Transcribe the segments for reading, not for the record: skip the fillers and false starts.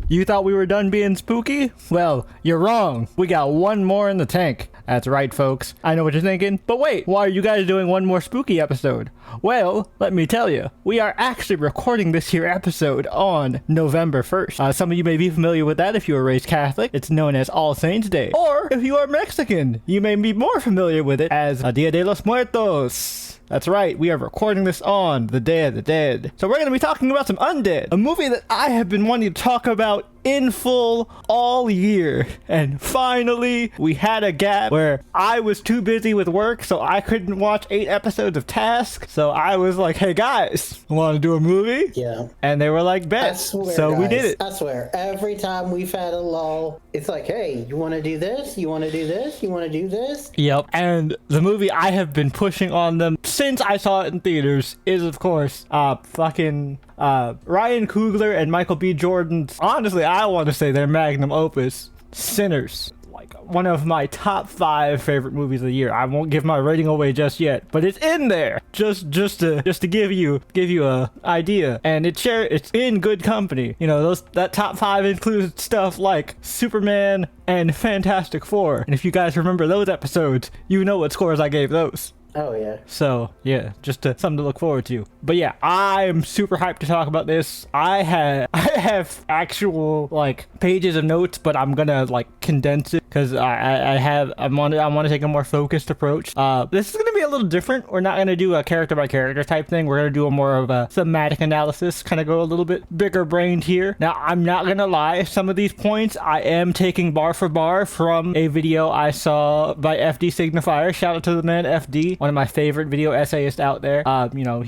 You thought we were done being spooky? Well, you're wrong. We got one more in the tank. That's right, folks. I know what you're thinking, but wait, why are you guys doing one more spooky episode? Well, let me tell you, we are actually recording this here episode on November 1st. Some of you may be familiar with that if you were raised Catholic. It's known as All Saints Day. Or if you are Mexican, you may be more familiar with it as Dia de los Muertos. That's right, we are recording this on the Day of the Dead. So we're going to be talking about some Undead, a movie that I have been wanting to talk about in full all year. And finally, we had a gap where I was too busy with work, so I couldn't watch 8 episodes of Task. So I was like, hey guys, want to do a movie? Yeah. And they were like, bet. I swear, so guys, we did it. I swear, every time we've had a lull, it's like, hey, you want to do this? You want to do this? You want to do this? Yep. And the movie I have been pushing on them since I saw it in theaters is, of course, Ryan Coogler and Michael B. Jordan's, honestly, I want to say their magnum opus, Sinners. Like one of my top 5 favorite movies of the year. I won't give my rating away just yet, but it's in there. Just to give you a idea. And it's in good company. You know, that top 5 includes stuff like Superman and Fantastic Four. And if you guys remember those episodes, you know what scores I gave those. Oh, yeah. So, yeah, just something to look forward to. But yeah, I'm super hyped to talk about this. I have actual, like, pages of notes, but I'm gonna, like, condense it because I want to take a more focused approach. This is gonna be a little different. We're not gonna do a character-by-character type thing. We're gonna do a more of a thematic analysis, kind of go a little bit bigger-brained here. Now, I'm not gonna lie, some of these points I am taking bar for bar from a video I saw by FD Signifier. Shout out to the man FD. One of my favorite video essayists out there. You know,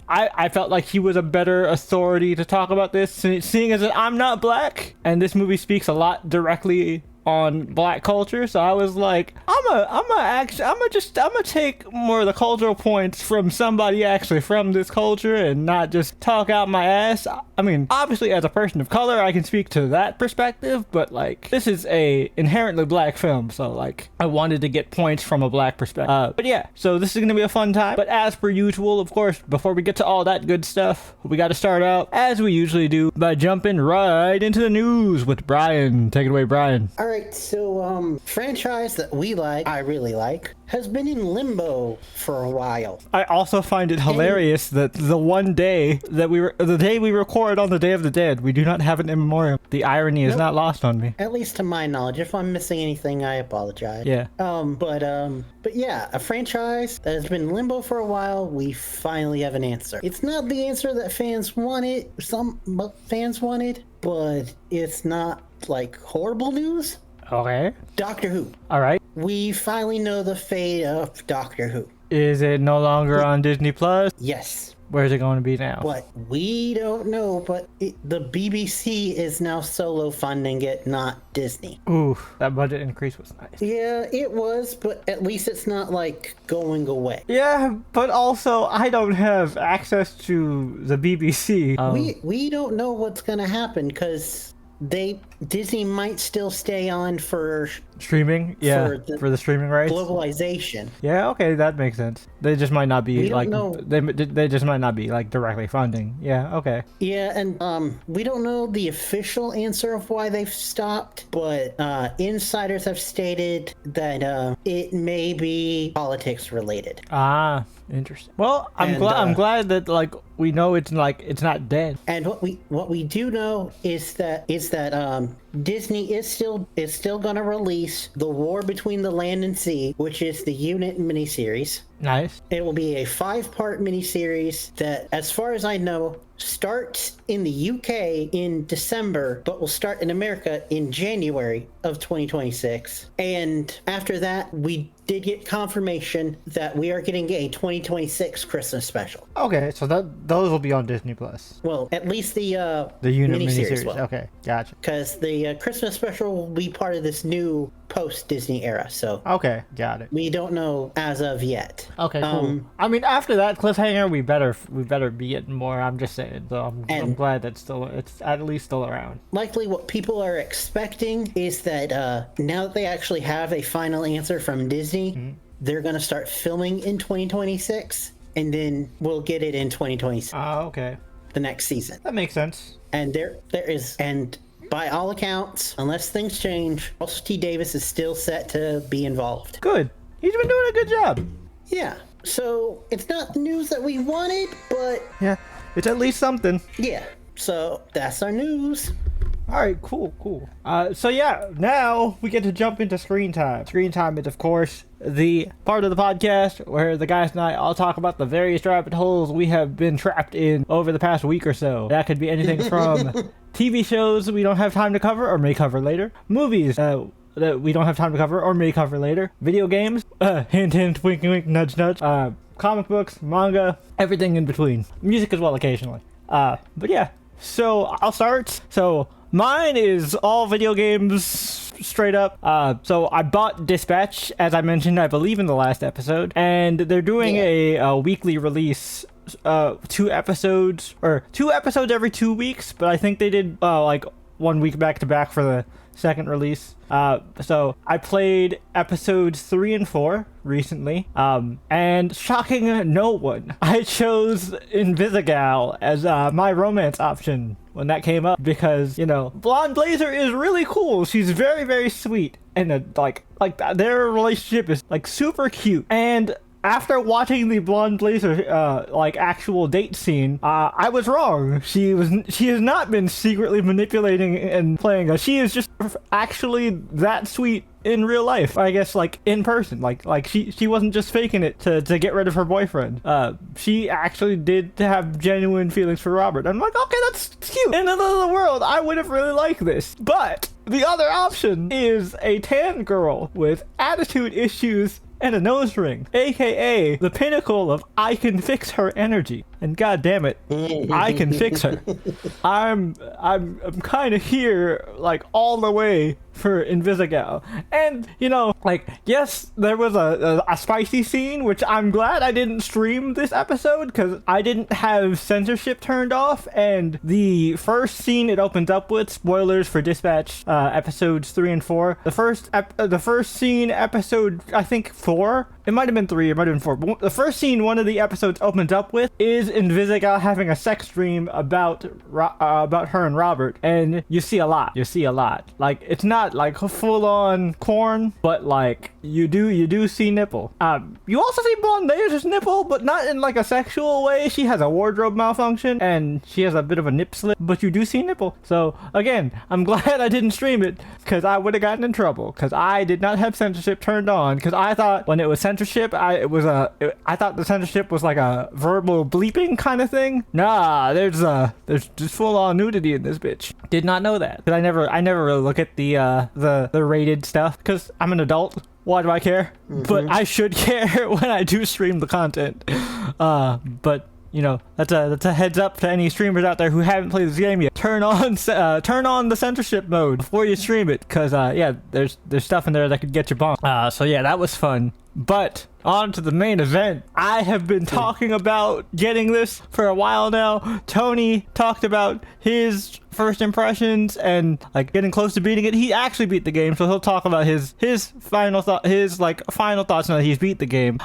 I felt like he was a better authority to talk about this, seeing as that I'm not black, and this movie speaks a lot directly on black culture. So I was like, I'm gonna take more of the cultural points from somebody actually from this culture and not just talk out my ass. I mean, obviously as a person of color, I can speak to that perspective, but like, this is a inherently black film, so like, I wanted to get points from a black perspective. But yeah, so this is gonna be a fun time. But as per usual, of course, before we get to all that good stuff, we got to start out as we usually do by jumping right into the news with Brian. Take it away, Brian. All right, so franchise that we like, I really like, has been in limbo for a while. I also find it hilarious that the day we record on the Day of the Dead, we do not have an in memoriam. The irony is not lost on me. At least to my knowledge. If I'm missing anything, I apologize. Yeah. But yeah, a franchise that has been in limbo for a while, we finally have an answer. It's not the answer that fans wanted, but it's not like horrible news. Okay. Doctor Who. All right. We finally know the fate of Doctor Who. Is it no longer on Disney Plus? Yes. Where's it going to be now? But we don't know, but the BBC is now solo funding it, not Disney. Ooh, that budget increase was nice. Yeah, it was, but at least it's not like going away. Yeah, but also I don't have access to the BBC. We don't know what's gonna happen because Disney might still stay on for streaming, for the streaming rights, globalization. Yeah, okay, that makes sense. They just might not be they just might not be like directly funding. Yeah, okay. Yeah, and we don't know the official answer of why they've stopped, but insiders have stated that it may be politics related. Ah, interesting. Well, I'm glad that like we know it's not dead. And what we do know is that Disney is still gonna release The War Between the Land and Sea, which is the Unit miniseries. Nice. It will be a 5-part miniseries that, as far as I know, starts in the UK in December, but will start in America in January of 2026. And after that, we did get confirmation that we are getting a 2026 Christmas special. Okay, so those will be on Disney Plus. Well, at least the Unit miniseries will. Okay, gotcha. Because the Christmas special will be part of this new post-Disney era, so... Okay, got it. We don't know as of yet. Okay, cool. I mean, after that cliffhanger, we better be getting more. I'm just saying. So I'm glad that it's at least still around. Likely, what people are expecting is that now that they actually have a final answer from Disney, they're going to start filming in 2026, and then we'll get it in 2026. Oh, okay. The next season. That makes sense. And there is by all accounts, unless things change, Russell T Davies is still set to be involved. Good. He's been doing a good job. Yeah. So it's not the news that we wanted, but Yeah, it's at least something. yeah. So that's our news. All right, cool. So yeah, now we get to jump into screen time. Screen time is, of course, the part of the podcast where the guys and I all talk about the various rabbit holes we have been trapped in over the past week or so. That could be anything from TV shows we don't have time to cover or may cover later, movies that we don't have time to cover or may cover later, video games, hint hint, wink wink, nudge nudge, comic books, manga, everything in between, music as well occasionally. But yeah, so I'll start. So mine is all video games straight up. So I bought Dispatch, as I mentioned, I believe in the last episode, and they're doing a weekly release, 2 episodes every 2 weeks, but I think they did like 1 week back to back for the second release. So I played episodes 3 and 4 recently, and shocking no one, I chose Invisigal as my romance option when that came up, because, you know, Blonde Blazer is really cool. She's very, very sweet, and like their relationship is like super cute. And after watching the Blonde Blazer like actual date scene, I was wrong. She has not been secretly manipulating and playing us. She is just actually that sweet in real life, I guess, like in person. Like she wasn't just faking it to get rid of her boyfriend. She actually did have genuine feelings for Robert. I'm like, okay, that's cute. In another world, I would have really liked this. But the other option is a tan girl with attitude issues and a nose ring, aka the pinnacle of I can fix her energy. And god damn it, I can fix her. I'm kind of here, like, all the way for Invisigal. And, you know, like, yes, there was a spicy scene, which I'm glad I didn't stream this episode, because I didn't have censorship turned off, and the first scene it opens up with, spoilers for Dispatch, episodes 3 and 4, the first scene, episode, I think, 4, it might have been 3, it might have been 4, but the first scene one of the episodes opens up with is Invisigal having a sex dream about her and Robert, and you see a lot. Like, it's not like full-on corn, but like you do see nipple. You also see Blonde Blazer's nipple, but not in like a sexual way. She has a wardrobe malfunction and she has a bit of a nip slip, but you do see nipple. So again, I'm glad I didn't stream it, because I would have gotten in trouble, because I did not have censorship turned on, because I thought when it was censorship, I thought the censorship was like a verbal bleeping kind of thing. Nah, there's just full-on nudity in this bitch. Did not know that, because I never really look at the rated stuff, because I'm an adult. Why do I care? But I should care when I do stream the content. But you know, that's a heads up to any streamers out there who haven't played this game yet. Turn on the censorship mode before you stream it, because yeah, there's stuff in there that could get you bonked. So yeah, that was fun. But on to the main event. I have been talking about getting this for a while now. Tony talked about his first impressions and like getting close to beating it. He actually beat the game, so he'll talk about his final thoughts now that he's beat the game.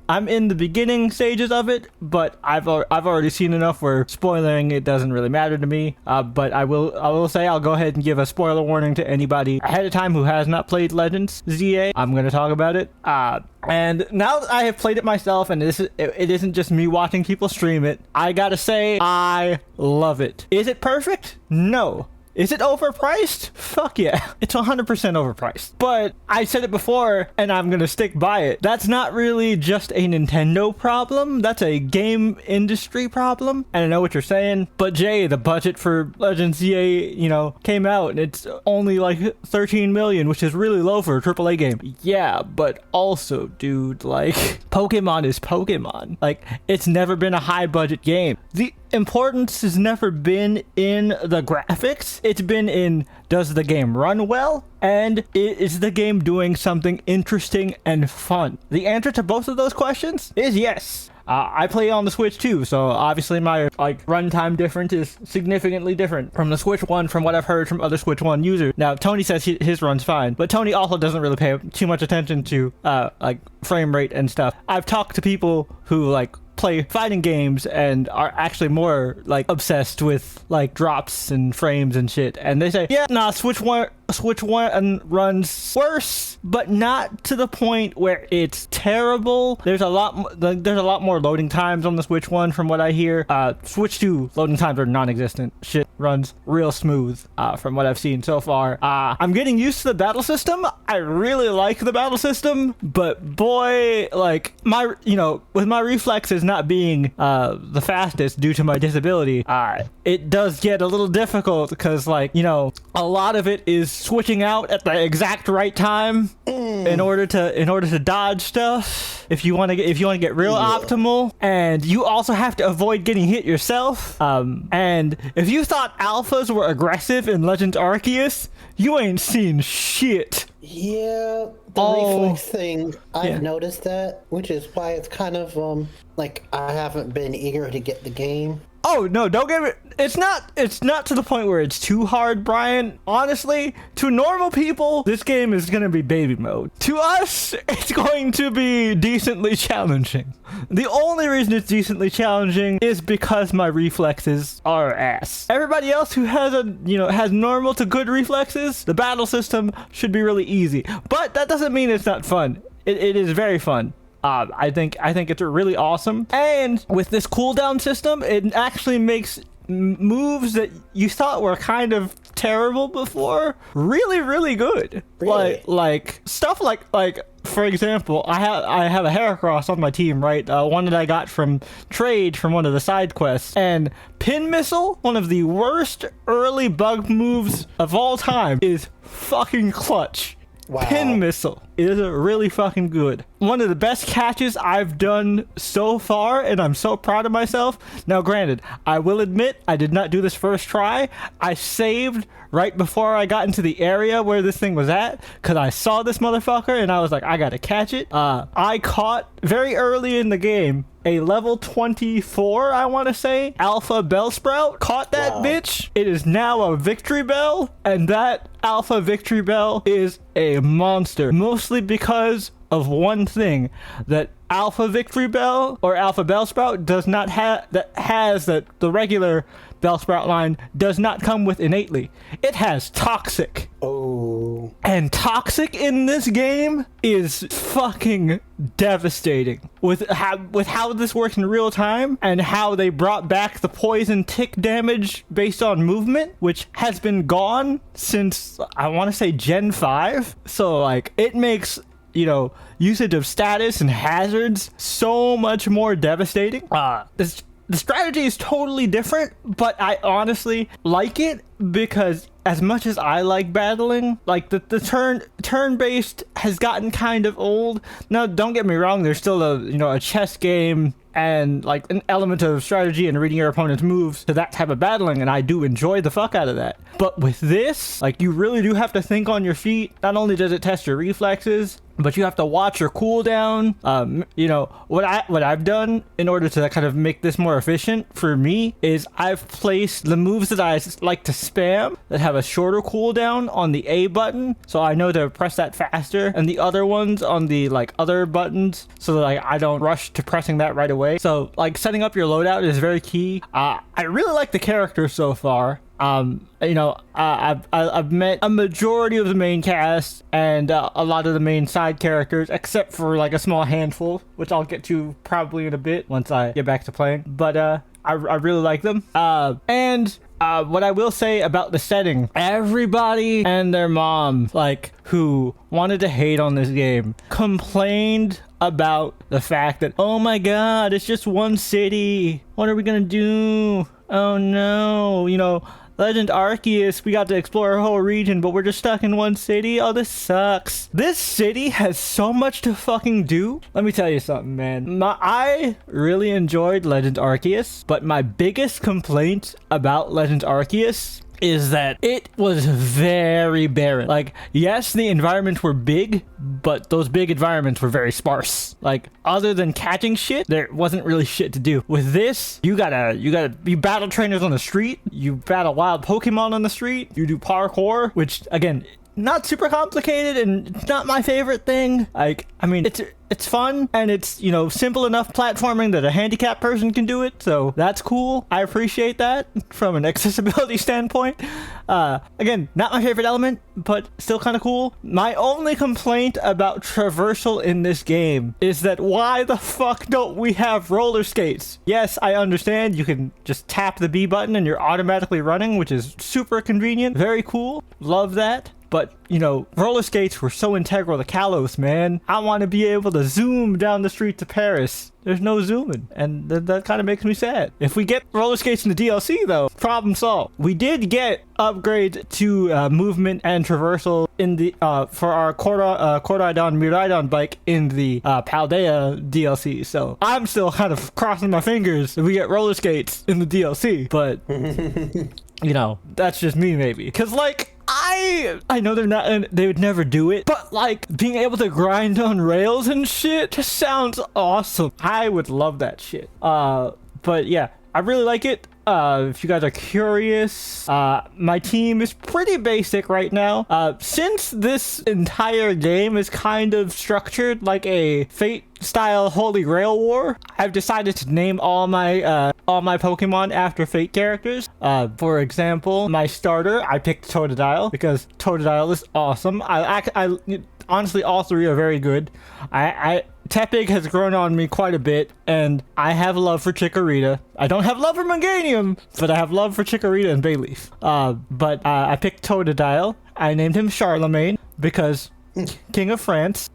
I'm in the beginning stages of it, but I've already seen enough where spoiling it doesn't really matter to me. But I will say I'll go ahead and give a spoiler warning to anybody ahead of time who has not played Legends ZA. I'm going to talk about it. And now that I have played it myself, and it isn't just me watching people stream it, I gotta say I love it. Is it perfect? No. Is it overpriced? Fuck yeah. It's 100% overpriced. But I said it before, and I'm gonna stick by it. That's not really just a Nintendo problem. That's a game industry problem. And I know what you're saying, but Jay, the budget for Legends ZA, you know, came out, and it's only like 13 million, which is really low for a AAA game. Yeah, but also, dude, like, Pokemon is Pokemon. Like, it's never been a high budget game. The importance has never been in the graphics. It's been in, does the game run well? And is the game doing something interesting and fun? The answer to both of those questions is yes. I play on the Switch too, so obviously my like runtime difference is significantly different from the Switch One, from what I've heard from other Switch One users. Now Tony says his run's fine, but Tony also doesn't really pay too much attention to like frame rate and stuff. I've talked to people who like play fighting games and are actually more like obsessed with like drops and frames and shit, and they say, yeah, nah, Switch One runs worse, but not to the point where it's terrible. There's a lot more loading times on the Switch One from what I hear. Switch 2 loading times are non-existent. Shit runs real smooth from what I've seen so far. I'm getting used to the battle system. I really like the battle system, but boy, like with my reflexes not being the fastest due to my disability, it does get a little difficult because a lot of it is switching out at the exact right time in order to dodge stuff if you want to get real optimal, and you also have to avoid getting hit yourself. And if you thought alphas were aggressive in Legend Arceus, you ain't seen shit. Yeah, the reflex thing, I've noticed that, which is why it's kind of I haven't been eager to get the game. Oh no, don't get it. It's not to the point where it's too hard, Brian. Honestly, to normal people, this game is gonna be baby mode. To us, it's going to be decently challenging. The only reason it's decently challenging is because my reflexes are ass. Everybody else who has has normal to good reflexes, the battle system should be really easy. But that doesn't mean it's not fun. It is very fun. I think it's really awesome, and with this cooldown system, it actually makes moves that you thought were kind of terrible before really, really good. Really? Like stuff like for example, I have a Heracross on my team, right? One that I got from trade from one of the side quests, and Pin Missile, one of the worst early bug moves of all time, is fucking clutch. Wow. Pin Missile is really fucking good. One of the best catches I've done so far, and I'm so proud of myself. Now, granted, I will admit I did not do this first try. I saved right before I got into the area where this thing was at, because I saw this motherfucker and I was like, I gotta catch it. I caught very early in the game a level 24, I want to say, Alpha Bellsprout. Caught that bitch. It is now a Victory Bell, and that Alpha Victory Bell is a monster. Mostly because of one thing, that Alpha Victory Bell or Alpha Bellsprout does not have, that the regular Bellsprout line does not come with innately. It has Toxic. Oh. And Toxic in this game is fucking devastating. With how this works in real time, and how they brought back the poison tick damage based on movement, which has been gone since, I want to say, Gen 5. So, it makes usage of status and hazards so much more devastating. The strategy is totally different, but I honestly like it because as much as I like battling, the turn-based has gotten kind of old. Now, don't get me wrong, there's still a chess game and an element of strategy and reading your opponent's moves to that type of battling, and I do enjoy the fuck out of that. But with this, you really do have to think on your feet. Not only does it test your reflexes, but you have to watch your cooldown. What I've done in order to kind of make this more efficient for me is I've placed the moves that I like to spam that have a shorter cooldown on the A button, so I know to press that faster, and the other ones on the other buttons, so that I don't rush to pressing that right away. So setting up your loadout is very key. I really like the characters so far. I've met a majority of the main cast and a lot of the main side characters, except for a small handful, which I'll get to probably in a bit once I get back to playing. But I really like them. And what I will say about the setting, everybody and their mom, who wanted to hate on this game, complained about the fact that, oh my god, it's just one city. What are we gonna do? Oh no, Legend Arceus, we got to explore a whole region, but we're just stuck in one city. Oh, this sucks. This city has so much to fucking do. Let me tell you something, man. I really enjoyed Legend Arceus, but my biggest complaint about Legend Arceus is that it was very barren. Yes, the environments were big, but those big environments were very sparse. Other than catching shit, there wasn't really shit to do. With this, you battle trainers on the street, you battle wild Pokemon on the street, you do parkour, which again not super complicated and it's not my favorite thing. Like, I mean, it's fun and it's, you know, simple enough platforming that a handicapped person can do it. So that's cool. I appreciate that from an accessibility standpoint. Again, not my favorite element, but still kind of cool. My only complaint about traversal in this game is that why the fuck don't we have roller skates? Yes, I understand you can just tap the B button and you're automatically running, which is super convenient. Very cool. Love that. But, you know, roller skates were so integral to Kalos, man. I want to be able to zoom down the streets of Paris. There's no zooming, and that kind of makes me sad. If we get roller skates in the DLC, though, problem solved. We did get upgrades to movement and traversal in the for our Cordaidon Miraidon bike in the Paldea DLC. So I'm still kind of crossing my fingers if we get roller skates in the DLC. But you know, that's just me, maybe. Because, like, I know they would never do it, but like being able to grind on rails and shit just sounds awesome. I would love that shit. But yeah, I really like it. If you guys are curious, my team is pretty basic right now. Since this entire game is kind of structured like a Fate style Holy Grail war, I've decided to name all my Pokemon after Fate characters. For example, my starter, I picked Totodile because Totodile is awesome. I honestly, all three are very good. Tepig has grown on me quite a bit, and I have love for Chikorita. I don't have love for Meganium, but I have love for Chikorita and Bayleaf. But I picked Totodile. I named him Charlemagne because King of France.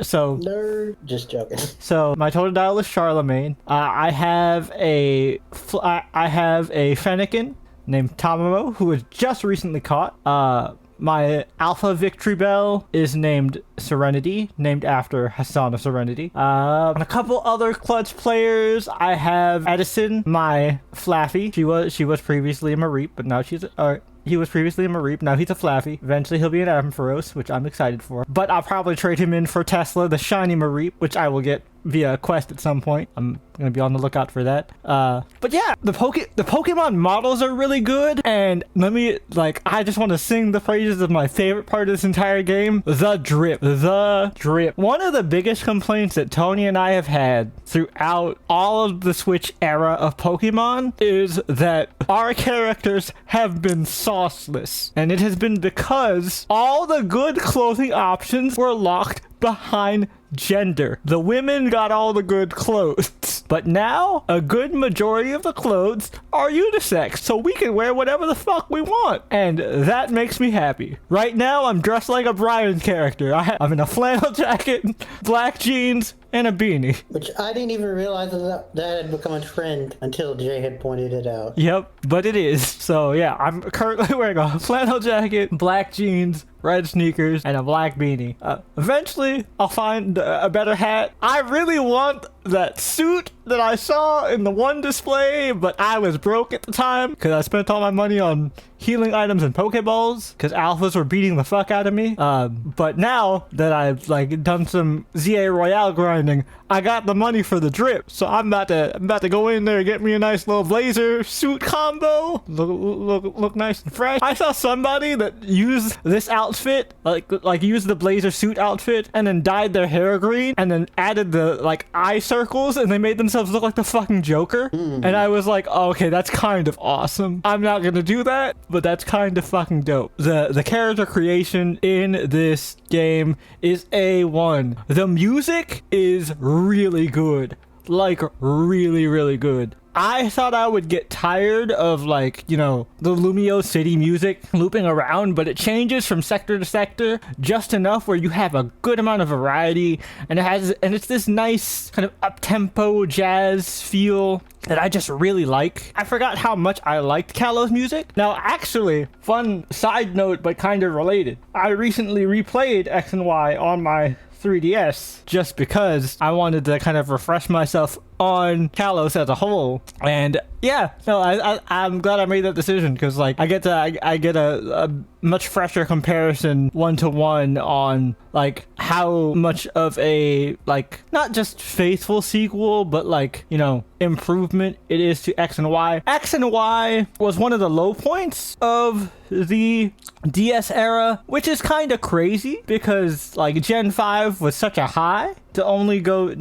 So just joking. So my Totodile is Charlemagne. I have a Fennekin named Tamamo, who was just recently caught. My Alpha Victory Bell is named Serenity, named after Hassan of Serenity. And a couple other klutz players. I have Edison, my Flaffy. She was previously a Mareep, but now he was previously a Mareep, now he's a Flaffy. Eventually he'll be an Ampharos, which I'm excited for. But I'll probably trade him in for Tesla, the shiny Mareep, which I will get via a quest at some point. I'm gonna be on the lookout for that. But yeah, the Pokemon models are really good, and I just want to sing the praises of my favorite part of this entire game, the drip. The drip. One of the biggest complaints that Tony and I have had throughout all of the Switch era of Pokemon is that our characters have been sauceless, and it has been because all the good clothing options were locked behind gender. The women got all the good clothes, but now a good majority of the clothes are unisex, so we can wear whatever the fuck we want, and that makes me happy. Right now I'm dressed like a Brian character. I'm in a flannel jacket, black jeans, and a beanie. Which I didn't even realize that had become a trend until Jay had pointed it out. Yep, but it is. So yeah, I'm currently wearing a flannel jacket, black jeans, red sneakers, and a black beanie. Eventually, I'll find a better hat. I really want that suit that I saw in the one display, but I was broke at the time because I spent all my money on healing items and Pokeballs because alphas were beating the fuck out of me. But now that I've done some ZA Royale grinding, I got the money for the drip, so I'm about to go in there and get me a nice little blazer suit combo. Look nice and fresh. I saw somebody that used this outfit, used the blazer suit outfit, and then dyed their hair green, and then added the eye circles, and they made themselves look like the fucking Joker. And I was like, oh, okay, that's kind of awesome. I'm not gonna do that, but that's kind of fucking dope. The character creation in this game is A1. The music is really good. Really, really good. I thought I would get tired of the Lumio City music looping around, but it changes from sector to sector just enough where you have a good amount of variety, and it's this nice kind of up-tempo jazz feel that I just really like. I forgot how much I liked Kalos music. Now, actually, fun side note, but kind of related. I recently replayed X and Y on my 3DS just because I wanted to kind of refresh myself on Kalos as a whole. And yeah, no, I'm glad I made that decision, because like I get a much fresher comparison 1-to-1 on like how much of a like not just faithful sequel, but like, you know, improvement it is to X and Y. X and Y was one of the low points of the DS era, which is kind of crazy because like Gen 5 was such a high to only go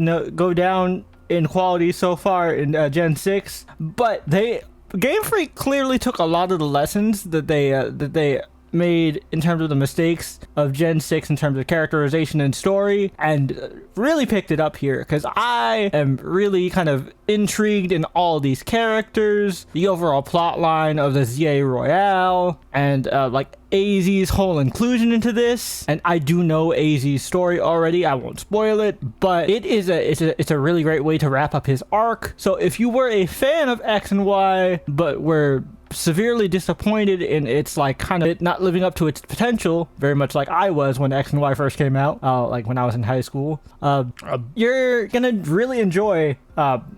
down in quality so far in Gen 6, but Game Freak clearly took a lot of the lessons that they made in terms of the mistakes of Gen 6 in terms of characterization and story, and really picked it up here, because I am really kind of intrigued in all these characters, the overall plot line of the ZA Royale, and like AZ's whole inclusion into this. And I do know AZ's story already, I won't spoil it, but it's a really great way to wrap up his arc. So if you were a fan of X and Y but were severely disappointed in its like kind of it not living up to its potential, very much like I was when X and Y first came out, like when I was in high school, you're gonna really enjoy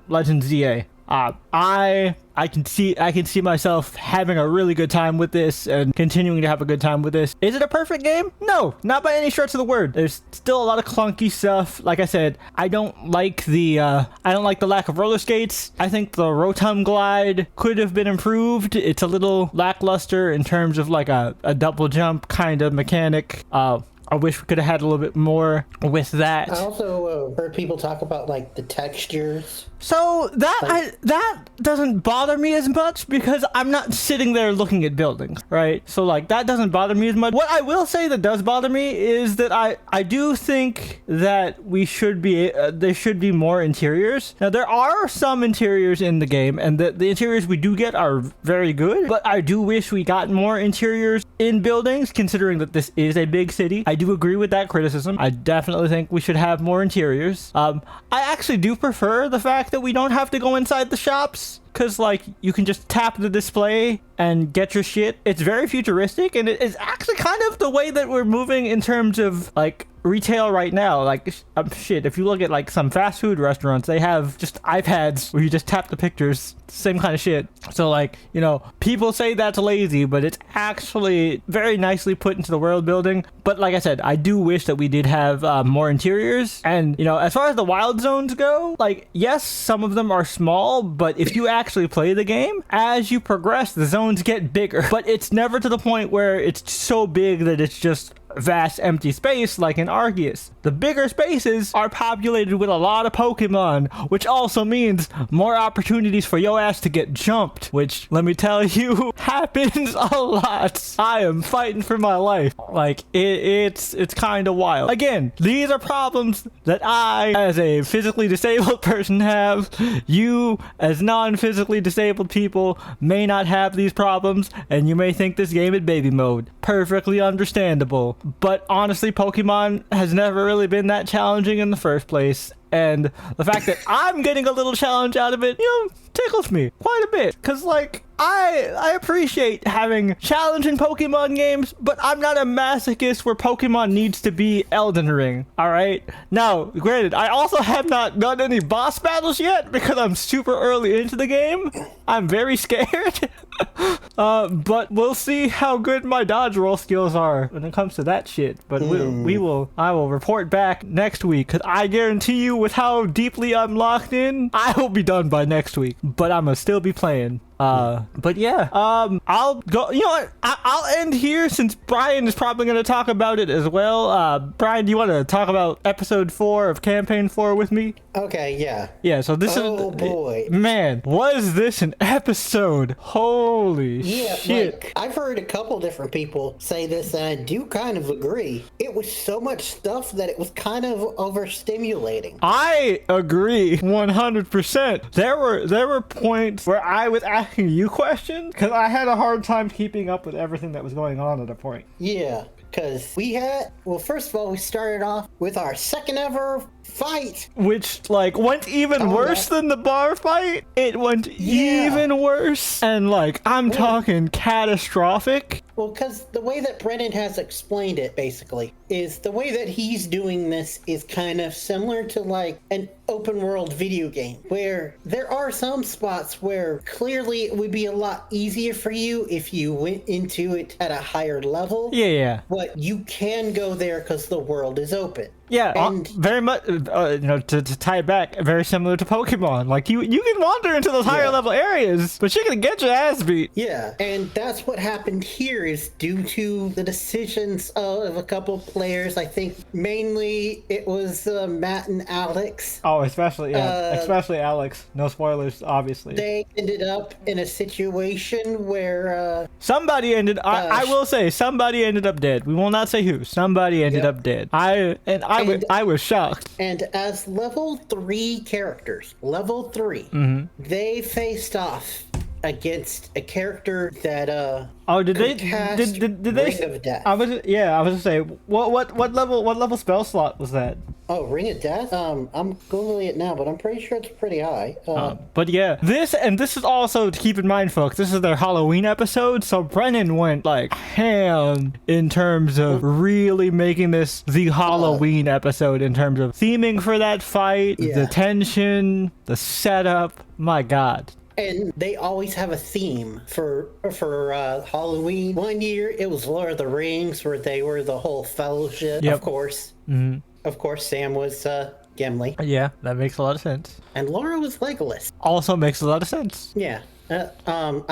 Legend ZA. I can see myself having a really good time with this and continuing to have a good time with this. Is it a perfect game? No, not by any stretch of the word. There's still a lot of clunky stuff. Like I said, I don't like the lack of roller skates. I think the Rotom Glide could have been improved. It's a little lackluster in terms of like a double jump kind of mechanic. I wish we could have had a little bit more with that. I also heard people talk about like the textures. So that doesn't bother me as much because I'm not sitting there looking at buildings, right? So like that doesn't bother me as much. What I will say that does bother me is that I do think that we should be there should be more interiors. Now there are some interiors in the game, and the interiors we do get are very good, but I do wish we got more interiors in buildings, considering that this is a big city. I do agree with that criticism. I definitely think we should have more interiors. I actually do prefer the fact that we don't have to go inside the shops, because like you can just tap the display and get your shit. It's very futuristic, and it is actually kind of the way that we're moving in terms of like retail right now. Like shit, if you look at like some fast food restaurants, they have just iPads where you just tap the pictures, same kind of shit. So like, you know, people say that's lazy, but it's actually very nicely put into the world building. But like I said, I do wish that we did have more interiors. And you know, as far as the wild zones go, like yes, some of them are small, but if you actually play the game, as you progress, the zones get bigger, but it's never to the point where it's so big that it's just vast empty space like in Arceus. The bigger spaces are populated with a lot of Pokemon, which also means more opportunities for your ass to get jumped, which let me tell you happens a lot. I am fighting for my life. Like it's kind of wild. Again, these are problems that I as a physically disabled person have. You as non-physically disabled people may not have these problems, and you may think this game is baby mode. Perfectly understandable. But honestly, Pokemon has never really been that challenging in the first place. And the fact that I'm getting a little challenge out of it, you know, tickles me quite a bit. Because, like, I appreciate having challenging Pokemon games, but I'm not a masochist where Pokemon needs to be Elden Ring, alright? Now, granted, I also have not done any boss battles yet because I'm super early into the game. I'm very scared. But we'll see how good my dodge roll skills are when it comes to that shit. But I will report back next week, because I guarantee you with how deeply I'm locked in, I will be done by next week. But I'm gonna still be playing. But yeah, I'll go, you know what, I'll end here since Brian is probably going to talk about it as well. Brian, do you want to talk about episode 4 of campaign 4 with me? Okay, yeah. Yeah, so this Oh boy. Man, was this an episode? Holy shit. Like, I've heard a couple different people say this, and I do kind of agree. It was so much stuff that it was kind of overstimulating. I agree 100%. There were points where I was asking you questions because I had a hard time keeping up with everything that was going on at a point. Yeah, because first of all, we started off with our second ever fight, which like went even worse than the bar fight. It went even worse, and like I'm talking catastrophic. Well, because the way that Brennan has explained it, basically, is the way that he's doing this is kind of similar to like an open world video game, where there are some spots where clearly it would be a lot easier for you if you went into it at a higher level. Yeah, yeah. But you can go there because the world is open. Yeah, And- very much. To tie it back, very similar to Pokemon. Like you can wander into those higher Yeah. level areas, but you're gonna get your ass beat. Yeah, and that's what happened here is due to the decisions of a couple players. I think mainly it was Matt and Alex. Oh, especially Alex. No spoilers, obviously. They ended up in a situation where Somebody ended. I will say somebody ended up dead. We will not say who. Somebody ended Yep. up dead. I was shocked. and as level 3 characters, level 3, they faced off against a character that Oh, did they? could cast Did they? Ring of Death. I was gonna say what level spell slot was that? Oh, Ring of Death? I'm googling it now, but I'm pretty sure it's pretty high. But yeah, this is also to keep in mind, folks. This is their Halloween episode, so Brennan went like ham in terms of really making this the Halloween episode in terms of theming for that fight, the Yeah. tension, the setup. My God. And they always have a theme for Halloween. One year it was Lord of the Rings, where they were the whole fellowship. Yep. Of course. Of course, Sam was Gimli, Yeah, that makes a lot of sense. and Laura was Legolas. Also makes a lot of sense. Yeah. I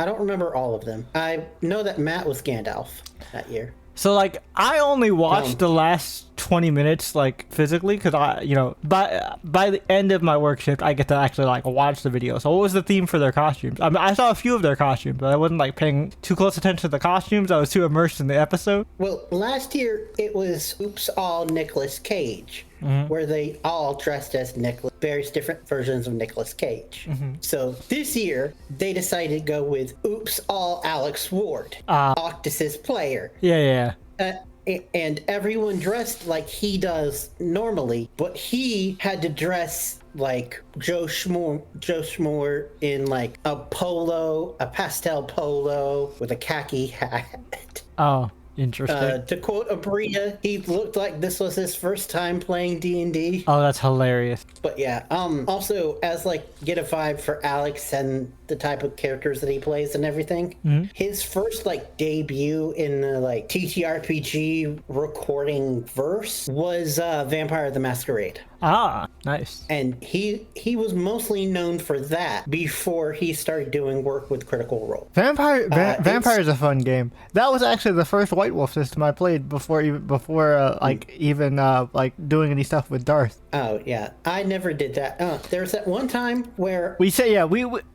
don't remember all of them. I know that Matt was Gandalf that year. So like I only watched the last 20 minutes like physically because by the end of my work shift I get to actually like watch the video. So what was the theme for their costumes? I mean, I saw a few of their costumes, but I wasn't like paying too close attention to the costumes. I was too immersed in the episode. Well, last year it was Oops All Nicolas Cage, where they all dressed as various different versions of Nicolas Cage. So this year they decided to go with Oops All Alex Ward, Octus's player. Yeah. And everyone dressed like he does normally, but he had to dress like Joe Schmoor in like a pastel polo with a khaki hat. Oh, interesting. To quote Abria, he looked like this was his first time playing D&D. Oh, that's hilarious. But yeah, also as like get a vibe for Alex and the type of characters that he plays and everything. His first like debut in the like TTRPG recording verse was Vampire the Masquerade. Ah, nice. And he was mostly known for that before he started doing work with Critical Role. Vampire is a fun game. That was actually the first White Wolf system I played before doing any stuff with Darth. Oh yeah, I never did that. There's that one time where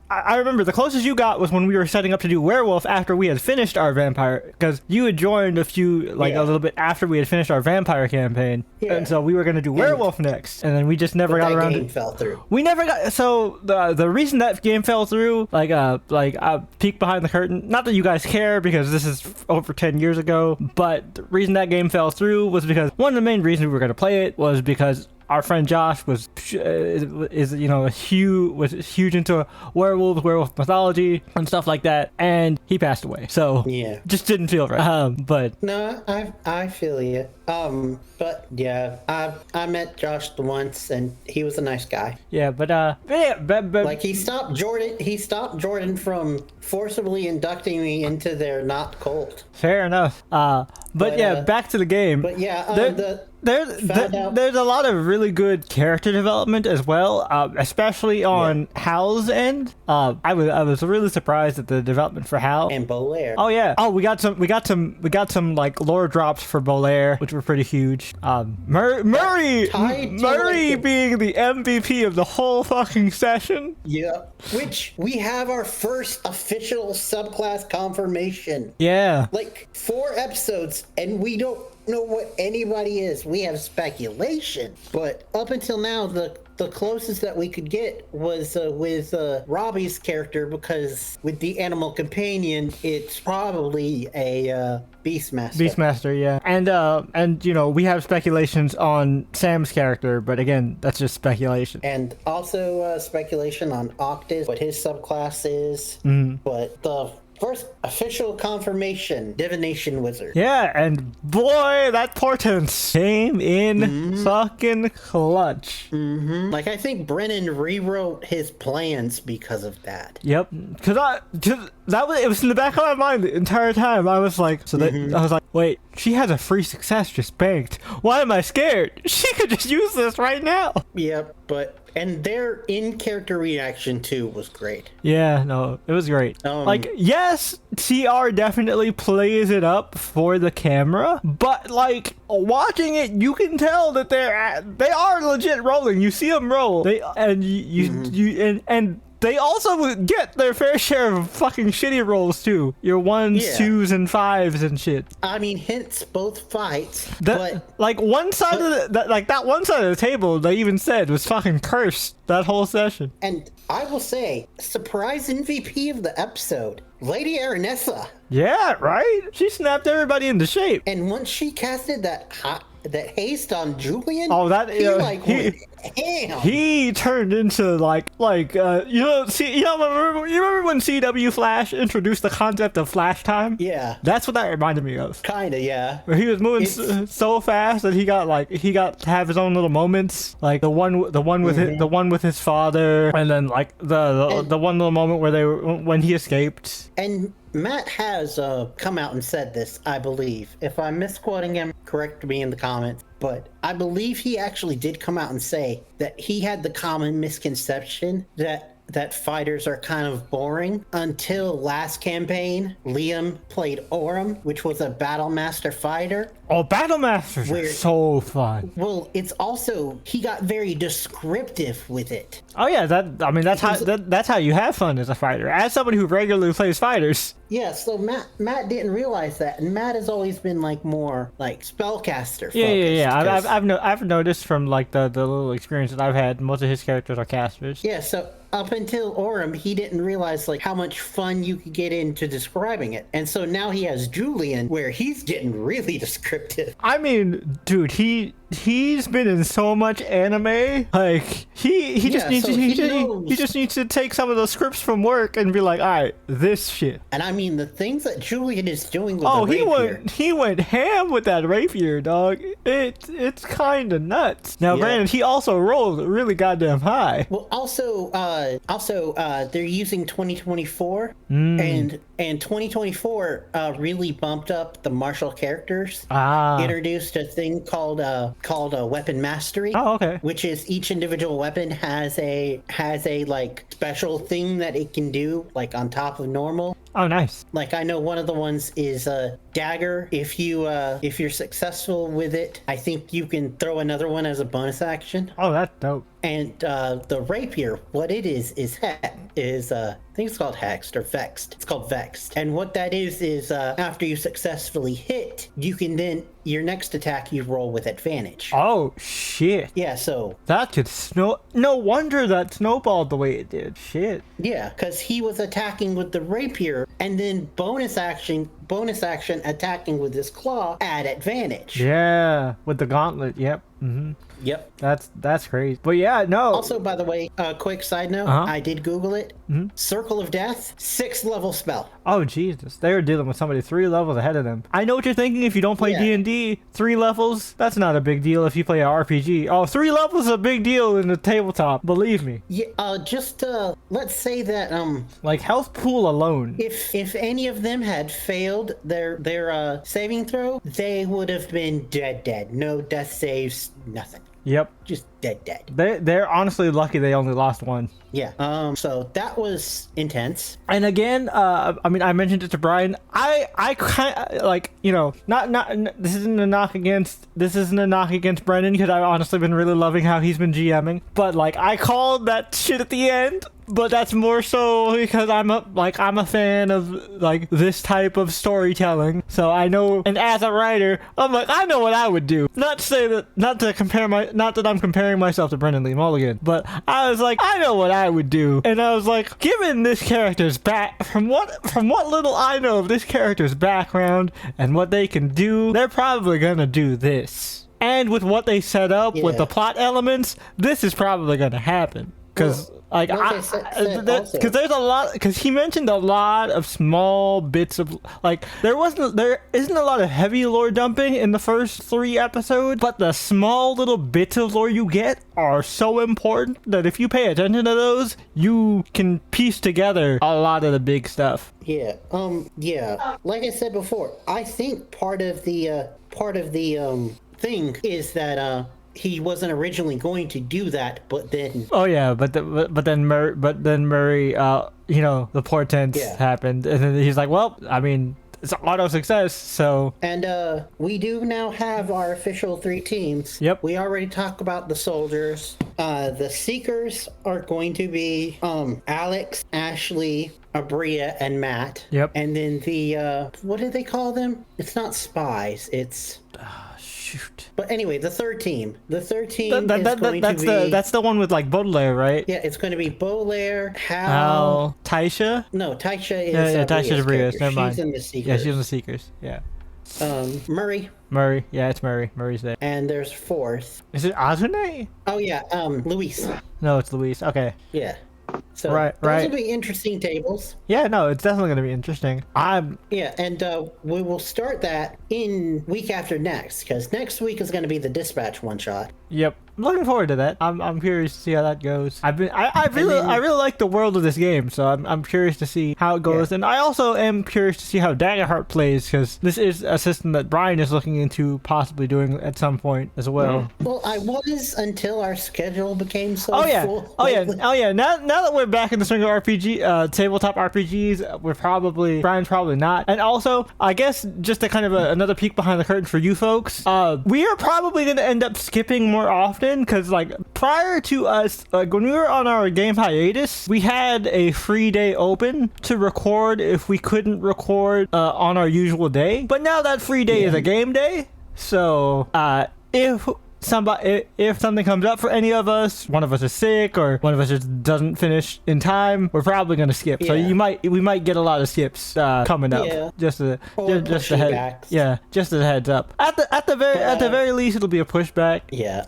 I remember the closest you got was when we were setting up to do Werewolf after we had finished our Vampire, because you had joined a little bit after we had finished our Vampire campaign, and so we were going to do Werewolf next, and then we just never got around. That game fell through. We never got. So the reason that game fell through, peek behind the curtain. Not that you guys care because this is over 10 years ago, but the reason that game fell through was because one of the main reasons we were going to play it was because our friend Josh was huge into werewolf mythology and stuff like that, and he passed away. So yeah, just didn't feel right. But no, I feel you. But yeah, I met Josh once, and he was a nice guy. Yeah, but like he stopped Jordan from forcibly inducting me into their not cult. Fair enough. But yeah, back to the game. But yeah, there's a lot of really good character development as well, especially on Hal's end. I was really surprised at the development for Hal and Bolaire. Oh yeah. Oh, we got some like lore drops for Bolaire, which were pretty huge. Murray being the MVP of the whole fucking session. Yeah. Which we have our first official subclass confirmation. Yeah. Like 4 episodes, and we don't know what anybody is. We have speculation, but up until now, the closest that we could get was with Robbie's character, because with the animal companion, it's probably a Beastmaster. Beastmaster, yeah. And we have speculations on Sam's character, but again, that's just speculation. And also speculation on Octus, what his subclass is. But First official confirmation, divination wizard. Yeah, and boy, that portent came in fucking clutch. Like, I think Brennan rewrote his plans because of that. Yep, because it was in the back of my mind the entire time. I was like, I was like, wait, she has a free success just banked. Why am I scared? She could just use this right now. Yep, and their in-character reaction too was great. Yeah, no, it was great. Like, yes, TR definitely plays it up for the camera, but like watching it, you can tell that they are legit rolling. You see them roll. And they also get their fair share of fucking shitty rolls too. Your 1s, 2s, and 5s and shit. I mean, hence both fights. Like one side of that one side of the table, they even said was fucking cursed that whole session. And I will say, surprise MVP of the episode, Lady Aranessa. Yeah, right. She snapped everybody into shape. And once she casted that haste on Julian, he turned into you remember when CW Flash introduced the concept of flash time? Yeah, that's what that reminded me of. Kinda, yeah. Where he was moving so fast that he got to have his own little moments, like the one with his father, and then like the one little moment when he escaped. And Matt has come out and said this, I believe. If I'm misquoting him, correct me in the comments. But I believe he actually did come out and say that he had the common misconception that fighters are kind of boring until last campaign. Liam played Orem, which was a Battle Master fighter. Oh, Battle Masters are so fun. Well, it's also, he got very descriptive with it. Oh yeah, that's how you have fun as a fighter. As somebody who regularly plays fighters. Yeah, so Matt didn't realize that, and Matt has always been like more like spellcaster focused. Yeah. I've noticed from like the little experience that I've had, most of his characters are casters. Yeah, so up until Orem, he didn't realize like how much fun you could get into describing it, and so now he has Julian, where he's getting really descriptive. I mean, dude, he's been in so much anime. Like he just needs to take some of those scripts from work and be like, all right, this shit. And I mean, the things that Julian is doing with the rapier. he went ham with that rapier, dog. It's kind of nuts. Now, granted, he also rolled really goddamn high. Well, also, they're using 2024, and 2024 really bumped up the martial characters. Introduced a thing called weapon mastery. Oh, okay. Which is each individual weapon has a like special thing that it can do, like on top of normal. Oh, nice. Like, I know one of the ones is a dagger. If you're successful with it, I think you can throw another one as a bonus action. Oh, that's dope. And the rapier, what it is I think it's called hexed or vexed. It's called vexed. And what that is after you successfully hit, you can then, your next attack you roll with advantage. Oh, shit. Yeah, so that could no wonder that snowballed the way it did. Shit. Yeah, because he was attacking with the rapier, and then bonus action attacking with his claw at advantage. Yeah, with the gauntlet. Yep. Mm-hmm. Yep. That's crazy. But yeah, no. Also, by the way, quick side note, I did Google it. Circle of Death, 6th level spell. Oh, Jesus. They were dealing with somebody 3 levels ahead of them. I know what you're thinking. If you don't play D&D, 3 levels, that's not a big deal if you play an RPG. Oh, 3 levels is a big deal in the tabletop. Believe me. Yeah, just, let's say that, like, health pool alone. If any of them had failed their saving throw, they would have been dead. No death saves, nothing. Yep. Just dead. They're honestly lucky they only lost 1. Yeah. So that was intense. And again, I mean, I mentioned it to Brian. I kind of like, you know, not this isn't a knock against Brendan, because I've honestly been really loving how he's been GMing. But like, I called that shit at the end. But that's more so because I'm a fan of like this type of storytelling. So I know, and as a writer, I'm like, I know what I would do. Not that I'm comparing myself to Brendan Lee Mulligan, but I was like, I know what I would do. And I was like, given this character's from what little I know of this character's background and what they can do, they're probably gonna do this. And with what they set up with the plot elements, this is probably gonna happen. Because Like I said also. because there's a lot, because he mentioned a lot of small bits of, like, there isn't a lot of heavy lore dumping in the first 3 episodes, but the small little bits of lore you get are so important that if you pay attention to those, you can piece together a lot of the big stuff. Yeah. Yeah. Like I said before, I think part of the thing is that he wasn't originally going to do that, but then. Oh yeah, but then Murray, you know, the portents happened, and then he's like, well, I mean, it's auto success, so. And we do now have our official 3 teams. Yep. We already talked about the soldiers. The Seekers are going to be Alex, Ashley, Abria, and Matt. Yep. And then the what did they call them? It's not spies. It's. Shoot. But anyway, the third team. The third team is going to be... That's the one with, like, Baudelaire, right? Yeah, it's going to be Baudelaire, Hal, Taisha? No, Taisha is... Yeah, Taisha's Abria's. Never mind. She's in the Seekers. Yeah, she's in the Seekers. Yeah. Murray. Murray. Yeah, it's Murray. Murray's there. And there's 4th. Is it Azune? Oh, yeah, Luis. No, it's Luis. Okay. Yeah. So right. those will be interesting tables. Yeah, no, it's definitely going to be interesting. Yeah, and we will start that in week after next, because next week is going to be the Dispatch one-shot. Yep. I'm looking forward to that. I'm curious to see how that goes. I really like the world of this game, so I'm curious to see how it goes. Yeah. And I also am curious to see how Daggerheart plays, because this is a system that Brian is looking into possibly doing at some point as well. Well, I was until our schedule became so full. Oh yeah. Now that we're back in the swing of RPG, tabletop RPGs, Brian's probably not. And also, I guess just to kind of another peek behind the curtain for you folks, we are probably going to end up skipping more often, because, like, prior to us, like, when we were on our game hiatus, we had a free day open to record if we couldn't record on our usual day. But now that free day is a game day, so if something comes up for any of us, one of us is sick or one of us just doesn't finish in time, we're probably going to skip. So we might get a lot of skips coming up. Yeah. Just a heads up. At the very least, it'll be a pushback. Yeah.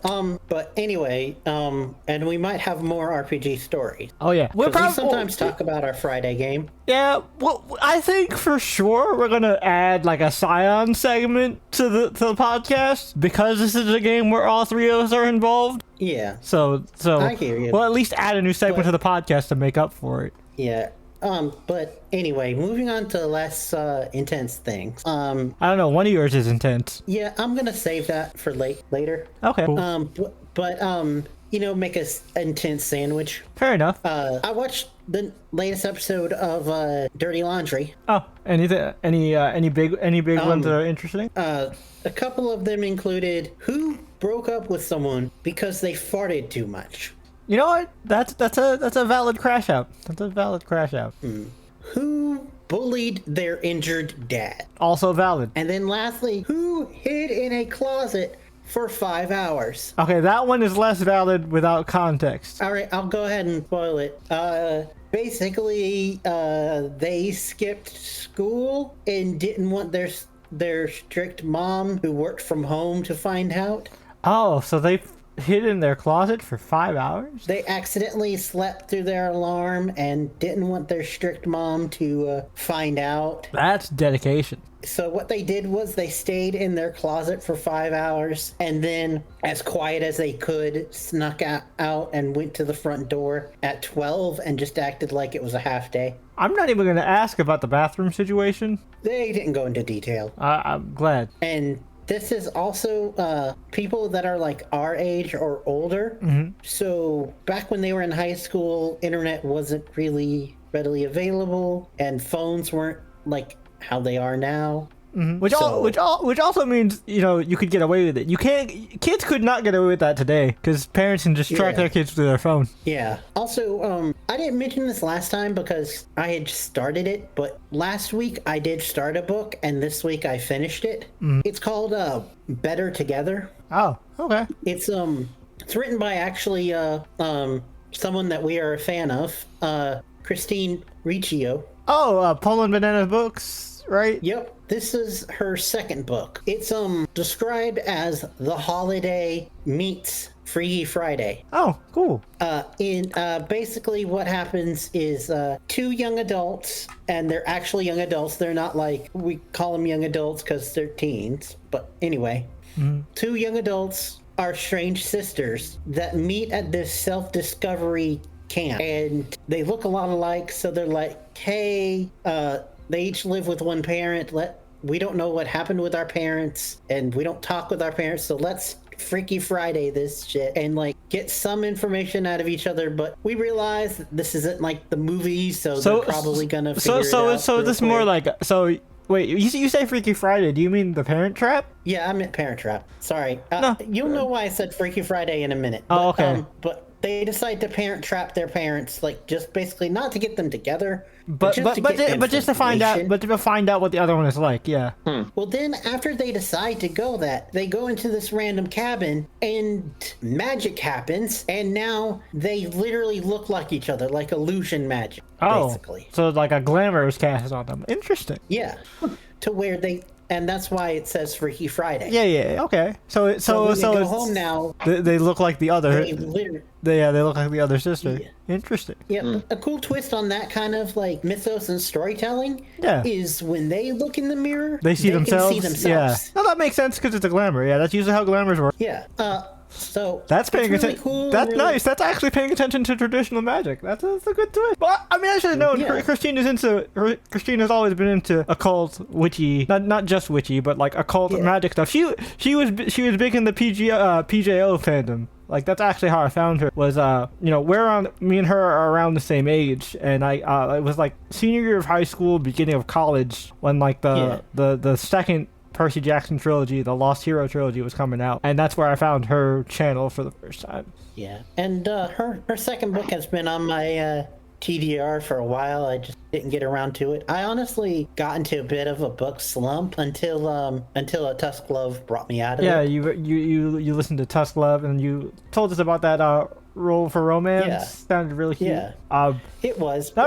But anyway, and we might have more RPG stories. Oh yeah. We sometimes talk about our Friday game. Yeah. Well, I think for sure we're gonna add, like, a Scion segment to the podcast, because this is a game where all 3 of us are involved. Yeah. So I hear you. Well, at least add a new segment to the podcast to make up for it. Yeah. But anyway, moving on to less intense things. I don't know. One of yours is intense. Yeah, I'm gonna save that for later. Okay. Cool. But make an intense sandwich. Fair enough. I watched the latest episode of Dirty Laundry. Oh, any big ones that are interesting? A couple of them included who broke up with someone because they farted too much. You know what? That's a valid crash out. That's a valid crash out. Who bullied their injured dad? Also valid. And then lastly, who hid in a closet for 5 hours? Okay, that one is less valid without context. All right, I'll go ahead and spoil it. Basically, they skipped school and didn't want their strict mom, who worked from home, to find out. Oh, so they hid in their closet for 5 hours? They accidentally slept through their alarm and didn't want their strict mom to find out. That's dedication. So what they did was they stayed in their closet for 5 hours, and then, as quiet as they could, snuck out and went to the front door at 12 and just acted like it was a half day. I'm not even going to ask about the bathroom situation. They didn't go into detail. I'm glad. And this is also people that are like our age or older. Mm-hmm. So back when they were in high school, internet wasn't really readily available, and phones weren't like how they are now. Mm-hmm. Which also means, you could get away with it. Kids could not get away with that today, because parents can just track their kids through their phone. Yeah. Also, I didn't mention this last time because I had started it, but last week I did start a book, and this week I finished it. Mm-hmm. It's called Better Together. Oh, okay. It's written by actually someone that we are a fan of, Christine Riccio. Oh, Poland Banana Books, right? Yep. This is her second book. It's described as The Holiday meets Freaky Friday. Oh, cool. Basically what happens is two young adults, and they're actually young adults. They're not like we call them young adults because they're teens. But anyway, two young adults are strange sisters that meet at this self-discovery camp, and they look a lot alike. So they're like, hey, they each live with one parent. We don't know what happened with our parents, and we don't talk with our parents, so let's Freaky Friday this shit and like get some information out of each other. But we realize that this isn't like the movies, so they're probably gonna figure it out. So this more like, so wait, you say Freaky Friday, do you mean the Parent Trap? Yeah, I meant Parent Trap, sorry. No. You'll know why I said Freaky Friday in a minute. Oh, okay. But they decide to parent trap their parents, like just basically not to get them together, but just to find out what the other one is like. Yeah. Well, then after they decide to go, they go into this random cabin and magic happens, and now they literally look like each other, like illusion magic. Basically. So like a glamour is cast on them. Interesting. Yeah. To where and that's why it says Freaky Friday. Yeah. Okay. So when they go home now, they look like the other. They look like the other sister. Yeah. Interesting. Yeah. A cool twist on that kind of like mythos and storytelling is when they look in the mirror, they see themselves. Can see themselves. Yeah. No, that makes sense because it's a glamour. Yeah, that's usually how glamours work. Yeah. So that's paying attention. Really cool, that's really nice. That's actually paying attention to traditional magic. That's a good twist. Well, I mean, I should have known. Yeah. Christina's always been into occult, witchy, not just witchy, but like occult magic stuff. She was big in the PJO fandom. Like that's actually how I found her. Was me and her are around the same age, and it was like senior year of high school, beginning of college, when like the second Percy Jackson trilogy, the Lost Hero trilogy, was coming out, and that's where I found her channel for the first time. Yeah, and her second book has been on my TDR for a while. I just didn't get around to it. I honestly got into a bit of a book slump until a Tusk Love brought me out of it. Yeah, you listened to Tusk Love, and you told us about that Roll for Romance. Yeah. Sounded really cute. Yeah, it was. That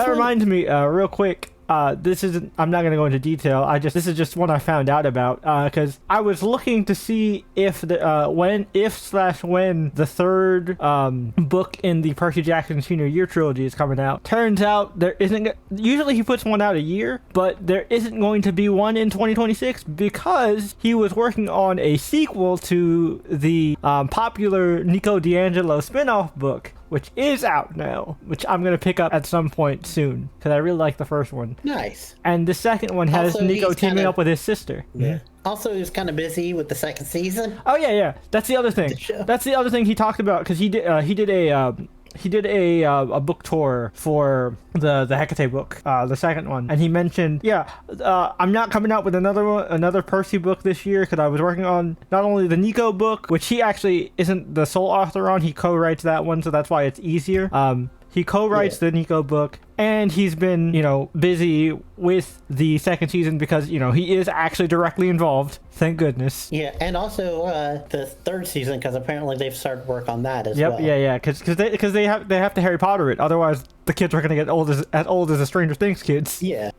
reminds me real quick. This isn't. I'm not going to go into detail. This is just one I found out about because I was looking to see if when the third book in the Percy Jackson Senior Year trilogy is coming out. Turns out there isn't. Usually he puts one out a year, but there isn't going to be one in 2026 because he was working on a sequel to the popular Nico D'Angelo spin-off book, which is out now, which I'm going to pick up at some point soon, because I really like the first one. Nice. And the second one has also, Nico teaming up with his sister. Yeah. Also, he was kind of busy with the second season. Oh, yeah. That's the other thing. That's the other thing he talked about, because he did a book tour for the Hecate book, the second one, and he mentioned, I'm not coming out with another Percy book this year because I was working on not only the Nico book, which he actually isn't the sole author on, he co-writes that one, so that's why it's easier. He co-writes the Nico book, and he's been, busy with the second season because, he is actually directly involved. Thank goodness. Yeah, and also the third season, because apparently they've started work on that as well. Yeah, because they have to Harry Potter it. Otherwise, the kids are going to get as old as the Stranger Things kids. Yeah.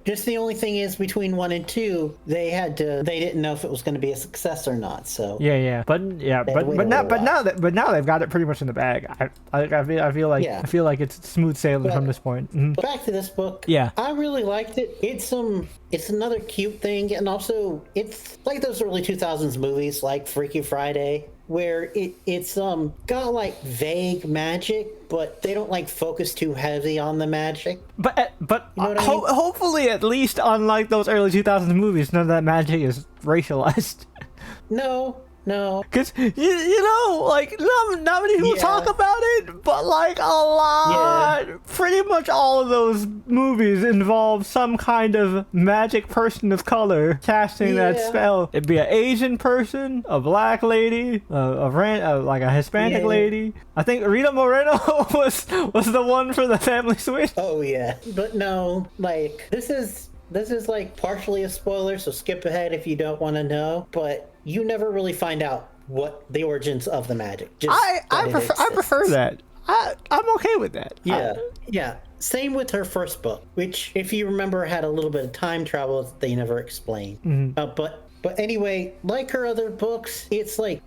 Just the only thing is between 1 and 2, they didn't know if it was going to be a success or not. So but now they've got it pretty much in the bag. I feel like it's smooth sailing from this point. Mm-hmm. But back to this book. Yeah, I really liked it. It's another cute thing, and also it's like those early 2000s movies like Freaky Friday, where it's got like vague magic, but they don't like focus too heavy on the magic. But you know what I mean? Hopefully, at least unlike those early 2000s movies, none of that magic is racialized. No. Because, like, not many people talk about it, but, like, a lot. Yeah. Pretty much all of those movies involve some kind of magic person of color casting that spell. It'd be an Asian person, a black lady, like a Hispanic lady. I think Rita Moreno was the one for the Family Switch. Oh, yeah. But no, like, this is like partially a spoiler, so skip ahead if you don't want to know, but you never really find out what the origins of the magic. I prefer that. I'm okay with that. Yeah. Same with her first book, which, if you remember, had a little bit of time travel that they never explained. Mm-hmm. But But anyway, like her other books, it's like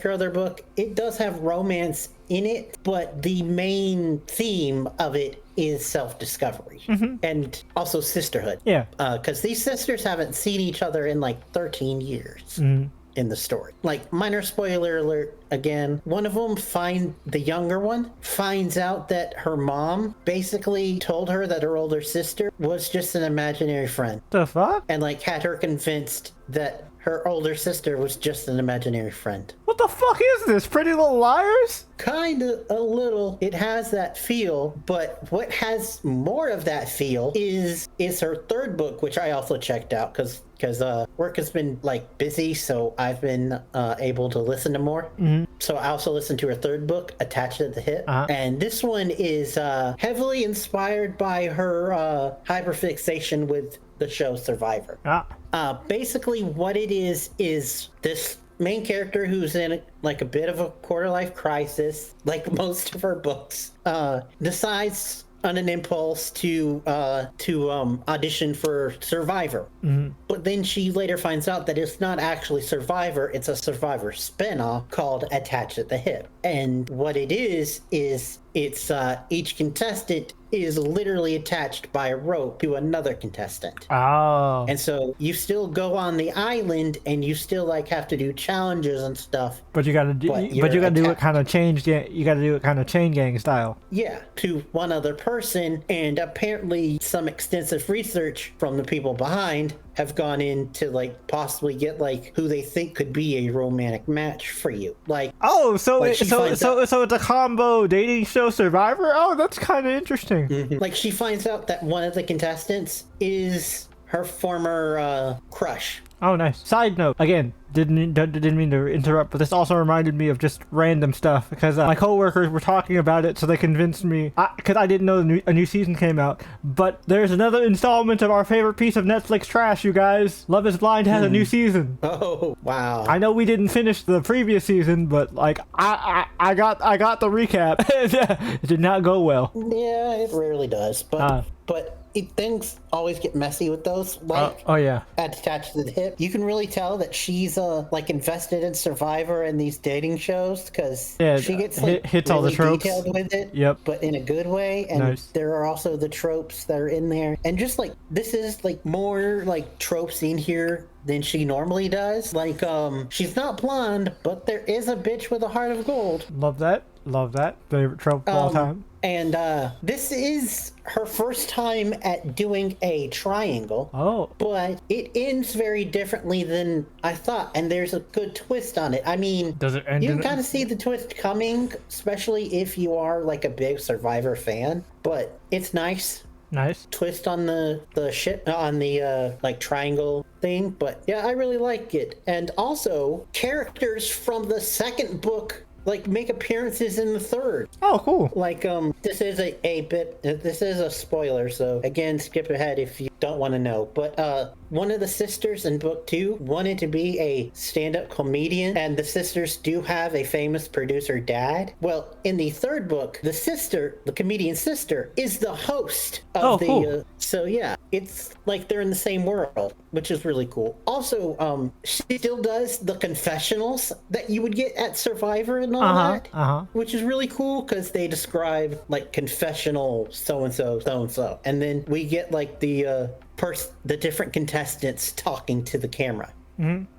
her other book, it does have romance in it, but the main theme of it is self-discovery and also sisterhood. Yeah. Because these sisters haven't seen each other in like 13 years. In the story. Like, minor spoiler alert again, one of them the younger one finds out that her mom basically told her that her older sister was just an imaginary friend. The fuck? And like had her convinced that her older sister was just an imaginary friend. What the fuck is this? Pretty Little Liars? Kind of a little. It has that feel, but what has more of that feel is her third book, which I also checked out because work has been like busy, so I've been able to listen to more. So I also listened to her third book, Attached at the Hip, and this one is heavily inspired by her hyperfixation with the show Survivor. Basically, what it is this main character who's in like a bit of a quarter life crisis, like most of her books, decides on an impulse to audition for Survivor. But then she later finds out that it's not actually Survivor, it's a Survivor spinoff called Attached at the Hip. And what it is it's each contestant is literally attached by a rope to another contestant. Oh. And so you still go on the island and you still like have to do challenges and stuff. But you gotta do it kind of chain gang style. Yeah, to one other person, and apparently some extensive research from the people behind have gone in to like possibly get like who they think could be a romantic match for you. Like, so it's a combo dating show Survivor. Oh, that's kind of interesting. Like, she finds out that one of the contestants is her former crush. Oh, nice. Side note, again, didn't mean to interrupt, but this also reminded me of just random stuff because my coworkers were talking about it, so they convinced me because I didn't know a new season came out. But there's another installment of our favorite piece of Netflix trash, you guys. Love Is Blind has a new season. Oh, wow! I know we didn't finish the previous season, but like I got the recap. It did not go well. Yeah, it rarely does, but things always get messy with those. Like, Attached to the Hip, you can really tell that she's like invested in Survivor and these dating shows because she gets like hits really all the tropes. detailed with it. Yep. But in a good way, and there are also the tropes that are in there, and just like this is like more like tropes in here than she normally does. Like, she's not blonde, but there is a bitch with a heart of gold. Love that. Favorite trope of all time. And this is her first time at doing a triangle. Oh. But it ends very differently than I thought, and there's a good twist on it. I mean, does it end? You can kind of see the twist coming, especially if you are like a big Survivor fan. But it's nice. Nice twist on the ship on the like triangle thing. But yeah, I really like it. And also, characters from the second book like make appearances in the third. Oh, cool. Like, this is this is a spoiler, so again, skip ahead if you don't want to know. But one of the sisters in book 2 wanted to be a stand-up comedian, and the sisters do have a famous producer dad. Well, in the third book, the comedian sister, is the host of cool. So yeah, it's like they're in the same world, which is really cool. Also, she still does the confessionals that you would get at Survivor and all that, which is really cool because they describe like confessional so-and-so, and then we get like the different contestants talking to the camera.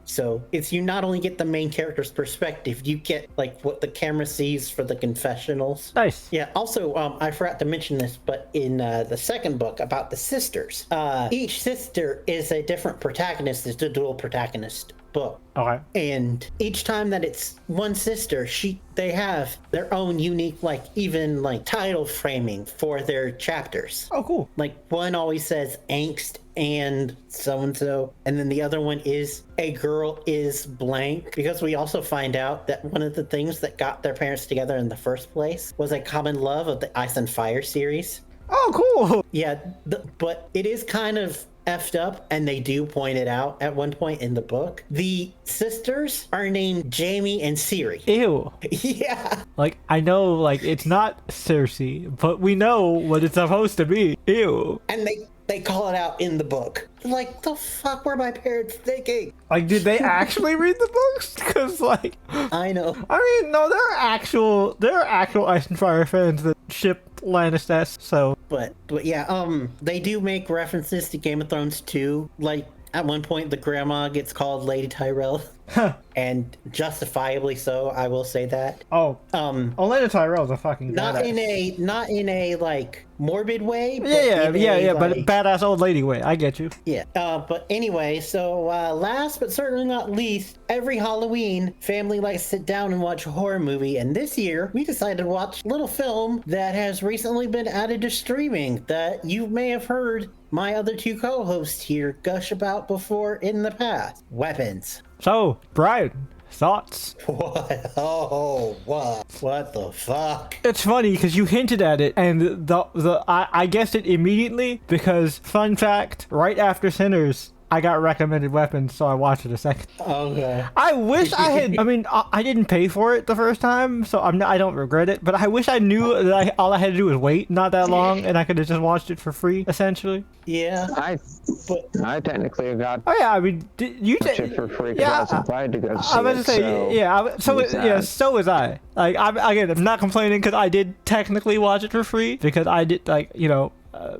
So it's, you not only get the main character's perspective, you get like what the camera sees for the confessionals. Nice. Yeah. Also, I forgot to mention this, but in the second book about the sisters, each sister is a different protagonist. It's a dual protagonist book. Okay. And each time that it's one sister, they have their own unique, like even like title framing for their chapters. Oh, cool. Like one always says angst and so-and-so, and then the other one is a girl is blank, because we also find out that one of the things that got their parents together in the first place was a common love of the Ice and Fire series. Oh, cool. Yeah, but it is kind of effed up, and they do point it out at one point in the book. The sisters are named Jamie and Siri. Ew. Yeah. Like, I know, like, it's not Cersei, but we know what it's supposed to be. Ew. And They call it out in the book. Like, the fuck were my parents thinking? Like, did they actually read the books? Because, like, I know. I mean, no, there are actual Ice and Fire fans that ship Lannister, so. But yeah, they do make references to Game of Thrones too. Like, at one point, the grandma gets called Lady Tyrell. And justifiably so, I will say that. Olenna Tyrell's a fucking badass. Not in a like morbid way. But but badass old lady way. I get you. Yeah. But anyway, so last but certainly not least, every Halloween, family likes to sit down and watch a horror movie. And this year, we decided to watch a little film that has recently been added to streaming that you may have heard my other two co-hosts here gush about before in the past. Weapons. So, Brian, thoughts? What? Oh, what the fuck? It's funny because you hinted at it, and I guessed it immediately because, fun fact, right after Sinners, I got recommended Weapons, so I watched it a second. Okay. I wish I had. I mean, I didn't pay for it the first time, so I don't regret it. But I wish I knew that all I had to do was wait not that long, and I could have just watched it for free, essentially. Yeah. I technically got. Oh yeah, I mean, you watch it for free because yeah, I was invited to go see I was about to say, so yeah. So was I. Like, I'm not complaining because I did technically watch it for free because I did, like, you know.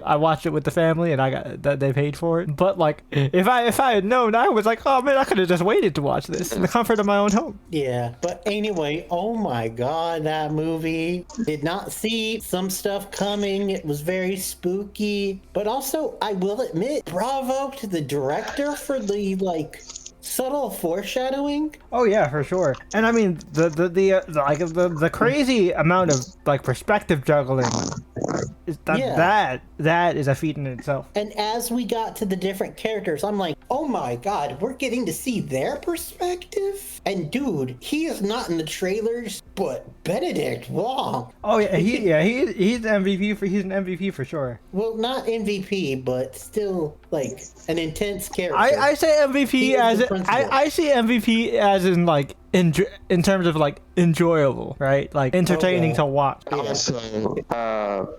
I watched it with the family, and I got that they paid for it. But like, if I had known, I was like, oh man, I could have just waited to watch this in the comfort of my own home. Yeah, but anyway, oh my god, that movie did not see some stuff coming. It was very spooky, but also I will admit, bravo to the director for the like subtle foreshadowing. Oh yeah, for sure. And I mean the crazy amount of like perspective juggling. That is a feat in itself. And as we got to the different characters, I'm like, oh my god, we're getting to see their perspective. And dude, he is not in the trailers, but Benedict Wong. Oh yeah, he's an MVP for sure. Well, not MVP, but still like an intense character. I say MVP as I see MVP as in like in terms of like enjoyable, right? Like entertaining to watch. Also,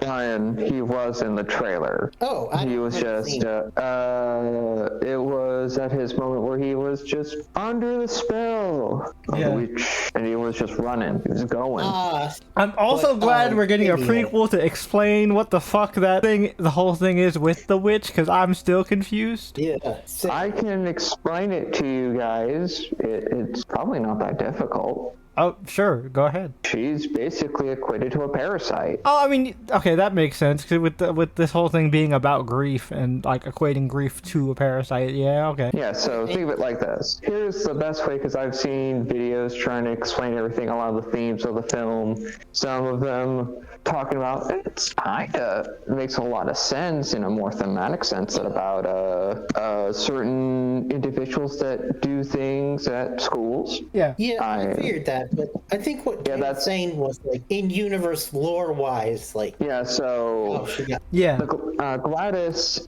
Brian, he was in the trailer. Oh, he was just. It was at his moment where he was just under the spell of the witch, and he was just running. He was going. I'm also glad we're getting a prequel to explain what the fuck the whole thing is with the witch, because I'm still confused. Yeah. I can explain it to you guys. It's probably not that difficult. Oh, sure. Go ahead. She's basically equated to a parasite. Oh, I mean, okay, that makes sense. Cause with this whole thing being about grief and like equating grief to a parasite. Yeah, okay. Yeah, so think of it like this. Here's the best way, because I've seen videos trying to explain everything, a lot of the themes of the film. Some of them talking about it's kinda makes a lot of sense in a more thematic sense about certain individuals that do things at schools. Yeah, I figured that, but I think what Jay was saying was like in universe lore wise, like Gladys.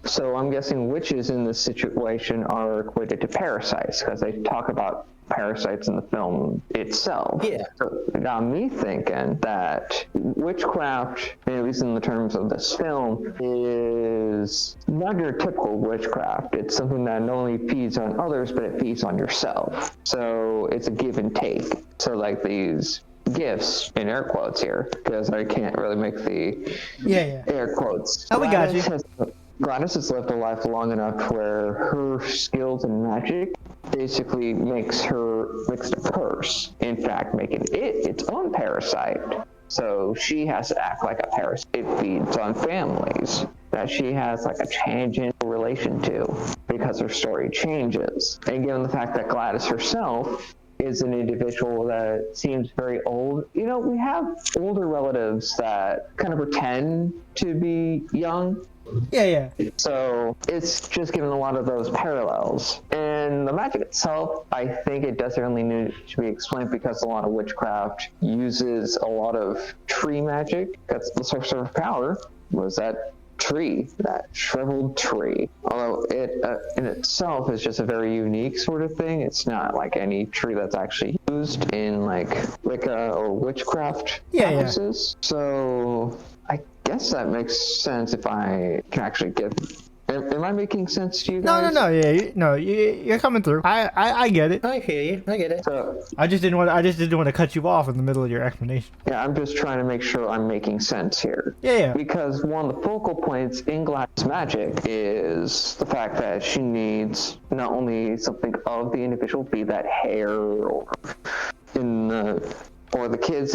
So I'm guessing witches in this situation are equated to parasites because they talk about parasites in the film itself. Yeah. So it got me thinking that witchcraft, at least in the terms of this film, is not your typical witchcraft. It's something that not only feeds on others, but it feeds on yourself. So it's a give and take. So like these gifts in air quotes here, because I can't really make the air quotes. Oh, we got you. Gladys has lived a life long enough where her skills in magic basically makes a curse. In fact, making it its own parasite. So she has to act like a parasite. It feeds on families that she has like a tangent relation to because her story changes. And given the fact that Gladys herself is an individual that seems very old. You know, we have older relatives that kind of pretend to be young. Yeah. So it's just given a lot of those parallels. And the magic itself, I think it doesn't really need to be explained because a lot of witchcraft uses a lot of tree magic. That's the source of power, was that tree, that shriveled tree. Although it in itself is just a very unique sort of thing. It's not like any tree that's actually used in like Wicca or witchcraft practices. So I guess that makes sense if I can actually give Am I making sense to you No, guys? no, no. Yeah, you're coming through. I get it. I hear you. I get it. So, I just didn't want to cut you off in the middle of your explanation. yeah, I'm just trying to make sure I'm making sense here. Yeah. Because one of the focal points in Gladys Magic is the fact that she needs not only something of the individual, be that hair or or the kids'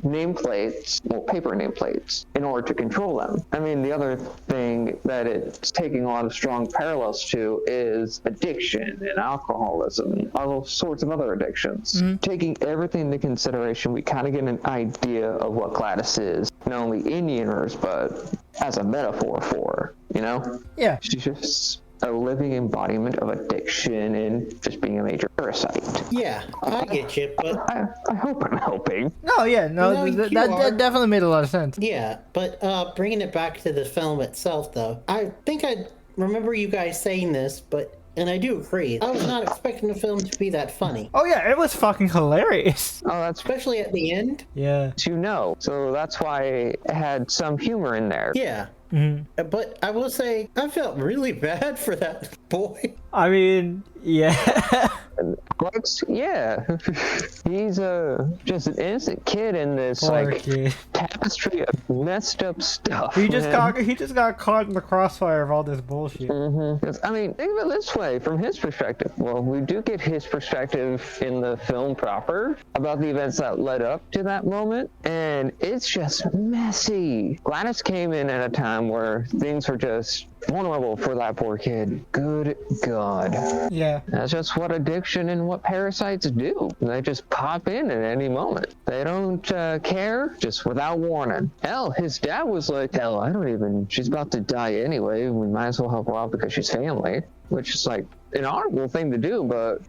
nameplates, well, paper nameplates, in order to control them. I mean, the other thing that it's taking a lot of strong parallels to is addiction and alcoholism and all sorts of other addictions. Taking everything into consideration, we kind of get an idea of what Gladys is, not only in the universe, but as a metaphor for her, you know? Yeah. She's just a living embodiment of addiction and just being a major parasite. Yeah, I get you, but I hope I'm helping. No, yeah, no, No, you are. that definitely made a lot of sense. yeah, but bringing it back to the film itself, though, I think I remember you guys saying this, and I do agree. I was not expecting the film to be that funny, Oh yeah, it was fucking hilarious. Oh, that's especially at the end. Yeah. to know. So that's why it had some humor in there. Yeah. But I will say, I felt really bad for that boy. I mean, yeah. Alex, yeah, he's just an innocent kid in this Poor like kid. tapestry of messed up stuff. He just man. got caught in the crossfire of all this bullshit. 'Cause, I mean, think of it this way, from his perspective. Well, we do get his perspective in the film proper about the events that led up to that moment, and it's just messy. Gladys came in at a time where things were just vulnerable for that poor kid. Good God. Yeah. That's just what addiction and what parasites do. They just pop in at any moment. They don't care, just without warning. Hell, his dad was like, hell, she's about to die anyway. We might as well help her out because she's family. Which is like an honorable thing to do, but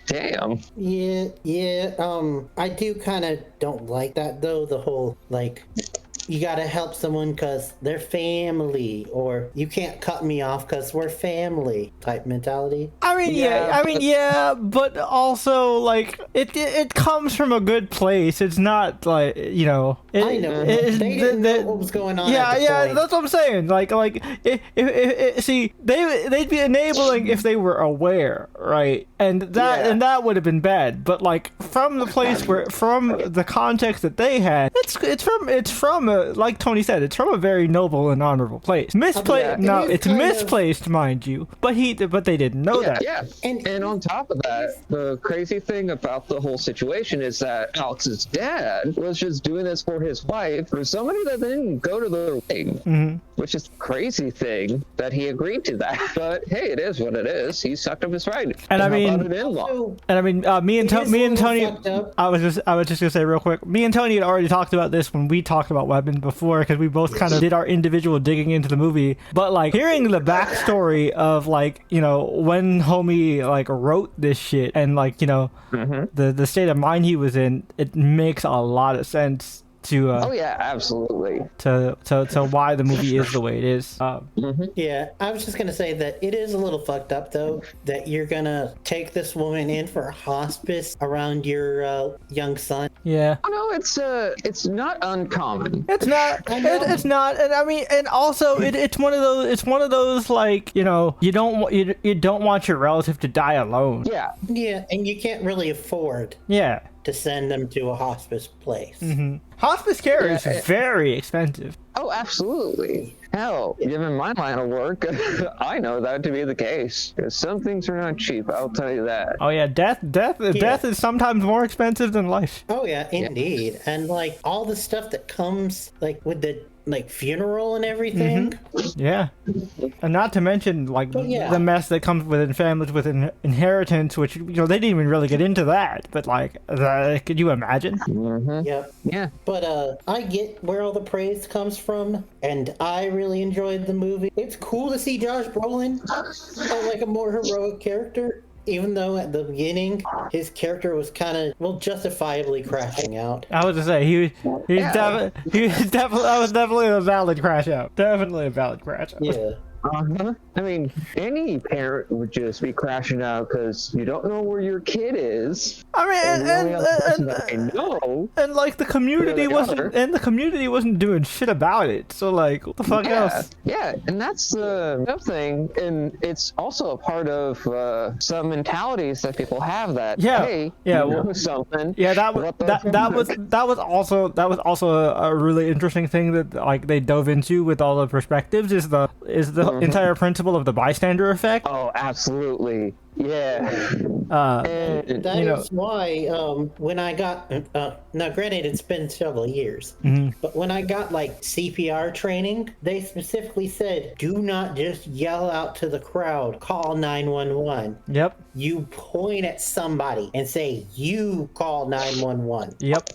damn. Yeah, I do kind of don't like that, though, the whole, like, you gotta help someone because they're family, or you can't cut me off because we're family type mentality. I mean, yeah, but also like it comes from a good place. It's not like, you know. I know. They didn't know what was going on. Yeah, at the yeah, point. that's what I'm saying. Like if see, they'd be enabling if they were aware, right? And that would have been bad. But like from the place from the context that they had, it's from like Tony said, it's from a very noble and honorable place. Misplaced, Yeah, it's misplaced, mind you. But they didn't know that. Yeah, and on top of that, the crazy thing about the whole situation is that Alex's dad was just doing this for his wife, for somebody that didn't go to the wedding, which is the crazy thing that he agreed to that. But hey, it is what it is. He sucked up his right. And I How mean, about an in-law? And I mean, me and Tony, fucked up. I was just gonna say real quick, me and Tony had already talked about this when we talked about Weapon before, because we both kind of did our individual digging into the movie. But like hearing the backstory of like, you know, when homie like wrote this shit and like, you know, the state of mind he was in, it makes a lot of sense to Oh yeah, absolutely. to why the movie is the way it is. Yeah, I was just gonna say that it is a little fucked up, though, that you're gonna take this woman in for a hospice around your young son. Yeah. Oh no, it's not uncommon. It's not. It's not. And I mean, and also, it's one of those. It's one of those like, you know, you don't want your relative to die alone. Yeah. Yeah, and you can't really afford Yeah. to send them to a hospice place. Hospice care is very expensive. Oh, absolutely. Hell, given my line of work, I know that to be the case. 'Cause some things are not cheap, I'll tell you that. Oh yeah, death is sometimes more expensive than life. Oh yeah, indeed. And like all the stuff that comes like with the like funeral and everything. Yeah, and not to mention like yeah. the mess that comes within families with inheritance, which, you know, they didn't even really get into that. But like, could you imagine? Yep. Yeah. But I get where all the praise comes from, and I really enjoyed the movie. It's cool to see Josh Brolin like a more heroic character. Even though at the beginning his character was kind of, well, justifiably crashing out. I was to say he was definitely a valid crash out. Definitely a valid crash out. Yeah. I mean, any parent would just be crashing out because you don't know where your kid is. I mean, And the only other person that I know. and like the community wasn't doing shit about it. So like, what the fuck else? Yeah, and that's the other thing, and it's also a part of some mentalities that people have that hey, you know something. Yeah, that was also a really interesting thing that like they dove into with all the perspectives is the entire principle of the bystander effect. Oh, absolutely. Yeah. That is why when I got now granted it's been several years, but when I got like CPR training, they specifically said do not just yell out to the crowd, call 911. Yep. You point at somebody and say you call 911. Yep.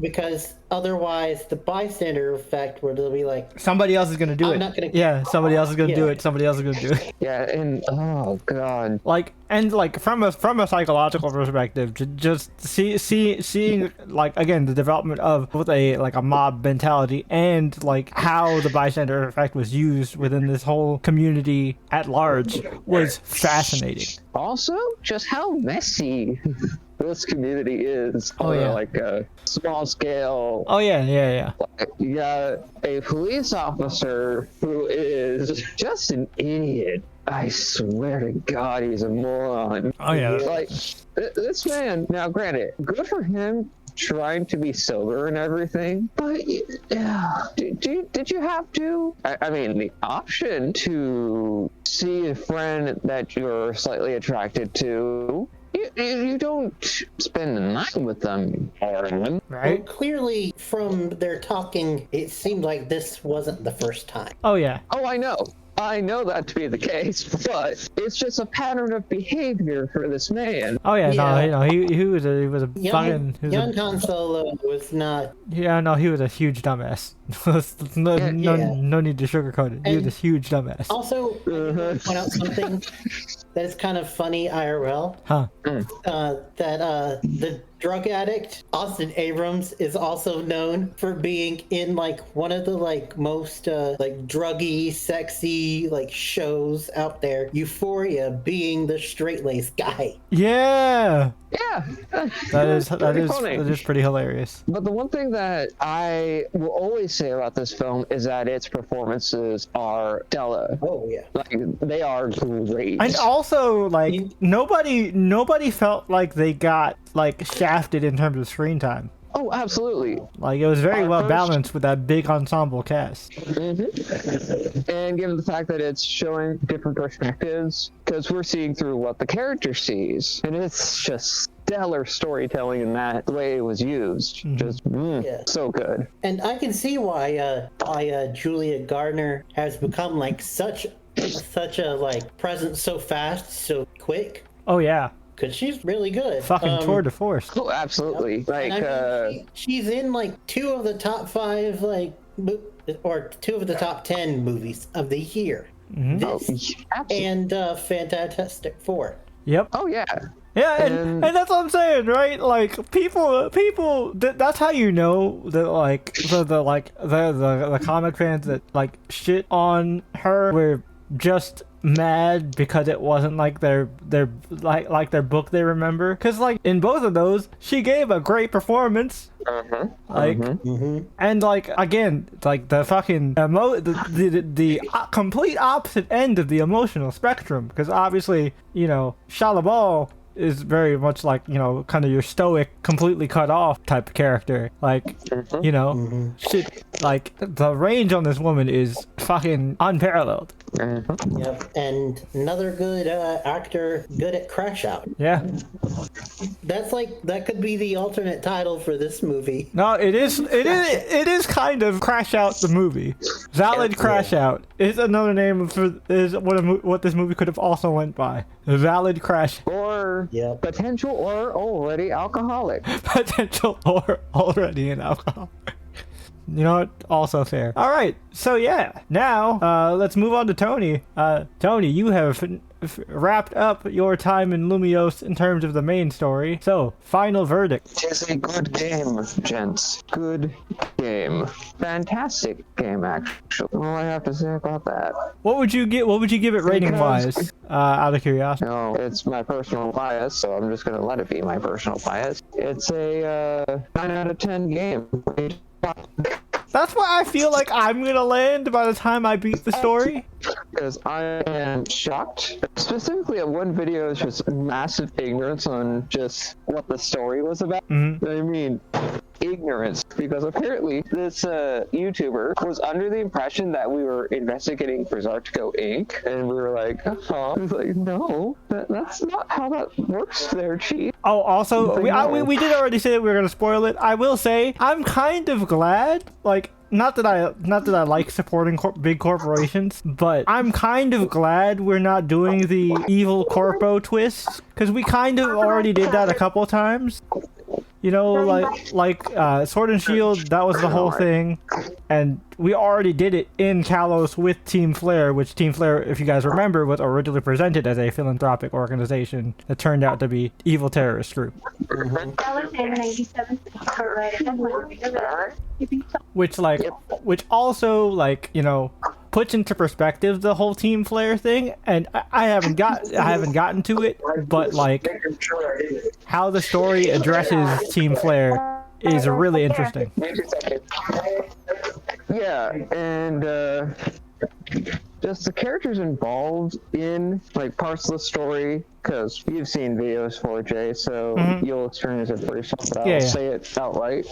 Because otherwise the bystander effect where they'll be like somebody else is gonna do it. Somebody else is gonna do it. Somebody else is gonna do it. Yeah, and oh god. Like from a psychological perspective, just seeing like again the development of both a mob mentality and like how the bystander effect was used within this whole community at large was fascinating. Also, just how messy this community is on like a small scale. Oh yeah. Like, you got a police officer who is just an idiot. I swear to God, he's a moron. Oh yeah. Like this man. Now, granted, good for him trying to be sober and everything, but did you have to? I mean, the option to see a friend that you're slightly attracted to. You don't spend the night with them, Aaron. Right? Well, clearly, from their talking, it seemed like this wasn't the first time. Oh, yeah. Oh, I know. I know that to be the case, but it's just a pattern of behavior for this man. Oh yeah, no, he was a young fucking Han Solo was not. Yeah, no, he was a huge dumbass. No need to sugarcoat it. He was a huge dumbass. Also, point out something that is kind of funny IRL. Huh? That the drug addict Austin Abrams is also known for being in like one of the like most like druggy, sexy like shows out there. Euphoria, being the straight-laced guy. Yeah. Yeah. That is pretty hilarious. But the one thing that I will always say about this film is that its performances are stellar. Oh yeah. Like they are great. And also like nobody felt like they got like shafted in terms of screen time. Oh, absolutely. Like, it was very well balanced with that big ensemble cast. Mm-hmm. And given the fact that it's showing different perspectives, because we're seeing through what the character sees, and it's just stellar storytelling in that the way it was used. Mm-hmm. Just so good. And I can see why Julia Gardner has become like such a like presence so fast, so quick. Oh yeah. Because she's really good. Fucking tour de force. Oh, absolutely. Like, I mean, she's in like 2 of the top 5, like, or 2 of the top 10 movies of the year. Mm-hmm. This and Fantastic Four. Yep. Oh yeah. Yeah, and that's what I'm saying, right? Like people, that's how you know that like the comic fans that like shit on her were just mad because it wasn't like their book they remember, because like in both of those she gave a great performance. And like again, like the fucking the complete opposite end of the emotional spectrum, because obviously, you know, Shalabal is very much like, you know, kind of your stoic, completely cut off type of character. Like, you know, shit, like the range on this woman is fucking unparalleled. Yep, and another good actor, good at Crash Out. Yeah, that's like that could be the alternate title for this movie. No, it is kind of Crash Out the movie. Valid Crash Out is another name for what this movie could have also went by. Valid Crash. Or potential or already alcoholic. Potential or already an alcoholic. You know what? Also fair. All right. So yeah, now let's move on to Tony. Tony, you have wrapped up your time in Lumiose in terms of the main story. So, final verdict. It is a good game, gents. Good game. Fantastic game, actually. All I have to say about that. What would you give it rating wise? Out of curiosity. No, it's my personal bias, so I'm just gonna let it be my personal bias. It's a 9 out of 10 game. That's where I feel like I'm gonna land by the time I beat the story. Because I am shocked. Specifically at one video, it's just massive ignorance on just what the story was about. Mm-hmm. I mean, ignorance. Because apparently this YouTuber was under the impression that we were investigating Berserko Inc. And we were like, He was like, no, that's not how that works there, Chief. Oh, also, Like, we did already say that we were gonna spoil it. I will say, I'm kind of glad, like, not that I like supporting big corporations, but I'm kind of glad we're not doing the evil corpo twist, because we kind of already did that a couple times. You know, like Sword and Shield, that was the whole thing, and we already did it in Kalos with Team Flare, which Team Flare, if you guys remember, was originally presented as a philanthropic organization that turned out to be evil terrorist group. Which also, like, you know, puts into perspective the whole Team Flare thing, and I haven't gotten to it, but like how the story addresses Team Flare is really interesting. Yeah, and just the characters involved in like parts of the story, because you've seen videos for Jay, so you'll experience it for yourself. But I'll say it outright,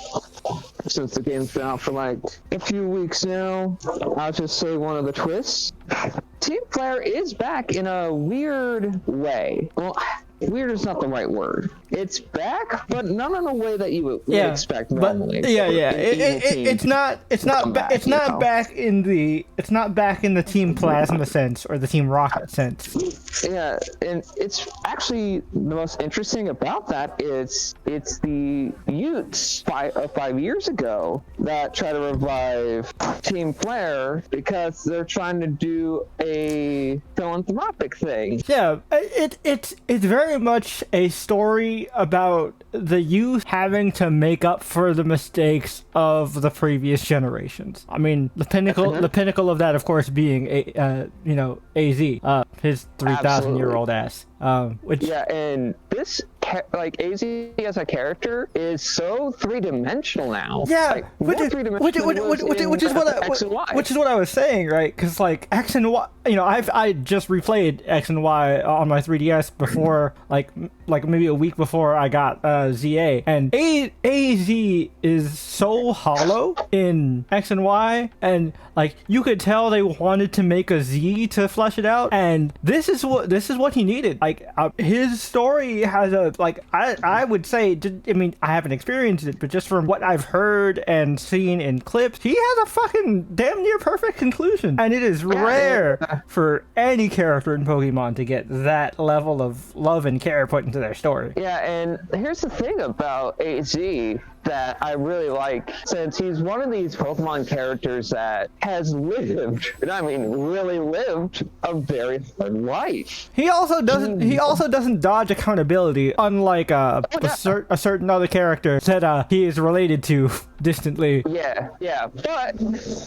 since the game's been out for like a few weeks now. I'll just say one of the twists. Team Flare is back in a weird way. Well, weird is not the right word. It's back, but not in a way that you would expect normally. It's not back in the Team Plasma sense or the Team Rocket sense. Yeah, and it's actually the most interesting about that is it's the Utes 5 years ago that try to revive Team Flare because they're trying to do a philanthropic thing. Yeah, it's very much a story about the youth having to make up for the mistakes of the previous generations. I mean, the pinnacle of that, of course, being AZ, his 3,000-year-old ass. And this AZ as a character is so three-dimensional now. Yeah, which is what I was saying, right? Because like X and Y, I just replayed X and Y on my 3DS before, like maybe a week before I got ZA, and AZ is so hollow in X and Y, and like you could tell they wanted to make a Z to flesh it out, and this is what he needed. Like his story has I would say, I mean, I haven't experienced it, but just from what I've heard and seen in clips, he has a fucking damn near perfect conclusion, and it is rare for any character in Pokemon to get that level of love and care put into their story. Yeah, and here's the thing about AZ that I really like, since he's one of these Pokemon characters that has lived, and I mean really lived, a very hard life. He also doesn't dodge accountability, unlike a certain other character that he is related to distantly. Yeah. But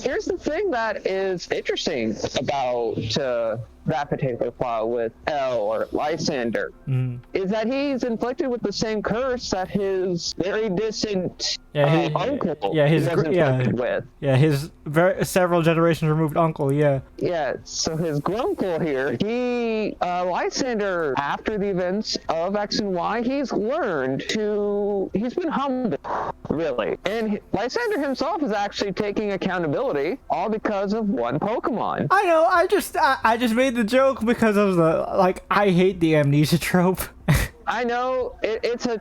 here's the thing that is interesting about that particular file with L or Lysander is that he's inflicted with the same curse that his very distant uncle was inflicted with. Yeah, his several generations removed uncle. Yeah. Yeah. So his gruncle here, Lysander, after the events of X and Y, he's been humbled, really, and Lysander himself is actually taking accountability, all because of one Pokemon. I know. I just made the joke because of the I hate the amnesia trope. I know it's a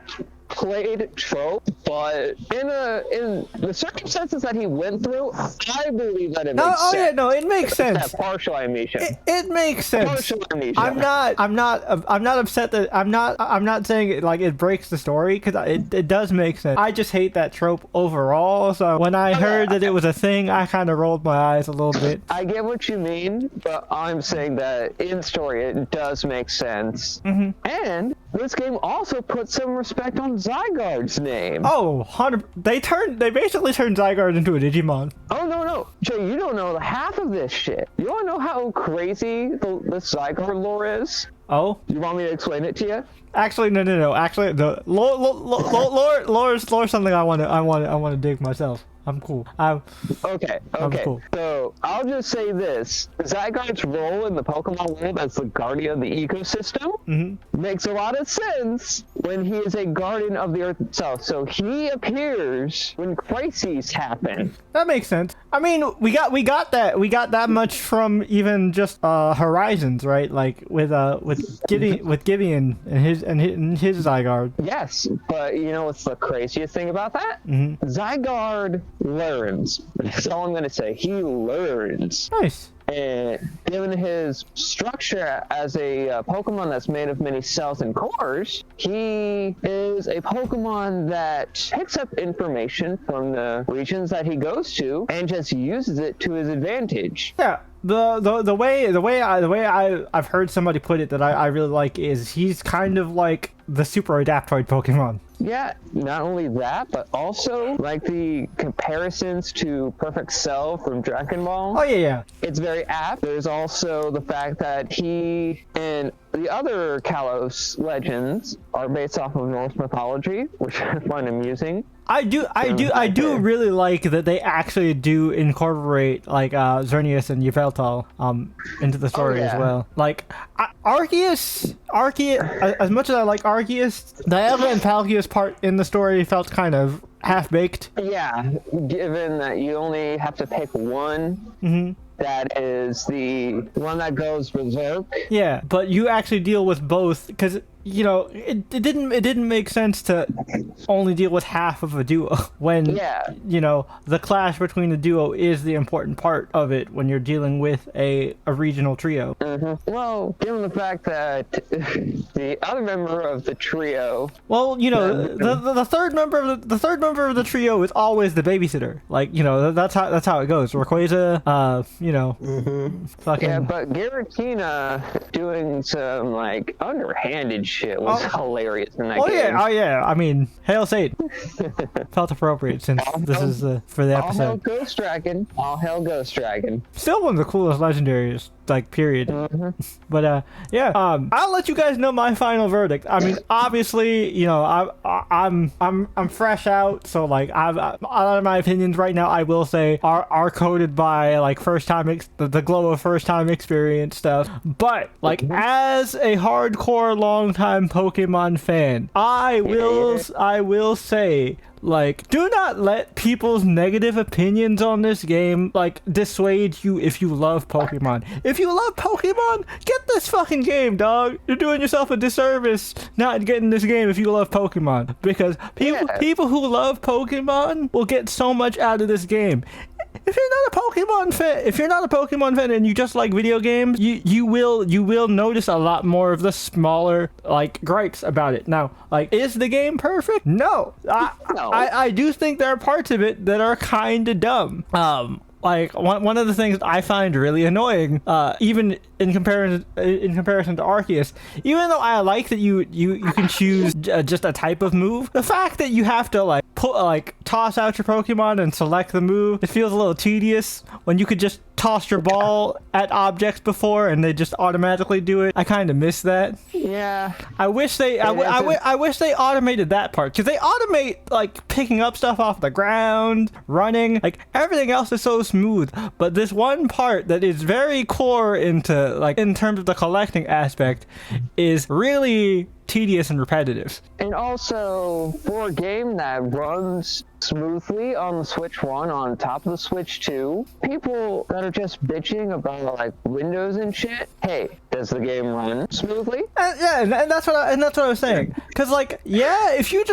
played trope, but in the circumstances that he went through, I believe that it makes sense. Oh yeah, no, it makes sense. That partial amnesia. It makes sense. Partial amnesia. I'm not upset that I'm not saying it, like it breaks the story, because it does make sense. I just hate that trope overall. So when I heard that it was a thing, I kind of rolled my eyes a little bit. I get what you mean, but I'm saying that in story it does make sense. And this game also puts some respect on Zygarde's name. Oh, they basically turned Zygarde into a Digimon. Oh no, Jay, you don't know half of this shit. You want to know how crazy this Zygarde lore is? Oh, You want me to explain it to you? actually, no. Actually, the lore is something I want to dig myself. I'm cool. Okay. cool. So I'll just say this: Zygarde's role in the Pokemon world as the guardian of the ecosystem makes a lot of sense when he is a guardian of the Earth itself. So he appears when crises happen. That makes sense. I mean, we got that much from even just Horizons, right? Like with Gideon and his Zygarde. Yes, but you know what's the craziest thing about that? Zygarde learns. That's all I'm going to say. He learns. Nice. And given his structure as a Pokemon that's made of many cells and cores, he is a Pokemon that picks up information from the regions that he goes to and just uses it to his advantage. Yeah. The way I've heard somebody put it that I really like is he's kind of like the Super Adaptoid Pokemon. Yeah, not only that, but also like the comparisons to Perfect Cell from Dragon Ball. Oh yeah. It's very apt. There's also the fact that he and the other Kalos legends are based off of Norse mythology, which I find amusing. I do really like that they actually do incorporate like Xerneas and Yveltal into the story as well. Like Arceus, as much as I like Arceus, Dialga and Palkia part in the story felt kind of half-baked. Yeah, given that you only have to pick one. That is the one that goes berserk. Yeah, but you actually deal with both because you know it didn't make sense to only deal with half of a duo when you know the clash between the duo is the important part of it when you're dealing with a regional trio. Well, given the fact that the other member of the trio, well, you know the third member of the trio is always the babysitter. Like you know that's how it goes. Rayquaza, you know, fucking yeah, but Giratina doing some like underhanded shit was hilarious in that game. Oh yeah. I mean, hail Satan. Felt appropriate since this is for the episode. All hell Ghost Dragon. All hell Ghost Dragon. Still one of the coolest legendaries, like period. But yeah. I'll let you guys know my final verdict. I mean, obviously, you know, I'm fresh out, so like a lot of my opinions right now, I will say, are coded by like the glow of first time experience stuff. But like as a hardcore long-time Pokemon fan, I will say, like, do not let people's negative opinions on this game, like, dissuade you if you love Pokemon. If you love Pokemon, get this fucking game, dog. You're doing yourself a disservice not getting this game if you love Pokemon. Because people who love Pokemon will get so much out of this game. If you're not a Pokemon fan and you just like video games, you will notice a lot more of the smaller like gripes about it. Now, like, is the game perfect? No. I do think there are parts of it that are kind of dumb. Like one of the things I find really annoying, even in comparison to Arceus, even though I like that you can choose just a type of move, the fact that you have to toss out your Pokemon and select the move, it feels a little tedious when you could just toss your ball at objects before and they just automatically do it. I kind of miss that. Yeah. I wish they automated that part, because they automate like picking up stuff off the ground, running, like everything else is so smooth, but this one part that is very core into like in terms of the collecting aspect is really tedious and repetitive. And also, for a game that runs smoothly on the Switch 1 on top of the Switch 2, people that are just bitching about like Windows and shit, hey, does the game run smoothly? Yeah, and that's what I was saying. Cause like, yeah, if you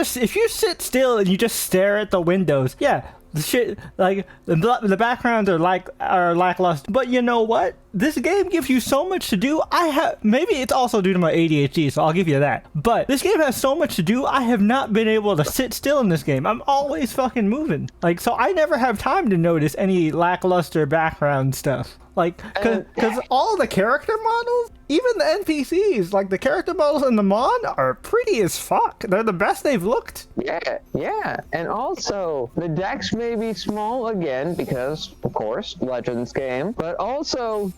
sit still and you just stare at the windows, yeah, the shit, like the backgrounds are lackluster. But you know what? This game gives you so much to do. Maybe it's also due to my ADHD, so I'll give you that. But this game has so much to do. I have not been able to sit still in this game. I'm always fucking moving. Like, so I never have time to notice any lackluster background stuff. Like, cause all the character models, even the NPCs, like the character models in the mod are pretty as fuck. They're the best they've looked. Yeah. And also, the decks may be small again because, of course, Legends game. But also,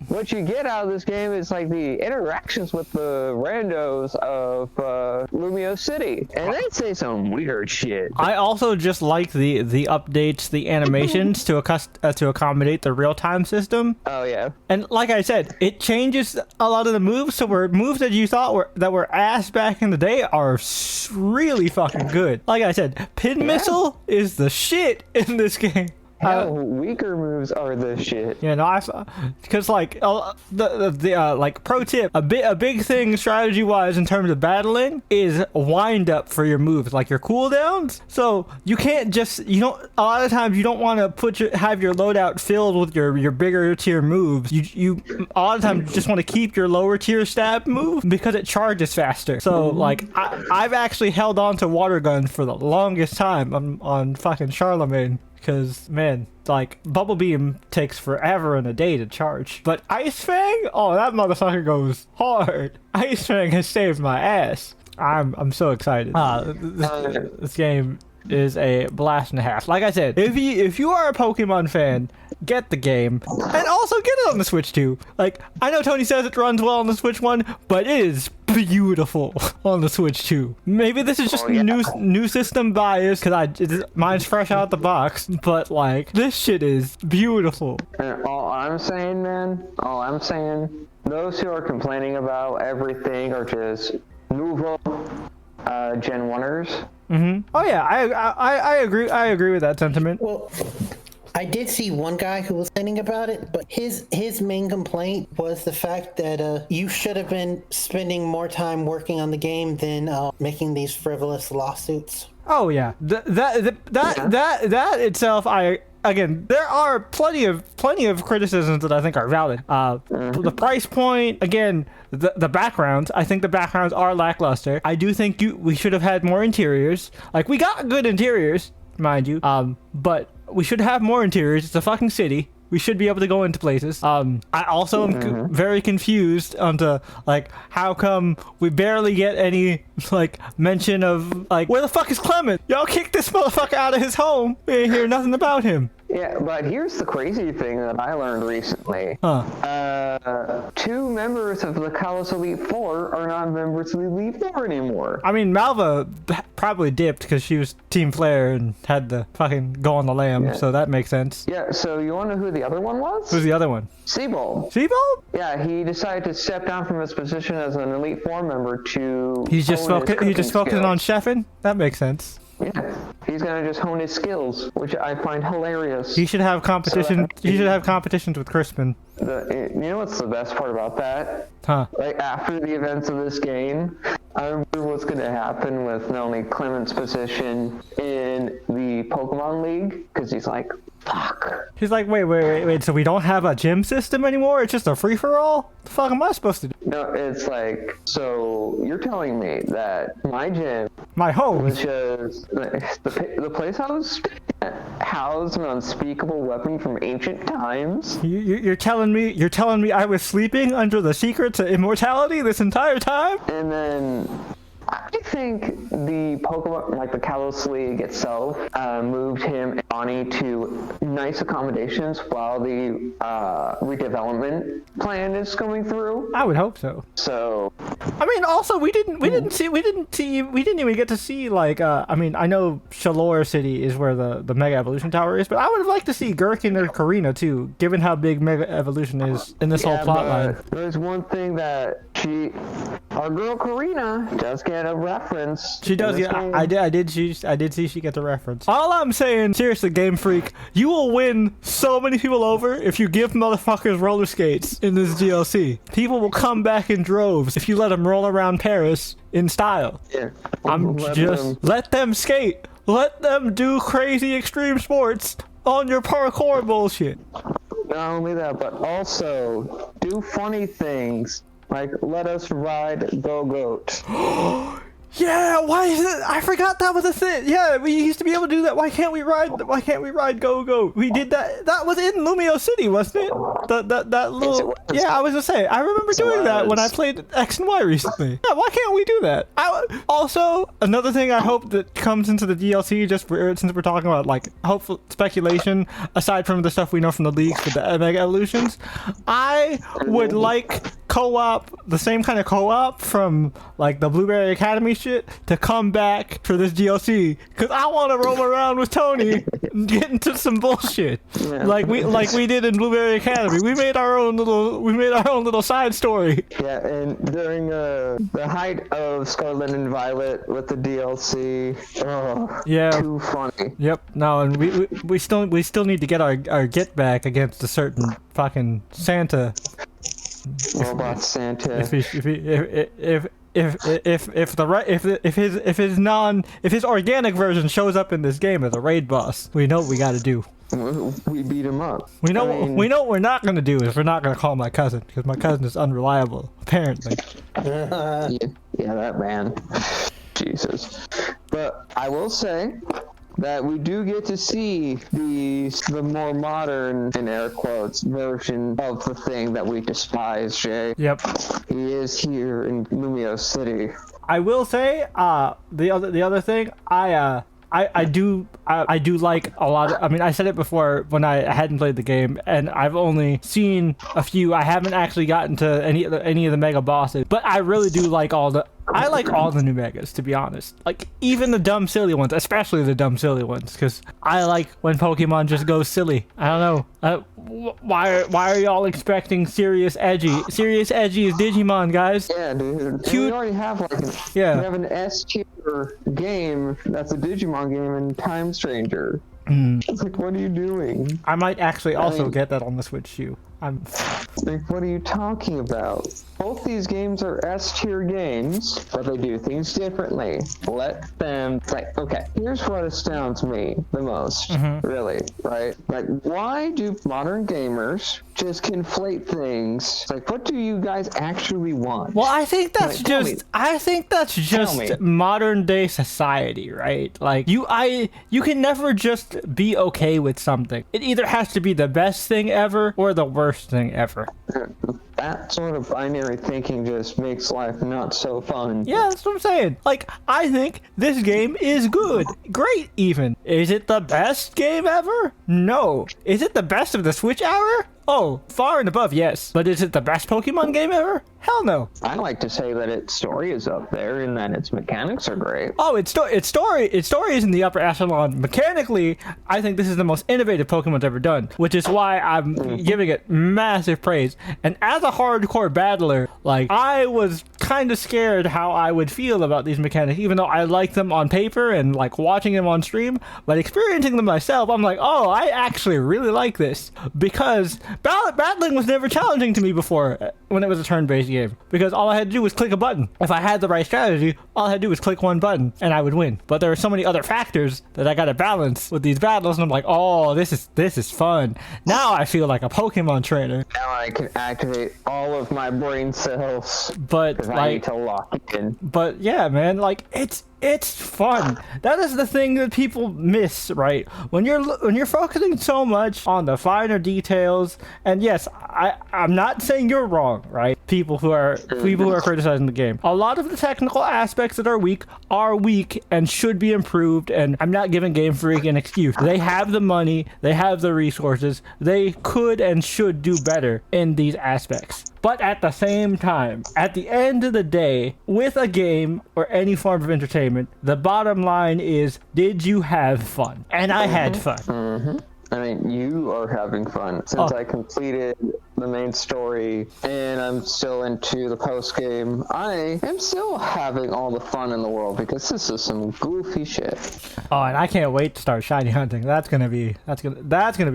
what you get out of this game is like the interactions with the randos of Lumio City, and they say some weird shit. I also just like the updates, the animations to accommodate the real-time system. Oh yeah. And like I said, it changes a lot of the moves, so moves that you thought were ass back in the day are really fucking good. Like I said, pin missile is the shit in this game. Hell, weaker moves are the shit. Yeah, no, because like like pro tip, a big thing strategy wise in terms of battling is wind up for your moves, like your cooldowns. So you can't a lot of times you don't want to have your loadout filled with your bigger tier moves. You a lot of times just want to keep your lower tier stab move because it charges faster. So like I've actually held on to water guns for the longest time on fucking Charlemagne. Because, man, like, Bubble Beam takes forever and a day to charge. But Ice Fang? Oh, that motherfucker goes hard. Ice Fang has saved my ass. I'm so excited. This game is a blast and a half. Like I said, if you are a Pokemon fan, get the game. And also get it on the Switch too. Like, I know Tony says it runs well on the Switch 1, but it is beautiful on the Switch 2. Maybe this is just new system bias because mine's fresh out the box, but like this shit is beautiful. And all I'm saying, those who are complaining about everything are just nouveau Gen 1ers. Oh yeah, I agree with that sentiment. Well, I did see one guy who was complaining about it, but his main complaint was the fact that you should have been spending more time working on the game than making these frivolous lawsuits. Oh yeah, that itself, again, there are plenty of criticisms that I think are valid. The price point, again, the backgrounds. I think the backgrounds are lackluster. I do think we should have had more interiors. Like, we got good interiors, mind you. But we should have more interiors. It's a fucking city. We should be able to go into places. I also am very confused onto, like, how come we barely get any, like, mention of, like, where the fuck is Clement? Y'all kicked this motherfucker out of his home. We ain't hear nothing about him. Yeah, but here's the crazy thing that I learned recently. 2 members of the Kalos Elite Four are not members of the Elite Four anymore. I mean, Malva probably dipped because she was Team Flare and had to fucking go on the lamb, so that makes sense. Yeah, so you want to know who the other one was? Who's the other one? Seabold. Seabold? Yeah, he decided to step down from his position as an Elite Four member to. He's just focusing on chefing? That makes sense. Yeah, he's gonna just hone his skills, which I find hilarious. He should have competition. He should have competitions with Crispin. You know what's the best part about that? Huh? Like, after the events of this game, I wonder what's gonna happen with not only Clement's position in the Pokemon League, because he's like, fuck. He's like, wait, so we don't have a gym system anymore? It's just a free-for-all? The fuck am I supposed to do? No, it's like, so you're telling me that my gym, my home, was just the place I was housed an unspeakable weapon from ancient times? You're telling me I was sleeping under the secret to immortality this entire time? And then I think the Pokemon, like the Kalos League itself, moved him and Bonnie to nice accommodations while the redevelopment plan is going through. I would hope so. So, I mean, also we didn't even get to see, like, I mean, I know Shalor City is where the Mega Evolution Tower is, but I would have liked to see Gherkin or Karina too, given how big Mega Evolution is in this whole plotline. There's one thing that our girl Karina does get a reference. She does, yeah. I did see she gets a reference. All I'm saying, seriously, Game Freak, you will win so many people over if you give motherfuckers roller skates in this DLC. People will come back in droves if you let them roll around Paris in style. Yeah. Let them skate. Let them do crazy extreme sports on your parkour bullshit. Not only that, but also do funny things like let us ride Go Goat. Yeah, why is it? I forgot that was a thing. Yeah, we used to be able to do that. Why can't we ride Go Go? We did that. That was in Lumio City, wasn't it? That little. Yes, yeah, I was gonna say. I remember doing that when I played X and Y recently. Yeah, why can't we do that? Also, another thing I hope that comes into the DLC, since we're talking about like hopeful speculation, aside from the stuff we know from the leaks with the Mega Evolutions, I would like co-op, the same kind of co-op from like the Blueberry Academy shit to come back for this DLC, because I want to roll around with Tony and get into some bullshit. Yeah. like we did in Blueberry Academy. We made our own little side story. Yeah, and during the height of Scarlet and Violet with the DLC, yeah, too funny. Yep. No, and we still need to get our get back against a certain fucking Santa. Robot Santa. If his organic version shows up in this game as a raid boss, we know what we got to do. We beat him up. We know what we're not gonna do is we're not gonna call my cousin, because my cousin is unreliable apparently. Yeah, that man. Jesus. But I will say that we do get to see the more modern, in air quotes, version of the thing that we despise, Jay. Yep. He is here in Lumio City. I will say, the other thing, I do like a lot of, I mean, I said it before when I hadn't played the game, and I've only seen a few. I haven't actually gotten to any of the mega bosses, but I really do like all the new megas, to be honest. Like, even the dumb silly ones, especially the dumb silly ones, because I like when Pokemon just go silly. I don't know. Why are y'all expecting serious edgy? Serious edgy is Digimon, guys. Yeah, dude. We already have we have an S tier game that's a Digimon game in Time Stranger. It's like, what are you doing? I might actually also get that on the Switch too. Like, what are you talking about? Both these games are S-tier games, but they do things differently. Let them, okay, here's what astounds me the most, really, right? Like, why do modern gamers just conflate things? It's like, what do you guys actually want? Well, I think that's just modern day society, right? Like, you can never just be okay with something. It either has to be the best thing ever or the worst thing ever. That sort of binary thinking just makes life not so fun. Yeah, that's what I'm saying. Like, I think this game is good. Great, even. Is it the best game ever? No. Is it the best of the Switch era? Oh, far and above, yes. But is it the best Pokemon game ever? Hell no. I like to say that its story is up there and that its mechanics are great. Oh, its story is in the upper echelon. Mechanically, I think this is the most innovative Pokemon's ever done, which is why I'm giving it massive praise. And as a hardcore battler, like, I was kind of scared how I would feel about these mechanics, even though I like them on paper and like watching them on stream, but experiencing them myself, I'm like, oh, I actually really like this, because battling was never challenging to me before when it was a turn-based game, because all I had to do was click a button. If I had the right strategy, all I had to do was click one button and I would win. But there are so many other factors that I gotta balance with these battles, and I'm like, oh, this is fun. Now I feel like a Pokemon trainer. Now I can activate all of my brain cells. But like, I need to lock it in. But yeah, man, like, it's fun. That is the thing that people miss, right? When you're focusing so much on the finer details, and yes, I'm not saying you're wrong, right? People who are criticizing the game. A lot of the technical aspects that are weak and should be improved, and I'm not giving Game Freak an excuse. They have the money, they have the resources, they could and should do better in these aspects. But at the same time, at the end of the day, with a game or any form of entertainment, the bottom line is, did you have fun? And I had fun. I mean, you are having fun. Since I completed the main story, and I'm still into the post game, I am still having all the fun in the world because this is some goofy shit. Oh, and I can't wait to start shiny hunting. That's gonna be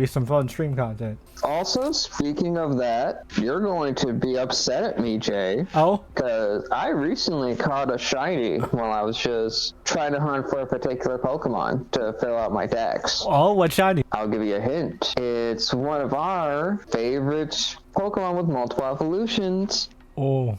some fun stream content. Also, speaking of that, you're going to be upset at me, Jay. Oh? Because I recently caught a shiny while I was just trying to hunt for a particular Pokemon to fill out my decks. Oh, what shiny? I'll give you a hint. It's one of our favorite Pokemon with multiple evolutions. Oh.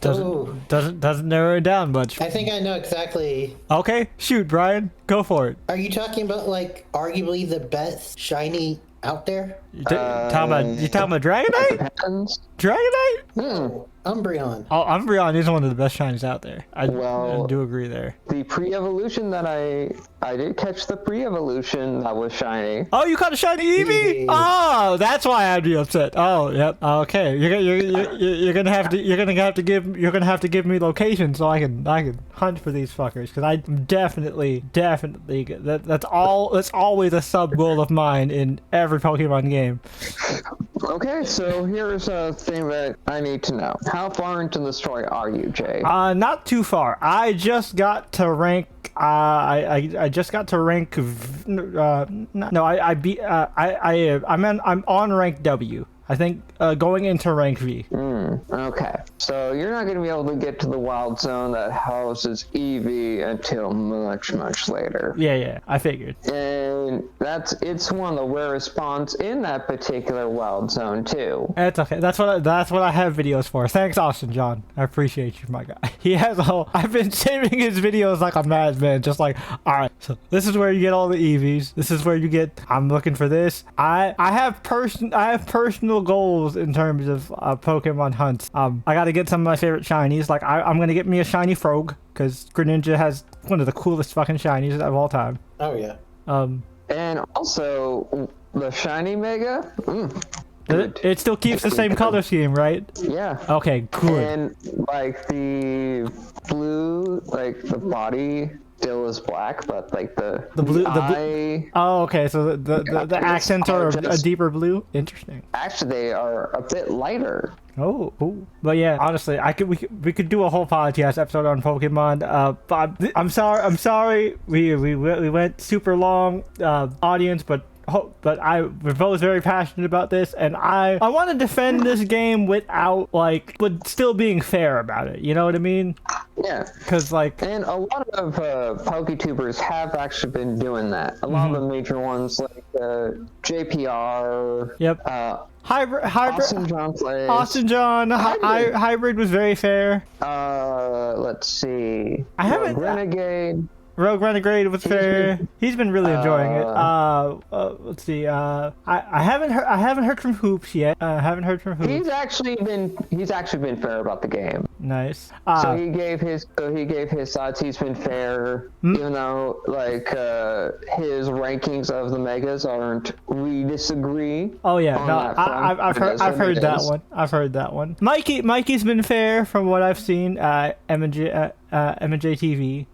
Doesn't narrow it down much. I think I know exactly. Okay, shoot, Brian. Go for it. Are you talking about like arguably the best shiny out there? You talking about Dragonite? Depends. Dragonite? Umbreon. Oh, Umbreon is one of the best shinies out there. I do agree there. The pre-evolution that I did catch the pre-evolution that was shiny. Oh, you caught a shiny Eevee? Eevee. Oh, that's why I'd be upset. Oh, yep. Okay, you're gonna have to give me locations so I can hunt for these fuckers, because I'm definitely that's always a sub goal of mine in every Pokemon game. Okay, so here's a thing that I need to know. How far into the story are you, Jay? Not too far. I just got to rank. I just got to rank. No, I beat. I'm on rank W. I think going into rank V. Okay, so you're not going to be able to get to the wild zone that houses Eevee until much later. Yeah, I figured. And it's one of the rarest spawns in that particular wild zone too. It's okay. That's what I have videos for. Thanks, Austin John. I appreciate you, my guy. He has I've been saving his videos like a madman. Just like, all right, so this is where you get all the Eevees. This is where you get. I'm looking for this. I have personal goals in terms of Pokemon hunts. I got to get some of my favorite shinies. Like I'm gonna get me a shiny Frog because Greninja has one of the coolest fucking shinies of all time. Oh yeah. And also the shiny Mega. It still keeps the same color scheme, right? Yeah. Okay, cool. And like the blue, like the body still is black, but like the blue, eye. Oh, okay. So the accents are a deeper blue. Interesting. Actually, they are a bit lighter. Oh, but yeah, honestly, we could do a whole podcast episode on Pokemon. But I'm sorry we went super long, audience, but we're both very passionate about this, and I want to defend this game but still being fair about it. You know what I mean? Yeah. Because and a lot of PokeTubers have actually been doing that. A lot of the major ones like JPR. Yep. Hybrid. Austin John plays. Austin John. Hybrid was very fair. Let's see. I haven't. Renegade. Rogue Renegade was fair. He's been really enjoying it. Let's see. I haven't heard from Hoops yet. Haven't heard from Hoops. He's actually been fair about the game. Nice. So he gave his thoughts. He's been fair, even though like his rankings of the megas aren't. We disagree. Oh yeah, no, I've heard that one. I've heard that one. Mikey's been fair from what I've seen. MJ TV.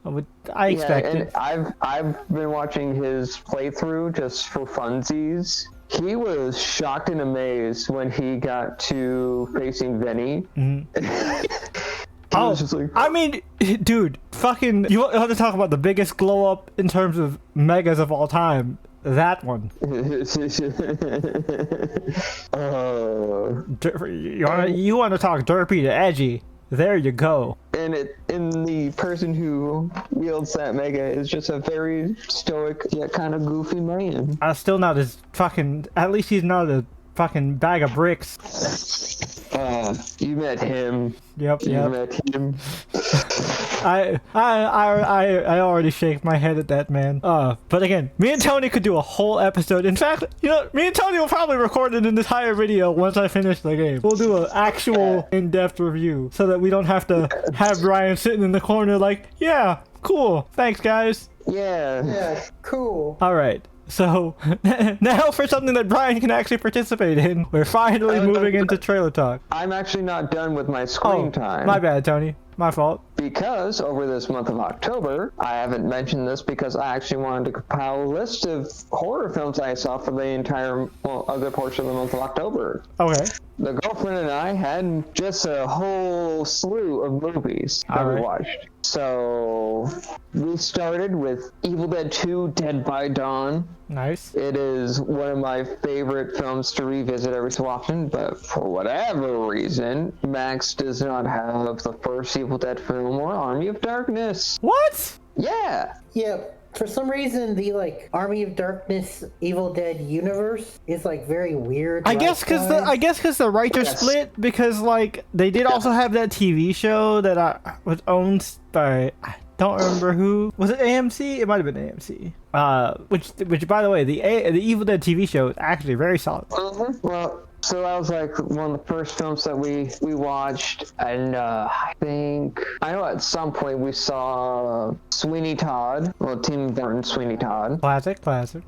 I expected. And I've been watching his playthrough just for funsies. He was shocked and amazed when he got to facing Vinny. I mean, dude, fucking, you want to talk about the biggest glow up in terms of megas of all time? That one. You want to talk derpy to edgy? There you go. And the person who wields that mega is just a very stoic yet kind of goofy man. Still not as fucking. At least he's not a fucking bag of bricks. You met him. Yep. You met him. I already shake my head at that man. But again, me and Tony could do a whole episode. In fact, me and Tony will probably record an entire video once I finish the game. We'll do an actual in-depth review so that we don't have to have Brian sitting in the corner like, yeah, cool, thanks guys. Yeah, cool. All right. So now for something that Brian can actually participate in, we're finally moving into trailer talk. I'm actually not done with my screen time. My bad, Tony. My fault. because over this month of October, I haven't mentioned this because I actually wanted to compile a list of horror films I saw for the entire, other portion of the month of October. Okay. The girlfriend and I had just a whole slew of movies that we watched. So we started with Evil Dead 2: Dead by Dawn. Nice. It is one of my favorite films to revisit every so often, but for whatever reason, Max does not have the first Evil Dead film or Army of Darkness. What? Yeah. Yeah. For some reason, the Army of Darkness Evil Dead universe is very weird. I guess because the writers split, because they did also have that TV show that was owned by, I don't remember who. Was it AMC? It might have been AMC. Which by the way, the Evil Dead TV show is actually very solid. Well, so that was one of the first films that we watched, and I know at some point we saw Sweeney Todd, Tim Burton's Sweeney Todd. Classic.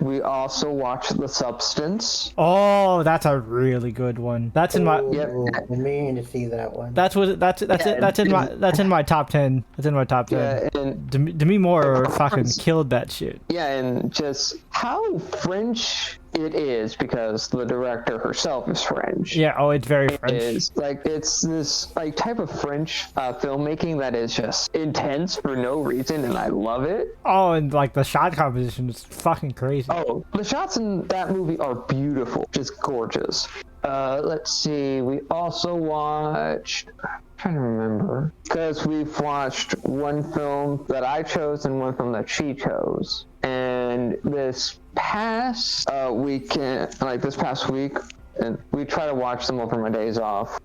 We also watched The Substance. Oh, that's a really good one. That's in my. Yep. I'm meaning to see that one. That's in my top 10. That's in my top 10. Yeah, and Demi Moore fucking killed that shit. yeah, and just how French it is, because the director herself is French. Yeah. Oh, it's very French. It's this type of French filmmaking that is just intense for no reason, and I love it. Oh, and the shot composition is fucking crazy. Oh, the shots in that movie are beautiful, just gorgeous. Let's see. We also watched. I'm trying to remember, because we've watched one film that I chose and one film that she chose. And this past weekend, this past week, and we try to watch them over my days off.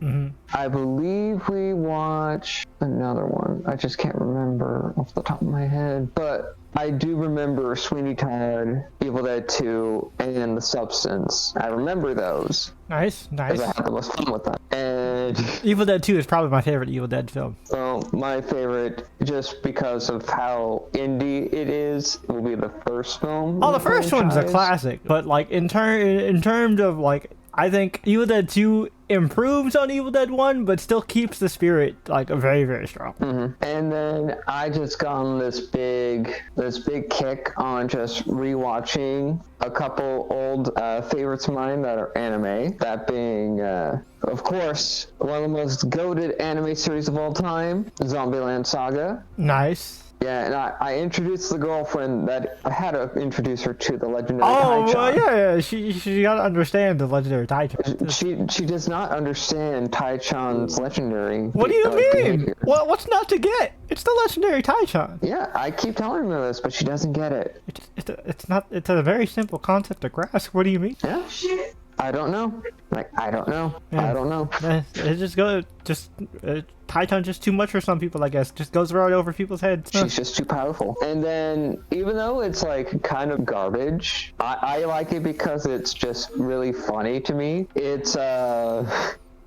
I believe we watched another one. I just can't remember off the top of my head. But I do remember Sweeney Todd, Evil Dead 2, and The Substance. I remember those. Nice. Because I had the most fun with them. And Evil Dead 2 is probably my favorite Evil Dead film. well, my favorite, just because of how indie it is, will be the first film. Oh, the first one's a classic, but in terms of I think Evil Dead 2 improves on Evil Dead 1, but still keeps the spirit very, very strong. And then I just got on this big kick on just rewatching a couple old favorites of mine that are anime. That being, of course, one of the most goated anime series of all time, Zombieland Saga. Nice. Yeah, and I introduced the girlfriend that I had to introduce her to the legendary Tai-chan. Oh, yeah. She gotta understand the legendary Tai-chan. She does not understand Tai-chan's legendary. What do you mean? behavior. What's not to get? It's the legendary Tai-chan. Yeah, I keep telling her this, but she doesn't get it. It's a very simple concept to grasp. What do you mean? Yeah. I don't know. I don't know. Yeah. I don't know. Tai-chan just too much for some people, I guess. Just goes right over people's heads. She's just too powerful. And then, even though it's kind of garbage, I like it because it's just really funny to me. It's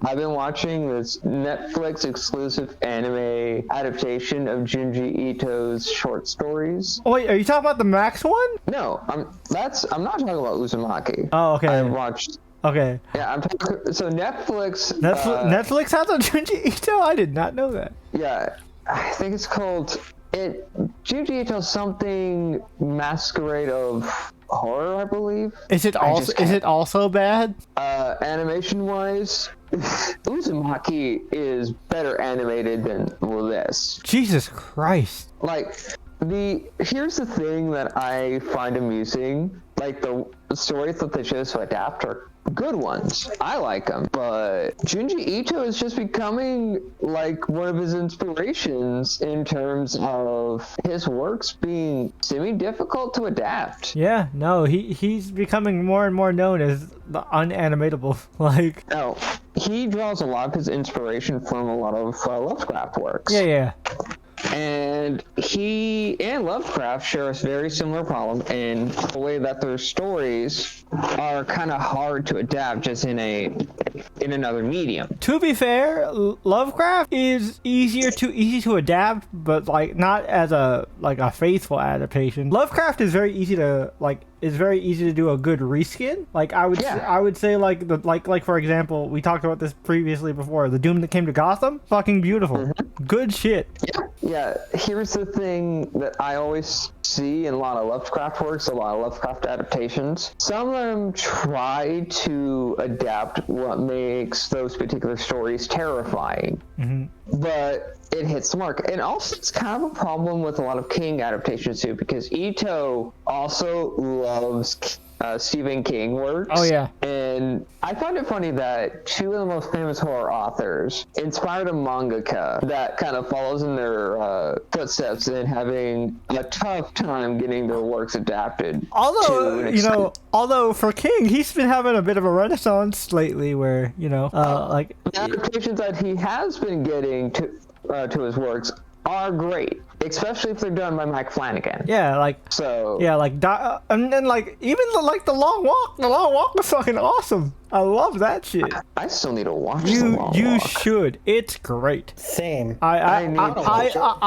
I've been watching this Netflix exclusive anime adaptation of Junji Ito's short stories. Oh wait, are you talking about the Max one? No, I'm not talking about Uzumaki. Oh, okay. I watched. Okay. Yeah, I'm talking. So Netflix. Netflix has a Junji Ito? I did not know that. Yeah, I think it's called Junji Ito something Masquerade of Horror, I believe. Is it also bad? Animation wise, Uzumaki is better animated than this. Jesus Christ. Here's the thing that I find amusing. The stories that they chose to adapt are good ones. I like them. But Junji Ito is just becoming one of his inspirations in terms of his works being semi-difficult to adapt. Yeah, no, he's becoming more and more known as the unanimatable. No, he draws a lot of his inspiration from a lot of Lovecraft works. Yeah. And he and Lovecraft share a very similar problem in the way that their stories are kind of hard to adapt just in another medium. To be fair, Lovecraft is easy to adapt, but like not as a faithful adaptation. Lovecraft is very easy to do a good reskin. Like I would say like for example, we talked about this previously before, The Doom That Came to Gotham, fucking beautiful. Good shit. Yeah, here's the thing that I always see in a lot of Lovecraft works, a lot of Lovecraft adaptations. Some of them try to adapt what makes those particular stories terrifying, but it hits the mark. And also, it's kind of a problem with a lot of King adaptations too, because Ito also loves Stephen King works. Oh yeah. And I find it funny that two of the most famous horror authors inspired a mangaka that kind of follows in their footsteps and having a tough time getting their works adapted. Although for King, he's been having a bit of a renaissance lately where, the adaptations that he has been getting to his works are great, especially if they're done by Mike Flanagan. Yeah, and then even the Long Walk. The Long Walk was fucking awesome. I love that shit. I still need to watch The Long Walk. You should. It's great. Same. I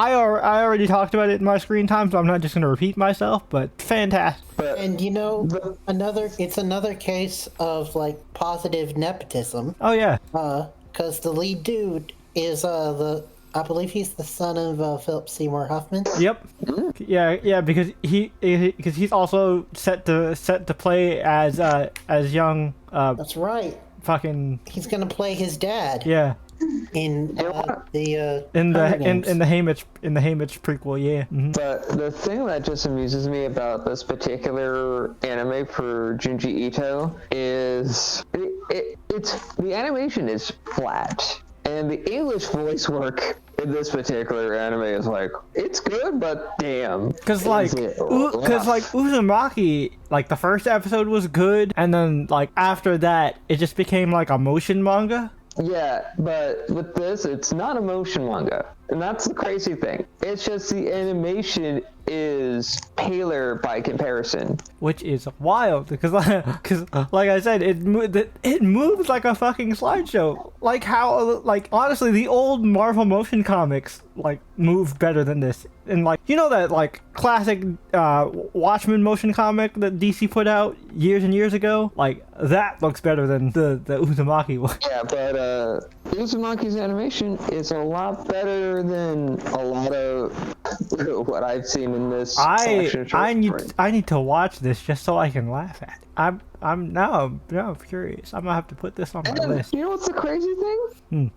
already talked about it in my screen time, so I'm not just gonna repeat myself. But fantastic. And another case of positive nepotism. Oh yeah. Because the lead dude is I believe he's the son of Philip Seymour Hoffman. Yep. Yeah, because he's also set to play as young. That's right. Fucking. He's gonna play his dad. Yeah. In the Haymitch prequel, yeah. Mm-hmm. But the thing that just amuses me about this particular anime for Junji Ito is it's the animation is flat. And the English voice work in this particular anime is it's good, but damn. Because Uzumaki, the first episode was good, and then after that, it just became a motion manga. Yeah, but with this, it's not a motion manga. And that's the crazy thing. It's just the animation is paler by comparison. Which is wild, because like I said, it moves like a fucking slideshow. Honestly, the old Marvel motion comics, moved better than this. And that classic Watchmen motion comic that DC put out years and years ago? That looks better than the Uzumaki one. Yeah, but Uzumaki's animation is a lot better than a lot of what I've seen in this. I need to watch this just so I can laugh at it. I'm curious. I'm gonna have to put this on my list. You know what's the crazy thing?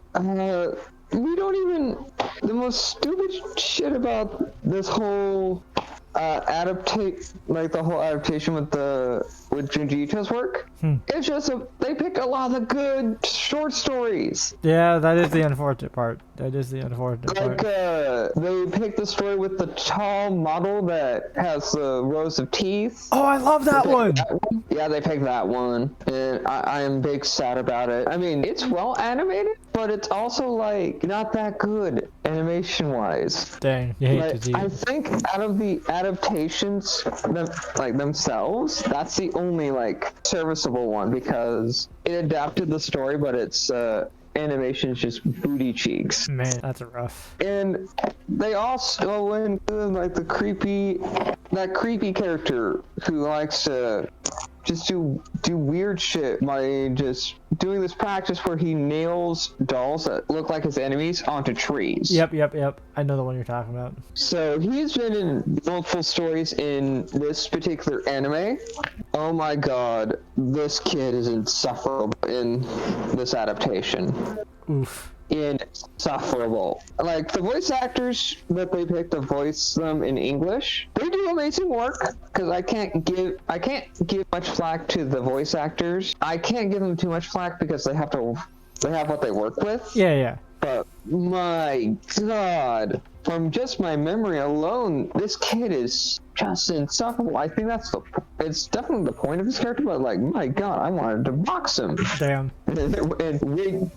We don't even the most stupid shit about this whole the whole adaptation with Junji Ito's work. It's just they picked a lot of the good short stories. Yeah, that is the unfortunate part. That is the unfortunate part. They picked the story with the tall model that has the rows of teeth. Oh, I love that one. Yeah, they picked that one, and I am big sad about it. I mean, it's well animated, but it's also not that good animation wise. Dang, you hate to see it. I think out of the adaptations themselves, that's the only serviceable one, because it adapted the story, but its animation's just booty cheeks. Man, that's rough. And they also include that creepy character who likes to just do weird shit by just doing this practice where he nails dolls that look like his enemies onto trees. Yep. I know the one you're talking about. So he's been in multiple stories in this particular anime. Oh my god, this kid is insufferable in this adaptation. Oof. Insufferable. The voice actors that they picked to voice them in English, they do amazing work, because I can't give much flack to the voice actors. I can't give them too much flack because they have what they work with. Yeah. But My God. From just my memory alone, this kid is just insufferable. I think it's definitely the point of his character, but like, my God, I wanted to box him. Damn. And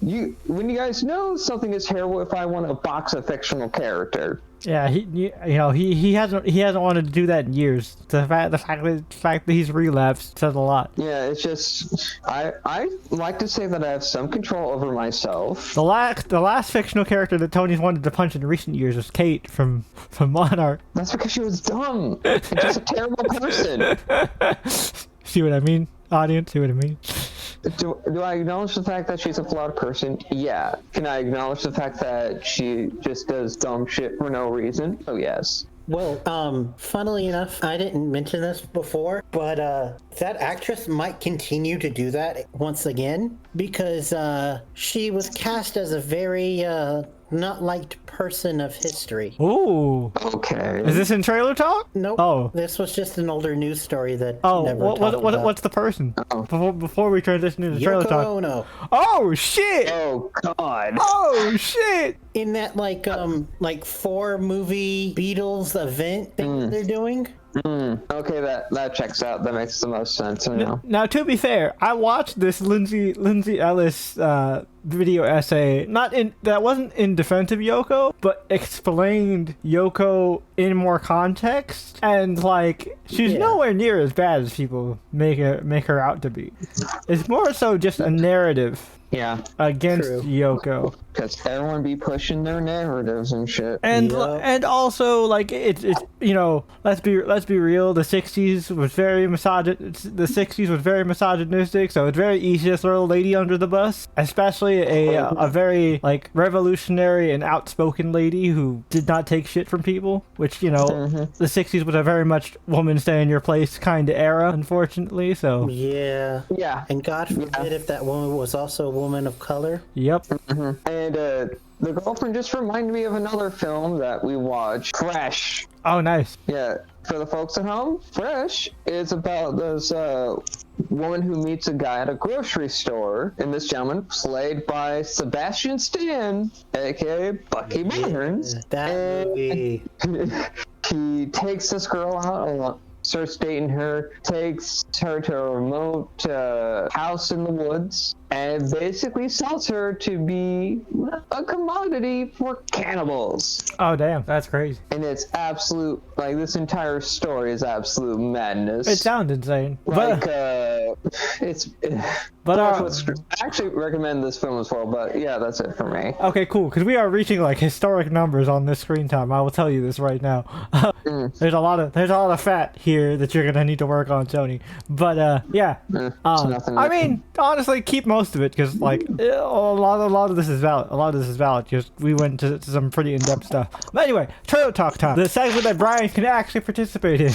when you guys know something is terrible if I want to box a fictional character. Yeah, he hasn't wanted to do that in years. The fact that he's relapsed says a lot. Yeah, it's just I like to say that I have some control over myself. The last fictional character that Tony's wanted to punch in recent years was Kate from Monarch. That's because she was dumb and just a terrible person. See what I mean, audience? See what I mean? Do I acknowledge the fact that she's a flawed person? Yeah. Can I acknowledge the fact that she just does dumb shit for no reason? Oh, yes. Well, funnily enough, I didn't mention this before, but that actress might continue to do that once again because she was cast as a very not liked person of history. Ooh. Okay. Is this in trailer talk? Nope. Oh. This was just an older news story that never what, talked about. what's the person? Uh-oh. Before we transition into trailer Yoko talk. Ono. Oh shit! Oh, God. Oh shit! In that like 4-movie Beatles event thing they're doing. Okay, that checks out. That makes the most sense now. Now, to be fair, I watched this Lindsay Ellis video essay. That wasn't in defense of Yoko, but explained Yoko in more context, and like she's nowhere near as bad as people make her out to be. It's more so just a narrative. Yeah. Against True. Yoko. Because everyone be pushing their narratives and shit. And Yep. and also like it's let's be real, the 60s was very misogynistic, so it's very easy to throw a lady under the bus, especially a very like revolutionary and outspoken lady who did not take shit from people, which the 60s was a very much woman stay in your place kind of era, unfortunately. So Yeah. Yeah. And God forbid if that woman was also a woman of color. yep. And the girlfriend just reminded me of another film that we watched, Fresh. Oh, nice. Yeah, for the folks at home, Fresh is about this woman who meets a guy at a grocery store, and this gentleman, played by Sebastian Stan, aka Bucky Barnes. That movie. He takes this girl out, starts dating her, takes her to a remote house in the woods, and basically sells her to be a commodity for cannibals. Oh, damn. That's crazy. And it's absolute, like, this entire story is absolute madness. It sounds insane. Like, But I actually recommend this film as well, but yeah, that's it for me. okay, cool, because we are reaching like historic numbers on this screen time. I will tell you this right now. There's a lot of fat here that you're gonna need to work on, Tony. But yeah, nothing I mean, honestly, keep most of it because like a lot of this is valid. A lot of this is valid because we went to some pretty in-depth stuff. But anyway, trailer talk time. The segment that Brian can actually participate in,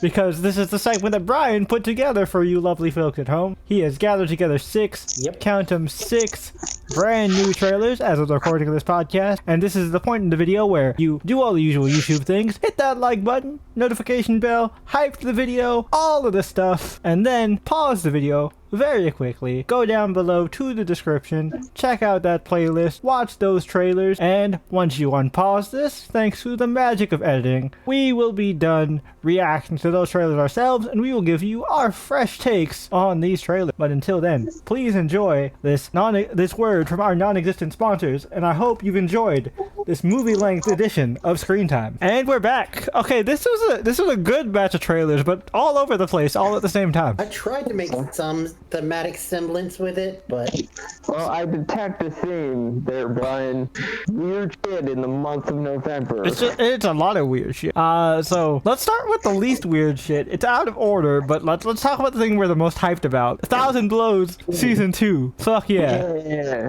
because this is the segment that Brian put together for you lovely folks at home. He has gathered together 6, count them, 6 brand new trailers as of the recording of this podcast, and this is the point in the video where you do all the usual YouTube things, hit that like button, notification bell, hype the video, all of this stuff, and then pause the video very quickly, go down below to the description, check out that playlist, watch those trailers, and once you unpause this, thanks to the magic of editing, we will be done reacting to those trailers ourselves, and we will give you our fresh takes on these trailers. But until then, please enjoy this word from our non-existent sponsors, and I hope you've enjoyed this movie-length edition of Screen Time. And we're back. Okay, this was a good batch of trailers, but all over the place, all at the same time. I tried to make some thematic semblance with it, but Well, I detect a theme there, Brian. Weird shit in the month of November. It's a lot of weird shit. So let's start with the least weird shit. It's out of order, but let's talk about the thing we're the most hyped about. 1,000 Blows Season 2. Fuck yeah. Yeah.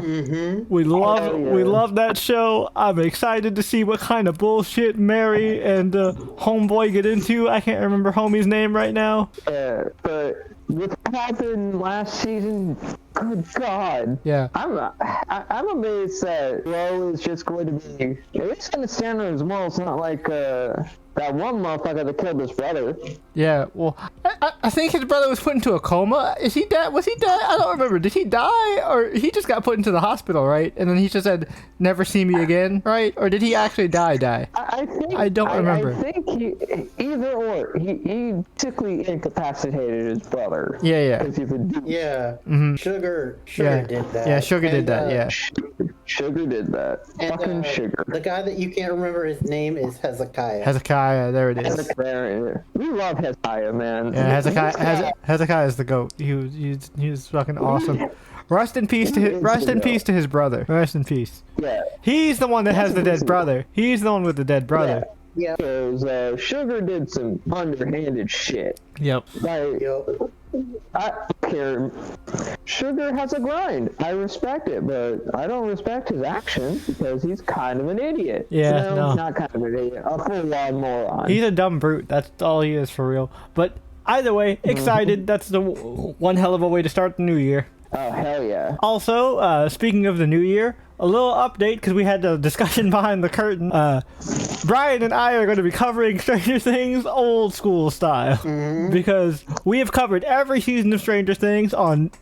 We love Hell yeah. we love that show. I'm excited to see what kind of bullshit Mary and Homeboy get into. I can't remember Homie's name right now. Yeah, but what happened last season Good God. Yeah. I'm amazed that Ro is just going to be. It's going to stand on his morals, not like that one motherfucker that killed his brother. Yeah, well, I think his brother was put into a coma. Is he dead? Was he dead? I don't remember. Did he die? Or he just got put into the hospital, right? And then he just said, never see me again, right? Or did he actually die? I think. I don't remember. I think either or. He basically incapacitated his brother. Yeah. 'Cause he's a dude. Yeah. Sugar Yeah. did that. Yeah, Sugar did And, that, yeah. Sugar did that. And, Fucking Sugar. The guy that you can't remember his name is Hezekiah. Hezekiah, there it is. We love Hezekiah, man. Yeah, Hezekiah is the goat. He was fucking awesome. Rest in peace to his brother. Rest in peace. Yeah. He's the one that has the dead brother. He's the one with the dead brother. Yeah. Because Sugar did some underhanded shit. Yep. Like, Yep. I don't care. Sugar has a grind. I respect it, but I don't respect his actions because he's kind of an idiot. Yeah, no. Not kind of an idiot. A full-on moron. He's a dumb brute. That's all he is for real. But either way, excited. That's the one hell of a way to start the new year. Oh, hell yeah. Also, speaking of the new year, a little update because we had a discussion behind the curtain. Brian and I are going to be covering Stranger Things old school style because we have covered every season of Stranger Things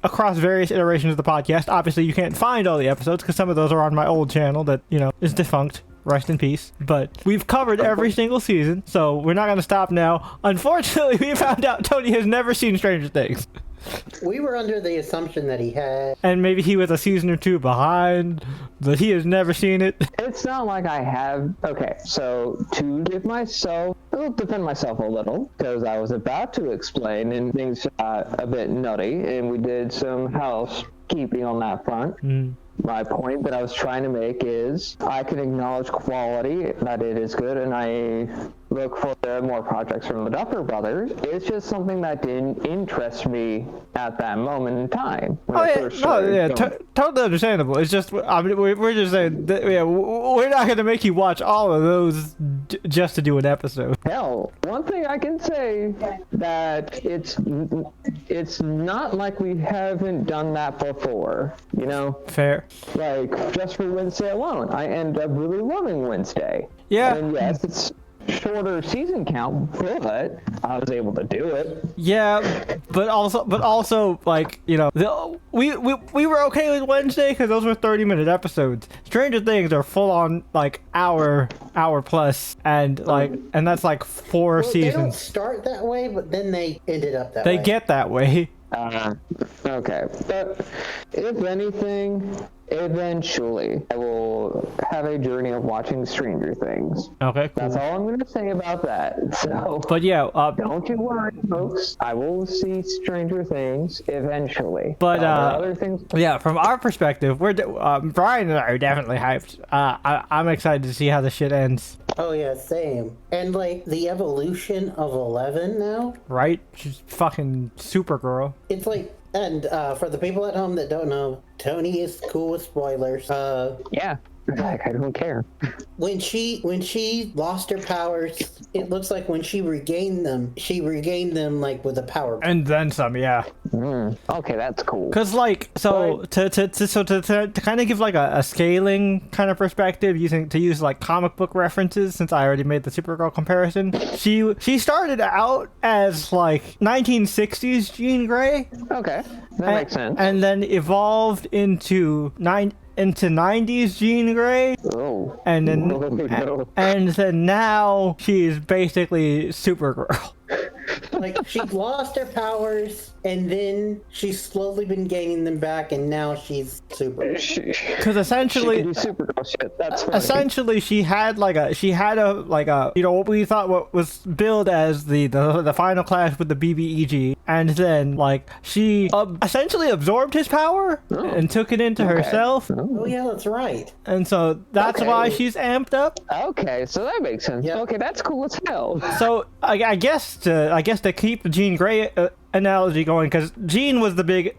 across various iterations of the podcast. Obviously, you can't find all the episodes because some of those are on my old channel that, is defunct. Rest in peace. But we've covered every single season, so we're not going to stop now. Unfortunately, we found out Tony has never seen Stranger Things. We were under the assumption that he had. And maybe he was a season or two behind, but he has never seen it. It's not like I have. Okay, so to defend myself a little, because I was about to explain and things got a bit nutty, and we did some housekeeping on that front. My point that I was trying to make is I can acknowledge quality, that it is good, and I look for more projects from the Duffer Brothers. It's just something that didn't interest me at that moment in time. Totally understandable. It's just, I mean, we're just saying, we're not going to make you watch all of those just to do an episode. Hell, one thing I can say that it's not like we haven't done that before, Fair. Like, just for Wednesday alone, I end up really loving Wednesday. Yeah. And yes, it's shorter season count, but I was able to do it. Yeah, but also, like, we were okay with Wednesday because those were 30-minute episodes. Stranger Things are full on like hour plus, and that's like four seasons. They don't start that way, but then they ended up that They way. get that way. Okay, but if anything, eventually I will have a journey of watching Stranger Things. Okay, cool. That's all I'm going to say about that. So, but yeah, don't you worry, folks. I will see Stranger Things eventually. But other things. Yeah, from our perspective, Brian and I are definitely hyped. I'm excited to see how the shit ends. Oh yeah, same. And like the evolution of 11 now. Right? She's fucking Supergirl. It's like, and for the people at home that don't know, Tony is cool with spoilers. Yeah. Like, I don't care. When she lost her powers, it looks like when she regained them like with a power. And then some, yeah. Okay, that's cool. Cause like, to kind of give like a scaling kind of perspective, to use like comic book references, since I already made the Supergirl comparison, she started out as like 1960s Jean Grey. Okay, that makes sense. And then evolved into 90s Jean Grey. Oh. And then No. and then now she's basically Supergirl. Like, she lost her powers, and then she's slowly been gaining them back, and now she's super. Because essentially, she can do Supergirl shit. That's funny. essentially she had what we thought was billed as the final clash with the BBEG, and then like she essentially absorbed his power and took it into herself. Oh yeah, that's right. And so that's why she's amped up. Okay, so that makes sense. Yep. Okay, that's cool as hell. So I guess to to keep the Jean Grey analogy going, because Jean was the big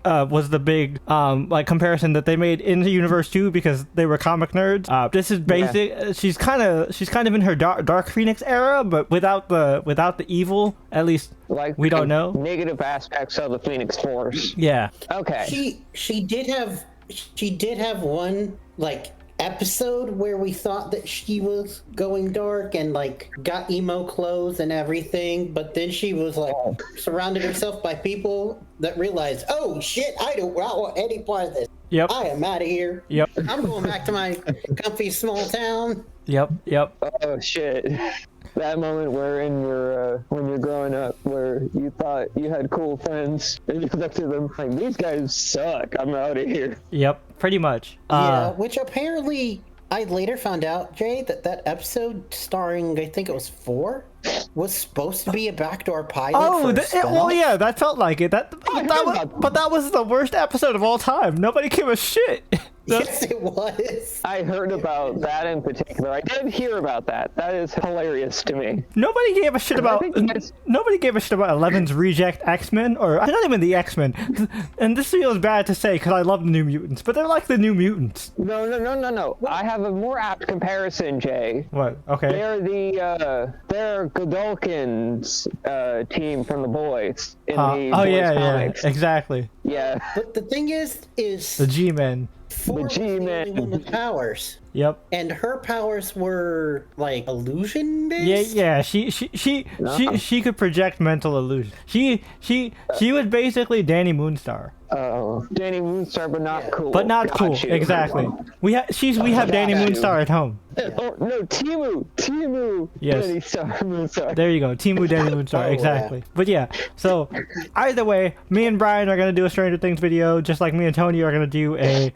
like comparison that they made in the universe too, because they were comic nerds. This is basic. She's kind of in her Dark Phoenix era, but without the evil. At least Like we don't know negative aspects of the Phoenix Force. Yeah. Okay. She did have one like episode where we thought that she was going dark and like got emo clothes and everything, but then she was like surrounded herself by people that realized, oh shit, I don't want any part of this. Yep. I am out of here. Yep. I'm going back to my comfy small town. Yep. Oh shit. That moment where when you're growing up, where you thought you had cool friends, and you looked at them like, these guys suck, I'm out of here. Yep. Pretty much. Yeah, which apparently I later found out, Jay, that episode starring, I think it was 4, was supposed to be a backdoor pilot. Well, yeah, that felt like it. But that was the worst episode of all time. Nobody gave a shit. Yes, it was. I heard about that in particular. I did hear about that. That is hilarious to me. Nobody gave a shit about Eleven's reject X-Men, or not even the X-Men. And this feels bad to say because I love the New Mutants, but they're like the New Mutants. No. I have a more apt comparison, Jay. What? Okay. They're Godolkin's team from The Boys in the Boys comics. Yeah, exactly. Yeah. But the thing is the G-Men. Ford was the only one with powers. Yep. And her powers were like illusion based. Yeah. She could project mental illusion. She was basically Danny Moonstar. Oh, Danny Moonstar, but not cool. But not cool. You. Exactly. We have Danny Moonstar at home. Oh, no, Timu. Yes. Danny Moonstar. There you go. Danny Moonstar. Exactly. Yeah. But yeah. So either way, me and Brian are gonna do a Stranger Things video, just like me and Tony are gonna do a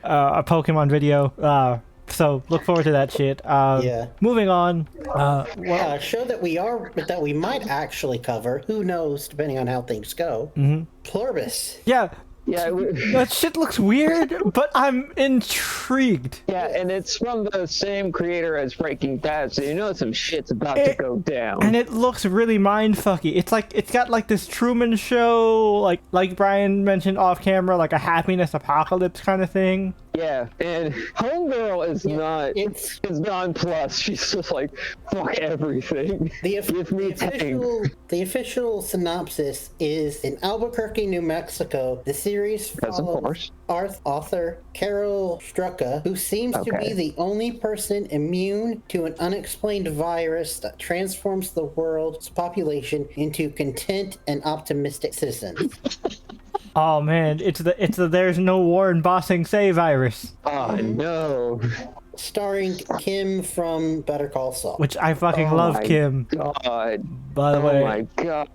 Pokemon video. So look forward to that shit. Yeah. Moving on. A show that we might actually cover. Who knows? Depending on how things go. Mm-hmm. Pluribus. Yeah. Yeah, that shit looks weird, but I'm intrigued. Yeah, and it's from the same creator as Breaking Bad, so you know some shit's about to go down. And it looks really mindfucky. It's got like this Truman Show, like Brian mentioned off camera, like a happiness apocalypse kind of thing. Yeah, and Homegirl is nonplussed. She's just like, fuck everything. The official synopsis is: in Albuquerque, New Mexico, the series follows author Carol Strucka, who seems to be the only person immune to an unexplained virus that transforms the world's population into content and optimistic citizens. Oh man, it's the there's no war in Ba Sing Se virus. Oh no. Starring Kim from Better Call Saul. Which I fucking love Kim. God. By the way. Oh my god.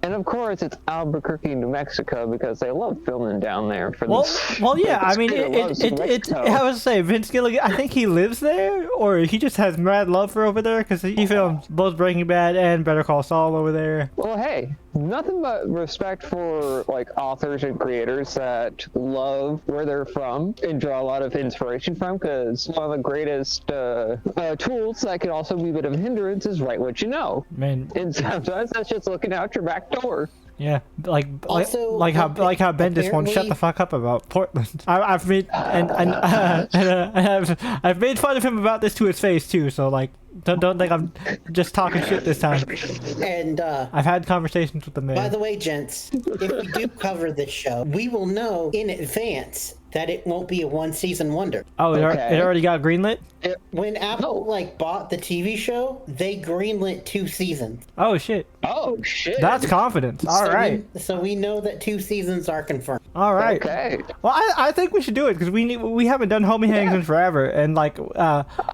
And of course it's Albuquerque, New Mexico, because they love filming down there. Well, yeah, I mean, I would say Vince Gilligan, I think he lives there, or he just has mad love for over there, because he films both Breaking Bad and Better Call Saul over there. Well, hey, nothing but respect for like authors and creators that love where they're from and draw a lot of inspiration from, because one of the greatest tools that can also be a bit of a hindrance is write what you know. Man. And sometimes that's just looking out your back door. Yeah, like how Bendis won't shut the fuck up about Portland. I've made I've made fun of him about this to his face too. So like, don't think I'm just talking shit this time. And I've had conversations with the man. By the way, gents, if we do cover this show, we will know in advance that it won't be a one-season wonder. Oh, it already got greenlit? When Apple bought the TV show, they greenlit 2 seasons. Oh shit. Oh shit. That's confidence. All right. So we know that 2 seasons are confirmed. All right. Okay. Well, I think we should do it because we haven't done Homie Hangs in forever, and like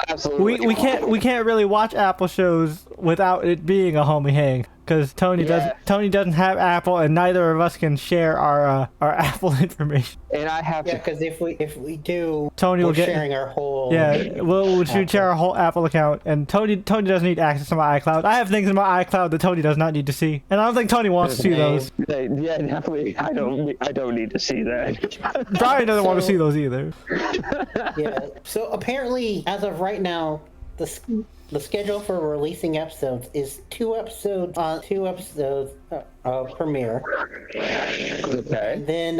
absolutely we can't really watch Apple shows without it being a Homie Hang. Because Tony doesn't have Apple, and neither of us can share our Apple information. And I have to. Yeah, because if we do, Tony will get sharing our whole. Yeah, we'll share our whole Apple account, and Tony doesn't need access to my iCloud. I have things in my iCloud that Tony does not need to see, and I don't think Tony wants to see those. Yeah, definitely. I don't need to see that. Brian doesn't want to see those either. Yeah. So apparently, as of right now, the schedule for releasing episodes is 2 episodes on 2 episodes premiere. Okay. Then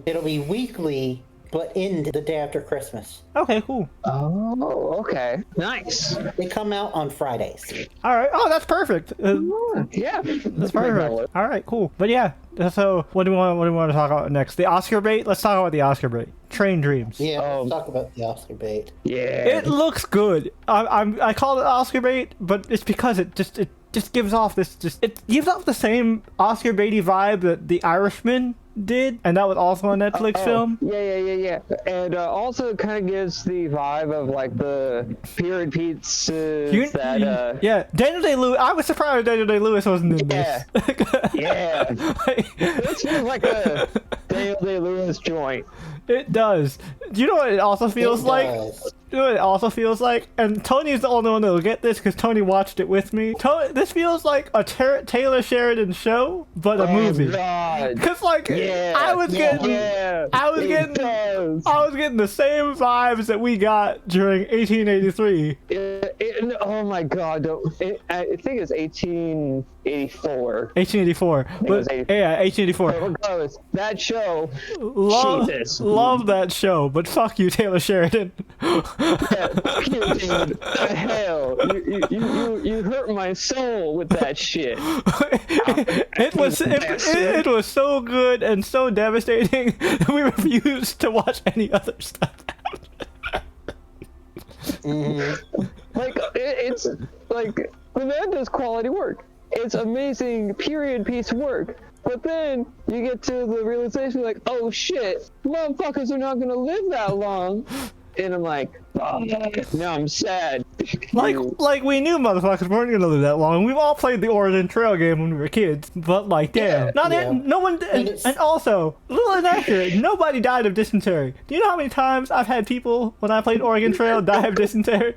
it'll be weekly, but end the day after Christmas. Okay, cool. Oh, okay. Nice. They come out on Fridays. All right. Oh, that's perfect. Yeah. That's perfect. All right, cool. But yeah, so what do we want to talk about next? The Oscar bait. Let's talk about the Oscar bait. Train Dreams. Yeah, let's talk about the Oscar bait. Yeah. It looks good. I call it Oscar bait, but it's because it just gives off it gives off the same Oscar baity vibe that The Irishman did, and that was also a Netflix film. Yeah. And also it kind of gives the vibe of like the period pizzas yeah, Daniel Day-Lewis. I was surprised Daniel Day-Lewis wasn't in Yeah. this. Yeah. This feels like a Daniel Day-Lewis joint. It does. Do you know what it also feels like? does. You know what it also feels like? And Tony's the only one that'll get this because Tony watched it with me. This feels like a Taylor Sheridan show, but a movie. God. Cause like Yeah. I was getting It does. I was getting the same vibes that we got during 1883. Oh my God! I think it's 1884. 1884. But yeah, 1884. Regardless, that show. Jesus. Love that show, but fuck you, Taylor Sheridan. Fuck you, dude. The hell, you hurt my soul with that shit. It was so good and so devastating that we refused to watch any other stuff. Like it's like the man does quality work. It's amazing period piece work. But then you get to the realization like, oh shit, motherfuckers are not gonna live that long. And I'm like, oh, now I'm sad. Like we knew motherfuckers weren't gonna live that long. We've all played the Oregon Trail game when we were kids, but like, damn, no one. And also, a little inaccurate. Nobody died of dysentery. Do you know how many times I've had people when I played Oregon Trail die of dysentery?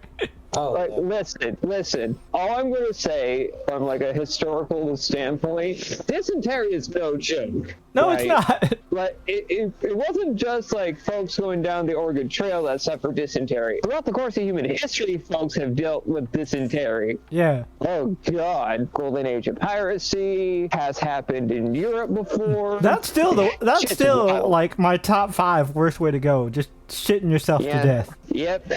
Oh, Like, listen. All I'm gonna say, from like a historical standpoint, dysentery is no joke. No, right? it's not. But it wasn't just like folks going down the Oregon Trail that suffered dysentery. Throughout the course of human history, folks have dealt with dysentery. Yeah. Oh God, golden age of piracy has happened in Europe before. That's still Shit's wild. like my top 5 worst way to go. Just shitting yourself to death. Yep.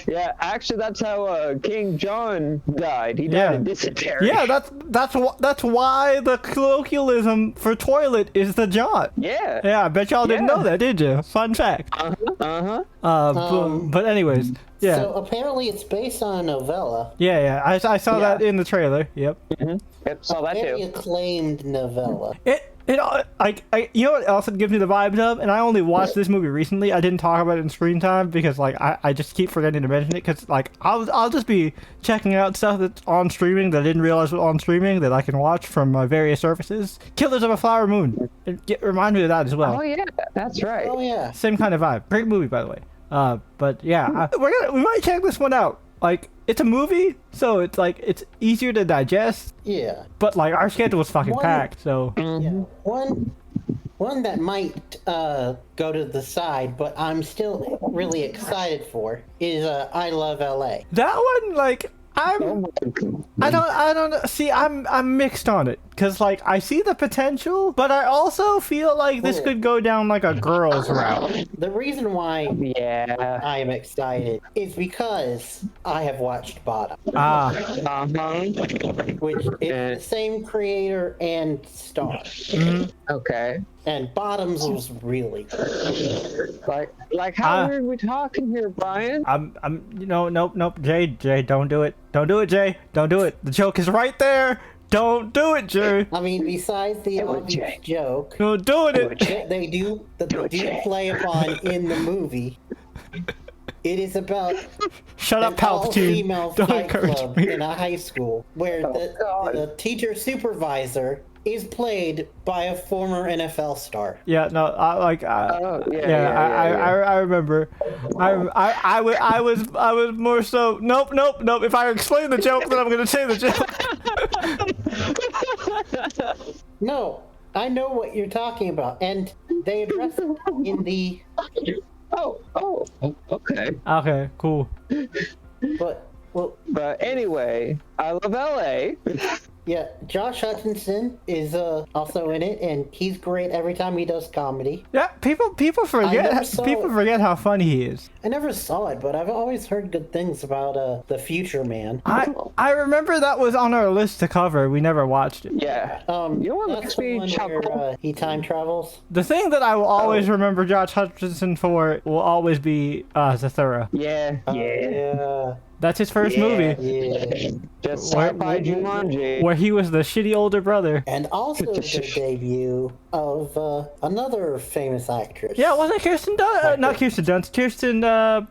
Yeah. Actually, that's how King John died. He died of dysentery. Yeah, that's why the colloquialism for toilet is the jot. Yeah. Yeah, I bet y'all didn't know that, did you? Fun fact. But anyways, yeah. So apparently it's based on a novella. Yeah. I saw that in the trailer. Yep. Yep. Saw that Very too. acclaimed novella. You know what else it gives me the vibes of? And I only watched this movie recently. I didn't talk about it in screen time because like I just keep forgetting to mention it because like I'll just be checking out stuff that's on streaming that I didn't realize was on streaming that I can watch from my various services. Killers of a Flower Moon. Remind me of that as well. Oh yeah, that's right. Oh yeah. Same kind of vibe. Great movie, by the way. But yeah, we might check this one out. Like, it's a movie, so it's like it's easier to digest. Yeah. But like our schedule is fucking packed, so. Yeah. One that might go to the side, but I'm still really excited for is I Love LA. That one, like, I don't see. I'm mixed on it because like I see the potential, but I also feel like this could go down like a girl's route. The reason why Yeah. I am excited is because I have watched Bottom, which is the same creator and star. Okay. And Bottoms was really good. Like how weird we talking here, Brian? Nope. Jay, don't do it. Don't do it, Jay. Don't do it. The joke is right there. Don't do it, Jay. I mean, besides the obvious joke, No, doing it. they do play upon in the movie. It is about Shut up, an Palpatine. all-female Don't fight encourage club me. in a high school where the teacher supervisor is played by a former NFL star. Yeah, no, I remember. I was more so. Nope. If I explain the joke, then I'm gonna say the joke. No, I know what you're talking about, and they address it in the. Oh, okay. Okay, cool. But Well, But anyway, I love LA. yeah, Josh Hutcherson is also in it, and he's great every time he does comedy. Yeah, people never forget saw people it. forget how funny he is. I never saw it, but I've always heard good things about The Future Man. I remember that was on our list to cover. We never watched it. Yeah. You know what That's makes the me one chuckle? where he time travels. The thing that I will always remember Josh Hutcherson for will always be Zathura. Yeah. Yeah. That's his first movie, Yeah. Just Where- sci-fi Jumanji. where he was the shitty older brother. And also the debut of another famous actress. Yeah, was it Kirsten Dunst? Not Kirsten Dunst. Kirsten,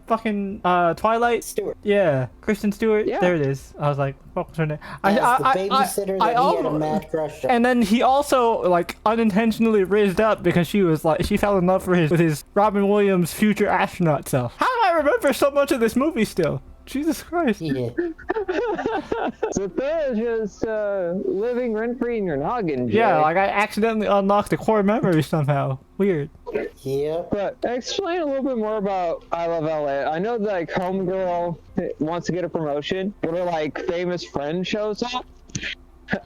fucking, Twilight? Stewart. Yeah, Kristen Stewart. Yeah. There it is. I was like, what was her name? As the babysitter that he had a mad crush on. And then he also, like, unintentionally raised up because she was like, she fell in love with his Robin Williams future astronaut self. How do I remember so much of this movie still? Jesus Christ. Yeah. So they're just living rent-free in your noggin, Jay. Yeah, like I accidentally unlocked the core memory somehow. Weird. Yeah. But explain a little bit more about I Love LA. I know that, like, Homegirl wants to get a promotion, but her, like, famous friend shows up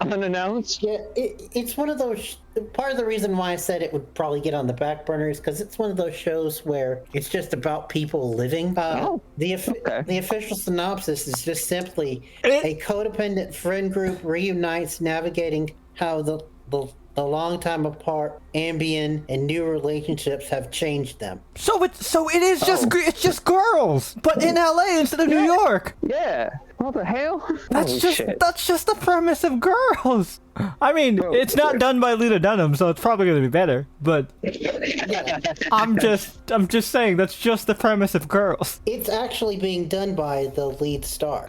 unannounced. Yeah, it's one of those. Part of the reason why I said it would probably get on the back burner is because it's one of those shows where it's just about people living. The official synopsis is just simply a codependent friend group reunites, navigating how the long time apart Ambien and new relationships have changed them. So it is just it's just girls, but in LA instead of New York. Yeah. What the hell? That's just the premise of Girls. I mean, it's not done by Lena Dunham, so it's probably going to be better. But I'm just saying that's just the premise of Girls. It's actually being done by the lead star.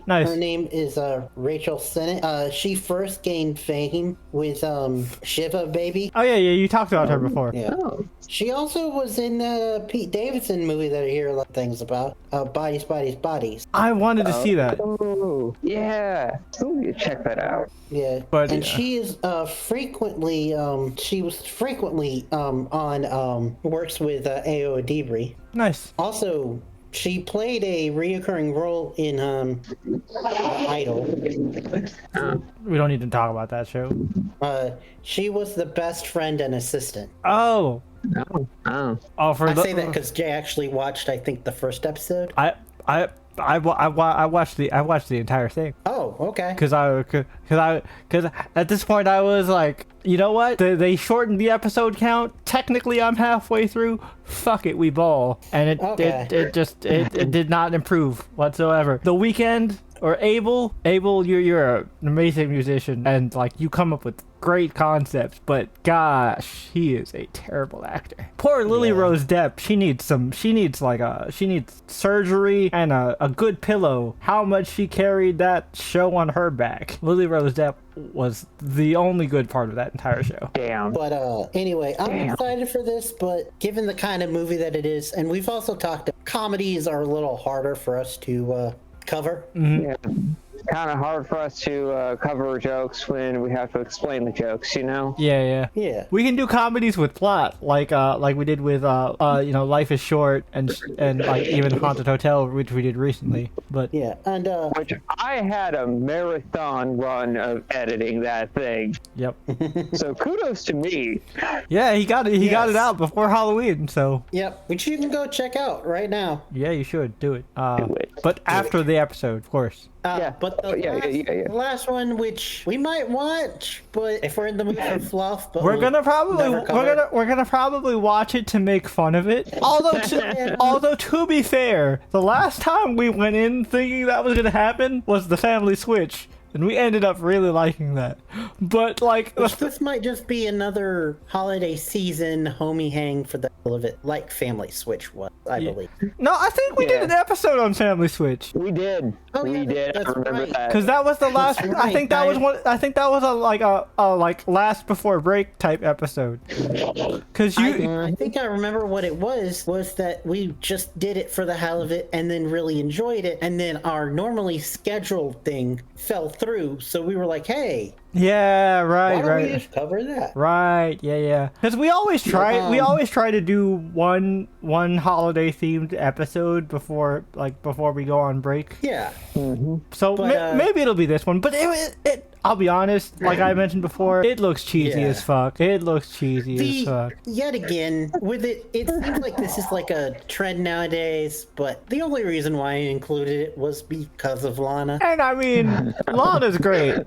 Nice. Her name is Rachel Sennett. She first gained fame with Shiva Baby. Oh yeah, you talked about her before. Yeah. She also was in the Pete Davidson movie that I hear a lot of things about. Bodies, Bodies, Bodies. I wanted to see that. Oh, yeah. Ooh, you check that out. Yeah, But, and yeah. she is frequently she was frequently on works with Ao Adibri. Nice. Also, she played a reoccurring role in Idol. We don't need to talk about that show. She was the best friend and assistant. Oh. Oh. Oh, for I the, say that because Jay actually watched, I think, the first episode. I watched the entire thing. Oh, okay. Cause at this point I was like, you know what? They shortened the episode count. Technically, I'm halfway through. Fuck it, we ball, and it did not improve whatsoever. The Weeknd or Abel, you're an amazing musician, and like you come up with great concepts, but gosh, he is a terrible actor. Poor Lily Rose Depp. She needs surgery and a good pillow. How much she carried that show on her back. Lily Rose Depp was the only good part of that entire show. Damn. But anyway, I'm excited for this, but given the kind of movie that it is, and we've also talked, comedies are a little harder for us to cover. Yeah. Kind of hard for us to cover jokes when we have to explain the jokes, you know? Yeah. We can do comedies with plot, like we did with Life is Short and like even Haunted Hotel, which we did recently. But yeah, and which I had a marathon run of editing that thing. Yep. So kudos to me. Yeah, he got it. He got it out before Halloween. So yep, which you can go check out right now. yeah, you should do it. Do it. But after the episode, of course. But the last one, which we might watch, but if we're in the mood for fluff, but We're gonna probably watch it to make fun of it. Although to be fair, the last time we went in thinking that was gonna happen was the Family Switch, and we ended up really liking that. But like, this might just be another holiday season homie hang for the hell of it, like Family Switch was, I believe. no, I think we did an episode on Family Switch. We did. Oh, yeah, we did. I that's remember right. that. Because that was the last. That's I think that right, was one. I think that was a last before break type episode. Because I think I remember what it was that we just did it for the hell of it and then really enjoyed it, and then our normally scheduled thing fell through, so we were like, hey, Yeah, why right, don't we right. just cover that? Right, yeah. Because we always try to do one holiday themed episode before we go on break. Yeah. So But, maybe it'll be this one. But it I'll be honest, like I mentioned before, it looks cheesy Yeah. as fuck. It looks cheesy as fuck. Yet again, with it seems like this is like a trend nowadays, but the only reason why I included it was because of Lana. And I mean, Lana's great.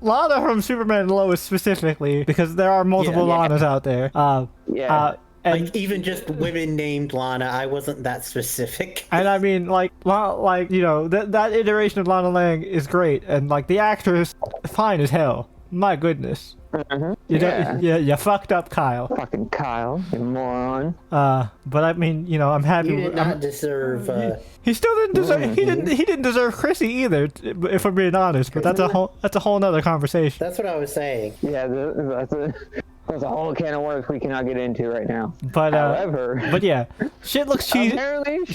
Lana from Superman and Lois specifically, because there are multiple Yeah. Lanas out there. And Like, even just women named Lana, I wasn't that specific. and I mean, like you know, that iteration of Lana Lang is great, and like the actress, fine as hell. My goodness. You fucked up, Kyle. Fucking Kyle, you moron. But I mean, you know, I'm happy. You did not deserve. He still didn't deserve. He didn't deserve Chrissy either, if I'm being honest. But that's a whole nother conversation. That's what I was saying. Yeah, that's a whole can of worms we cannot get into right now. But However, but yeah, shit looks cheesy. apparently,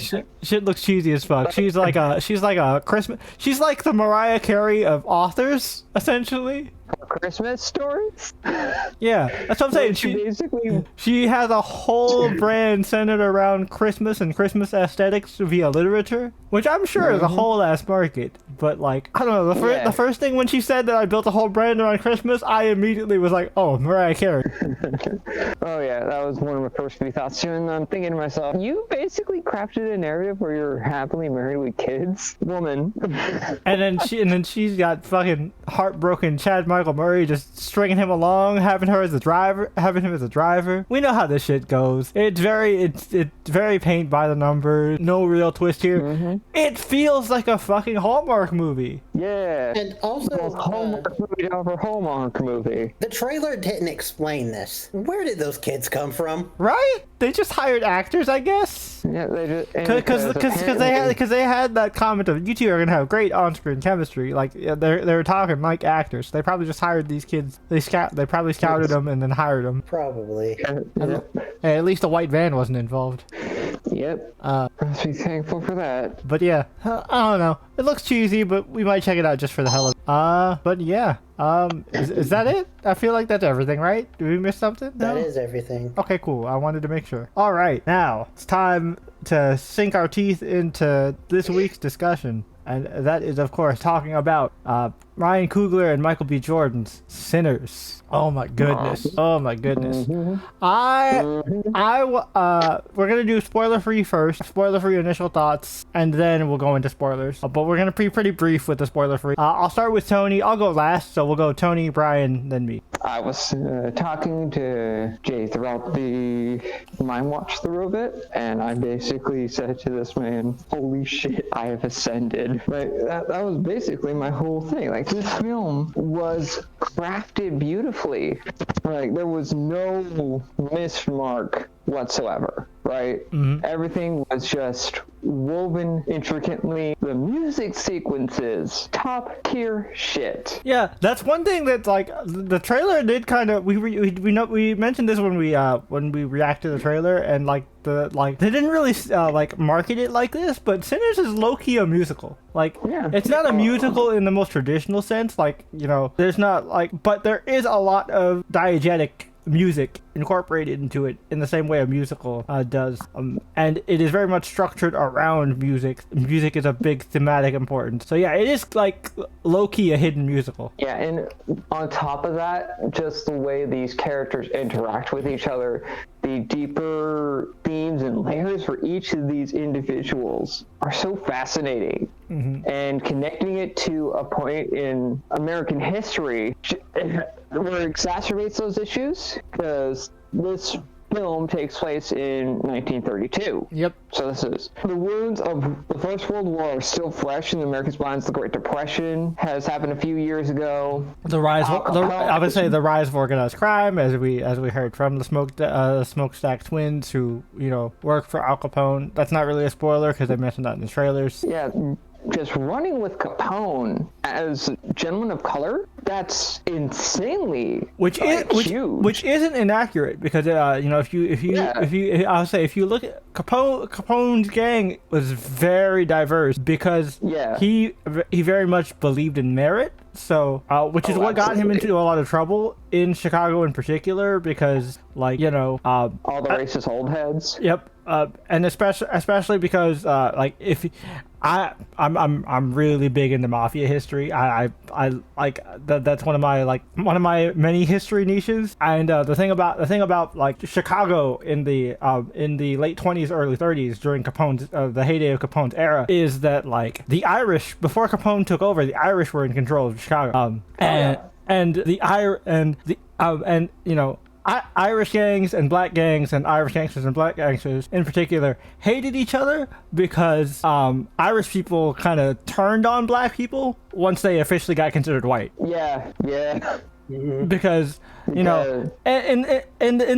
Shit looks cheesy as fuck. She's like a Christmas. She's like the Mariah Carey of authors, essentially. Christmas stories. Yeah, that's what I'm saying. She basically, She has a whole brand centered around Christmas and Christmas aesthetics via literature, which I'm sure is a whole ass market. But like, I don't know, the first thing when she said that I built a whole brand around Christmas, I immediately was like, oh, Mariah Carey. oh yeah, that was one of my first few thoughts too. And I'm thinking to myself, you basically crafted a narrative where you're happily married with kids, woman. And then she's got fucking heartbroken Chad Michael Murray just stringing him along, having him as a driver. We know how this shit goes. It's very paint by the numbers. No real twist here. It feels like a fucking Hallmark movie. Yeah. And also, Hallmark movie over Hallmark movie. the trailer didn't explain this. Where did those kids come from? Right? They just hired actors, I guess. Yeah, they just Because they had that comment of you two are gonna have great on-screen chemistry. Like they were talking like actors. They probably just hired these kids. They probably scouted them and then hired them. Probably. Hey, at least a white van wasn't involved. Yep. Let's be thankful for that. But yeah, I don't know. It looks cheesy, but we might check it out just for the hell of it. But yeah. Is that it? I feel like that's everything, right? Did we miss something? No? That is everything. Okay, cool. I wanted to make sure. All right, now it's time to sink our teeth into this week's discussion. And that is, of course, talking about Ryan Coogler and Michael B. Jordan's Sinners. Oh my goodness. Oh my goodness. We're gonna do spoiler-free first. Spoiler-free initial thoughts, and then we'll go into spoilers. But we're gonna be pretty brief with the spoiler-free. I'll start with Tony. I'll go last, so we'll go Tony, Brian, then me. I was talking to Jay throughout the Mind Watch through of it, and I basically said to this man, holy shit, I have ascended. Like, that was basically my whole thing. Like, this film was crafted beautifully. Like, there was no mismark whatsoever, right? Everything was just woven intricately. The music sequences, top tier shit. Yeah, that's one thing that like the trailer did kind of we mentioned this when we reacted to the trailer, and like they didn't really like market it like this, but Sinners is low-key a musical. Like, it's not a musical in the most traditional sense, like, you know, there's not like, but there is a lot of diegetic music incorporated into it in the same way a musical does, and it is very much structured around music. Music is a big thematic importance, so yeah, it is like low-key a hidden musical. Yeah, and on top of that, just the way these characters interact with each other, the deeper themes and layers for each of these individuals are so fascinating. And connecting it to a point in American history where it exacerbates those issues, because this film takes place in 1932. Yep. So this is the wounds of the First World War are still fresh in the Americans' minds. The Great Depression has happened a few years ago. The rise of organized crime, as we heard from the Smokestack twins, who, you know, work for Al Capone. That's not really a spoiler because they mentioned that in the trailers. Yeah. Just running with Capone as gentleman of color that's insanely which huge. which isn't inaccurate, because I'll say, if you look at Capone's gang was very diverse, because he very much believed in merit. So, which is what got him into a lot of trouble in Chicago in particular, because, like, all the racist old heads. Yep. And especially because, like, if I'm really big into mafia history. I like that's one of my many history niches. And the thing about like Chicago in the late 20s, early 30s, during Capone's the heyday of Capone's era, is that, like, the Irish, before Capone took over, the Irish were in control of Chicago. Irish gangs and black gangs, and Irish gangsters and black gangsters in particular, hated each other because Irish people kind of turned on black people once they officially got considered white. Yeah. Mm-hmm. Because in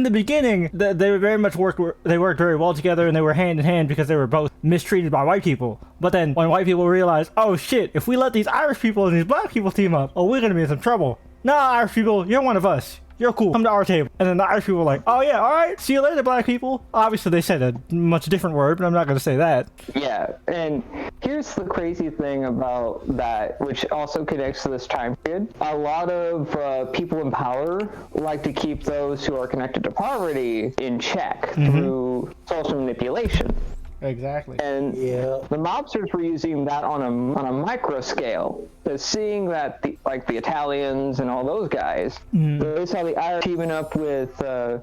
the beginning, they very much worked very well together, and they were hand in hand because they were both mistreated by white people. But then when white people realized, oh shit, if we let these Irish people and these black people team up, we're gonna be in some trouble. Nah, Irish people, you're one of us. You're cool. Come to our table. And then the Irish people were like, oh yeah, all right, see you later, black people. Obviously, they said a much different word, but I'm not going to say that. Yeah, and here's the crazy thing about that, which also connects to this time period. A lot of people in power like to keep those who are connected to poverty in check through social manipulation. Exactly. And the mobsters were using that on a micro scale. So seeing that the Italians and all those guys, they saw the Irish teaming up with the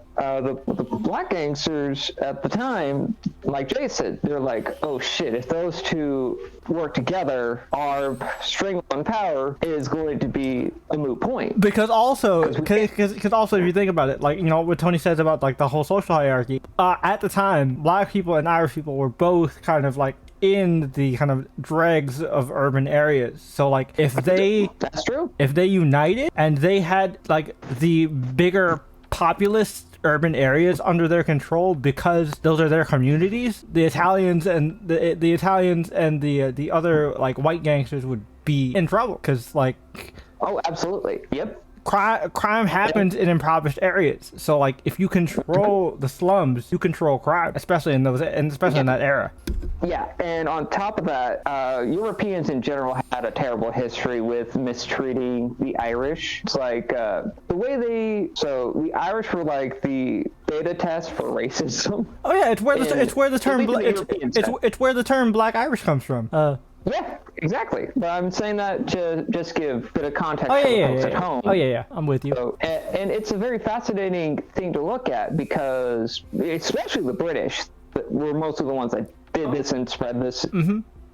black gangsters at the time, like Jay said, they're like, oh shit, if those two work together, our string on power is going to be a moot point. Because also, if you think about it, like, what Tony says about, like, the whole social hierarchy, at the time, black people and Irish people were both kind of, like, in the kind of dregs of urban areas. So, like, that's true. If they united and they had, like, the bigger populous urban areas under their control, because those are their communities, the Italians and the other, like, white gangsters would be in trouble, because, like, oh, absolutely, yep. Crime happens in impoverished areas. So, like, if you control the slums, you control crime, especially in that era. Yeah, and on top of that, Europeans in general had a terrible history with mistreating the Irish. It's like the Irish were like the beta test for racism. Oh yeah, it's where the term Black Irish comes from. Yeah, exactly. But I'm saying that to just give a bit of context for folks at home. Oh yeah, I'm with you. So, and it's a very fascinating thing to look at, because especially the British were mostly the ones that did this and spread this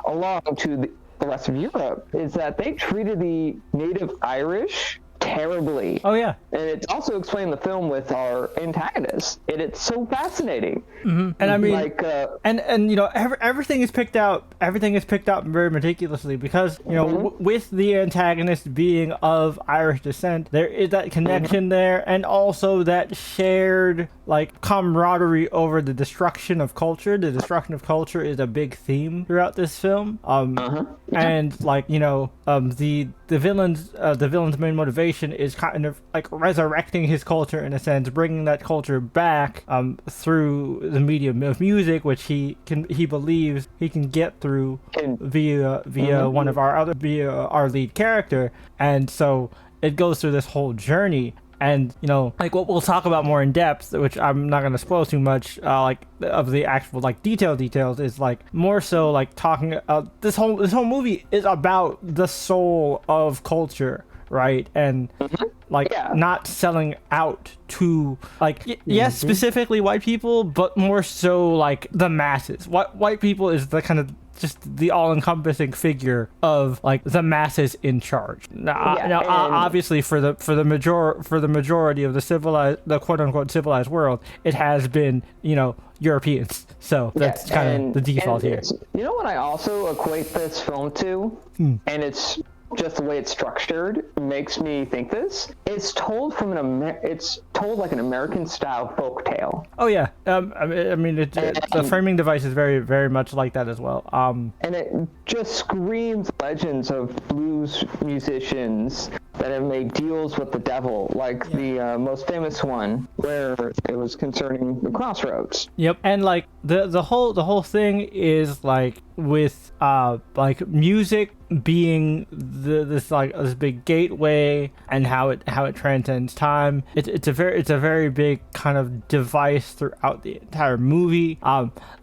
along to the rest of Europe, is that they treated the native Irish terribly. Oh yeah. And it's also explained in the film with our antagonist, and it's so fascinating. And I mean, like, everything is picked out very meticulously, because with the antagonist being of Irish descent, there is that connection there, and also that shared, like, camaraderie over the destruction of culture. The destruction of culture is a big theme throughout this film. And, like, the villain's main motivation is kind of like resurrecting his culture, in a sense, bringing that culture back through the medium of music, which he believes he can get through via our lead character. And so it goes through this whole journey. And, like, what we'll talk about more in depth, which I'm not going to spoil too much, like, of the actual, like, details, is, like, more so, like, talking, this whole movie is about the soul of culture, right? And, like, not selling out to, like, yes, specifically white people, but more so, like, the masses. White people is the kind of just the all-encompassing figure of, like, the masses in charge. Now, obviously, for the majority of the quote-unquote civilized world, it has been, Europeans. So that's kind of the default here. You know what I also equate this film to, and it's just the way it's structured makes me think this. It's told like an American style folk tale. Oh yeah, I mean, the framing device is very, very much like that as well. And it just screams legends of blues musicians that have made deals with the devil, like the most famous one, where it was concerning the crossroads. Yep. And like the whole thing is like with like music being this big gateway, and how it transcends time. It's a very big kind of device throughout the entire movie.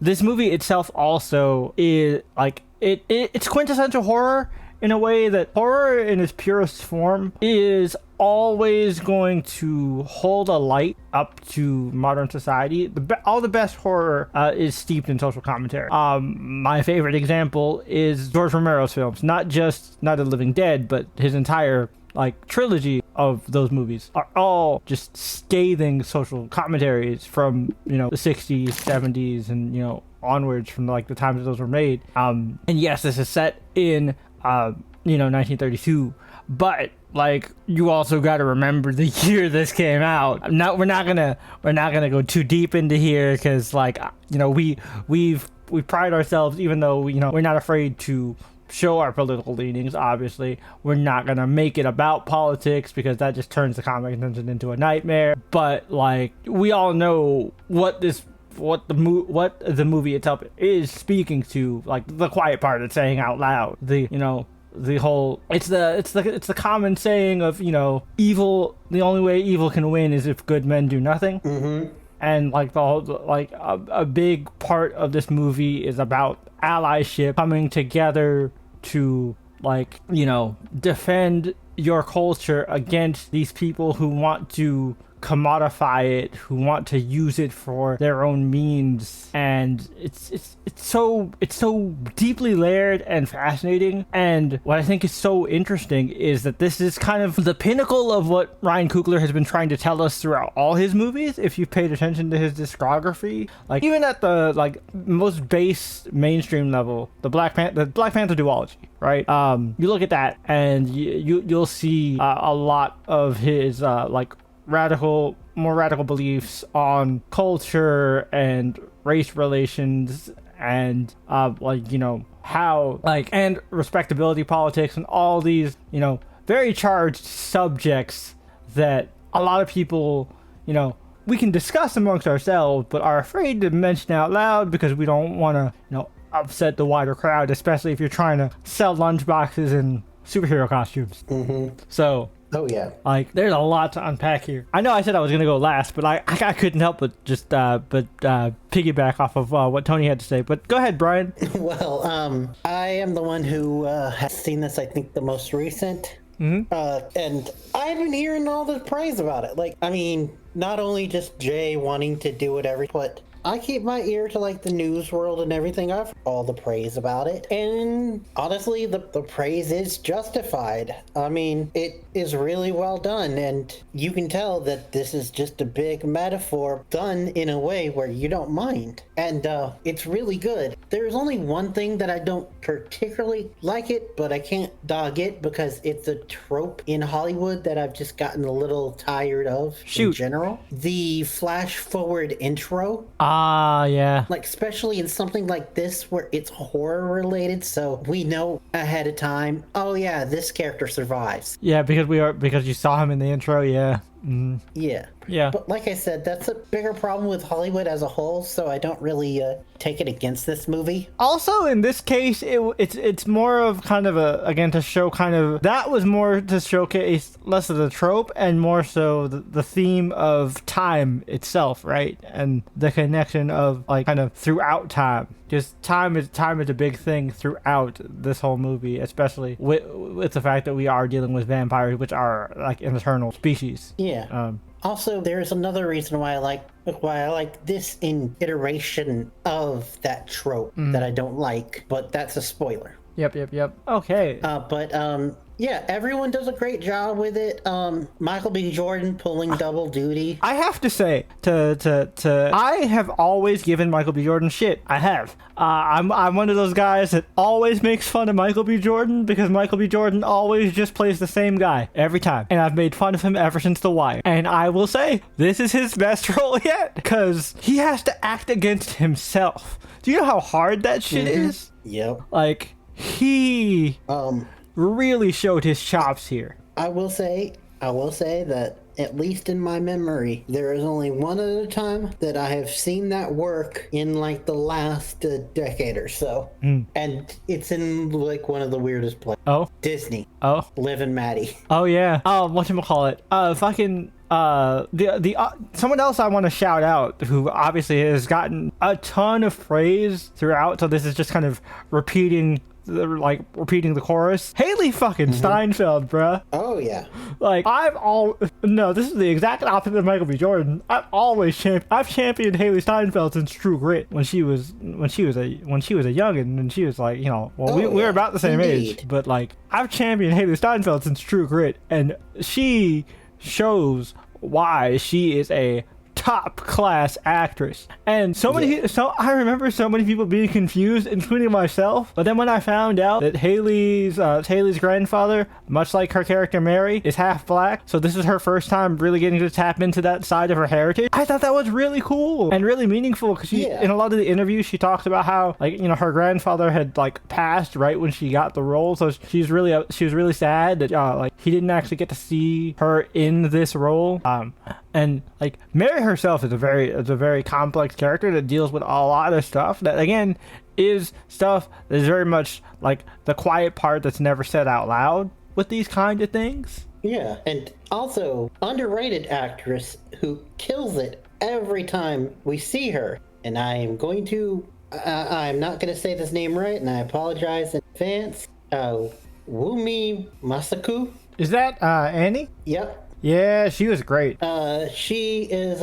This movie itself also is like it's quintessential horror in a way that horror in its purest form is always going to hold a light up to modern society. All the best horror is steeped in social commentary. My favorite example is George Romero's films, not just Night of the Living Dead, but his entire like trilogy of those movies are all just scathing social commentaries from, you know, the 60s, 70s, and, you know, onwards from like the times those were made. And yes, this is set in 1932, but like you also got to remember the year this came out. We're not gonna go too deep into here, because like, you know, we pride ourselves, even though we're not afraid to show our political leanings. Obviously, we're not gonna make it about politics, because that just turns the comic convention into a nightmare. But like, we all know what the movie itself is speaking to, like the quiet part it's saying out loud. The whole it's the common saying of, you know, evil, the only way evil can win is if good men do nothing. Mm-hmm. And like the whole, like a big part of this movie is about allyship, coming together to, like, you know, defend your culture against these people who want to commodify it, who want to use it for their own means. And it's so deeply layered and fascinating. And what I think is so interesting is that this is kind of the pinnacle of what Ryan Coogler has been trying to tell us throughout all his movies. If you've paid attention to his discography, like even at the like most base mainstream level, the Black Panther duology, right? You look at that and you'll see a lot of his like more radical beliefs on culture and race relations, and like, you know, how like, and respectability politics, and all these, you know, very charged subjects that a lot of people, you know, we can discuss amongst ourselves but are afraid to mention out loud, because we don't want to, you know, upset the wider crowd, especially if you're trying to sell lunchboxes and superhero costumes. Mm-hmm. So oh yeah, like there's a lot to unpack here. I know I said I was gonna go last, but I couldn't help but just piggyback off of what Tony had to say. But go ahead, Brian. Well, I am the one who has seen this, I think, the most recent. Mm-hmm. And I've been hearing all the praise about it. Like, I mean, not only just Jay wanting to do it but I keep my ear to like the news world and everything. I've heard all the praise about it, and honestly, the praise is justified. I mean, it is really well done, and you can tell that this is just a big metaphor done in a way where you don't mind, and it's really good. There's only one thing that I don't particularly like it, but I can't dog it because it's a trope in Hollywood that I've just gotten a little tired of in general. The flash forward intro. Yeah. Like, especially in something like this where it's horror related, so we know ahead of time, oh yeah, this character survives. Yeah, because you saw him in the intro, yeah. Mm. Yeah. But like I said, that's a bigger problem with Hollywood as a whole, so I don't really take it against this movie. Also, in this case, it's more of kind of to show kind of, that was more to showcase less of the trope and more so the theme of time itself, right? And the connection of like kind of throughout time. Just time is a big thing throughout this whole movie, especially with the fact that we are dealing with vampires, which are like an eternal species. Yeah. Also, there's another reason why I like this iteration of that trope that I don't like, but that's a spoiler. Yep. Okay. Yeah, everyone does a great job with it. Michael B. Jordan pulling double duty. I have to say, I have always given Michael B. Jordan shit. I have. I'm one of those guys that always makes fun of Michael B. Jordan because Michael B. Jordan always just plays the same guy every time. And I've made fun of him ever since The Wire. And I will say, this is his best role yet because he has to act against himself. Do you know how hard that shit is? Yep. Like, he... really showed his chops here. I will say that at least in my memory, there is only one other time that I have seen that work in like the last decade or so, and it's in like one of the weirdest places. Oh, Disney. oh, Liv and Maddie. oh yeah. Oh, whatchamacallit? Fucking someone else I want to shout out who obviously has gotten a ton of praise throughout. So this is just kind of repeating the chorus. Haley fucking Steinfeld, bruh. Oh yeah. Like no, this is the exact opposite of Michael B. Jordan. I've championed Haley Steinfeld since True Grit when she was a youngin, and she was like, we were about the same age, but like I've championed Haley Steinfeld since True Grit, and she shows why she is a top class actress. And I remember so many people being confused, including myself. But then when I found out that Haley's grandfather, much like her character Mary, is half black, so this is her first time really getting to tap into that side of her heritage, I thought that was really cool and really meaningful, because in a lot of the interviews she talks about how her grandfather had like passed right when she got the role, so she was really sad that he didn't actually get to see her in this role. And like Mary herself is a very complex character that deals with a lot of stuff that again is stuff that is very much like the quiet part that's never said out loud with these kind of things. Yeah, and also underrated actress who kills it every time we see her. And I'm not going to say this name right, and I apologize in advance. Wumi Masaku. Is that Annie? Yep. Yeah, she was great. She is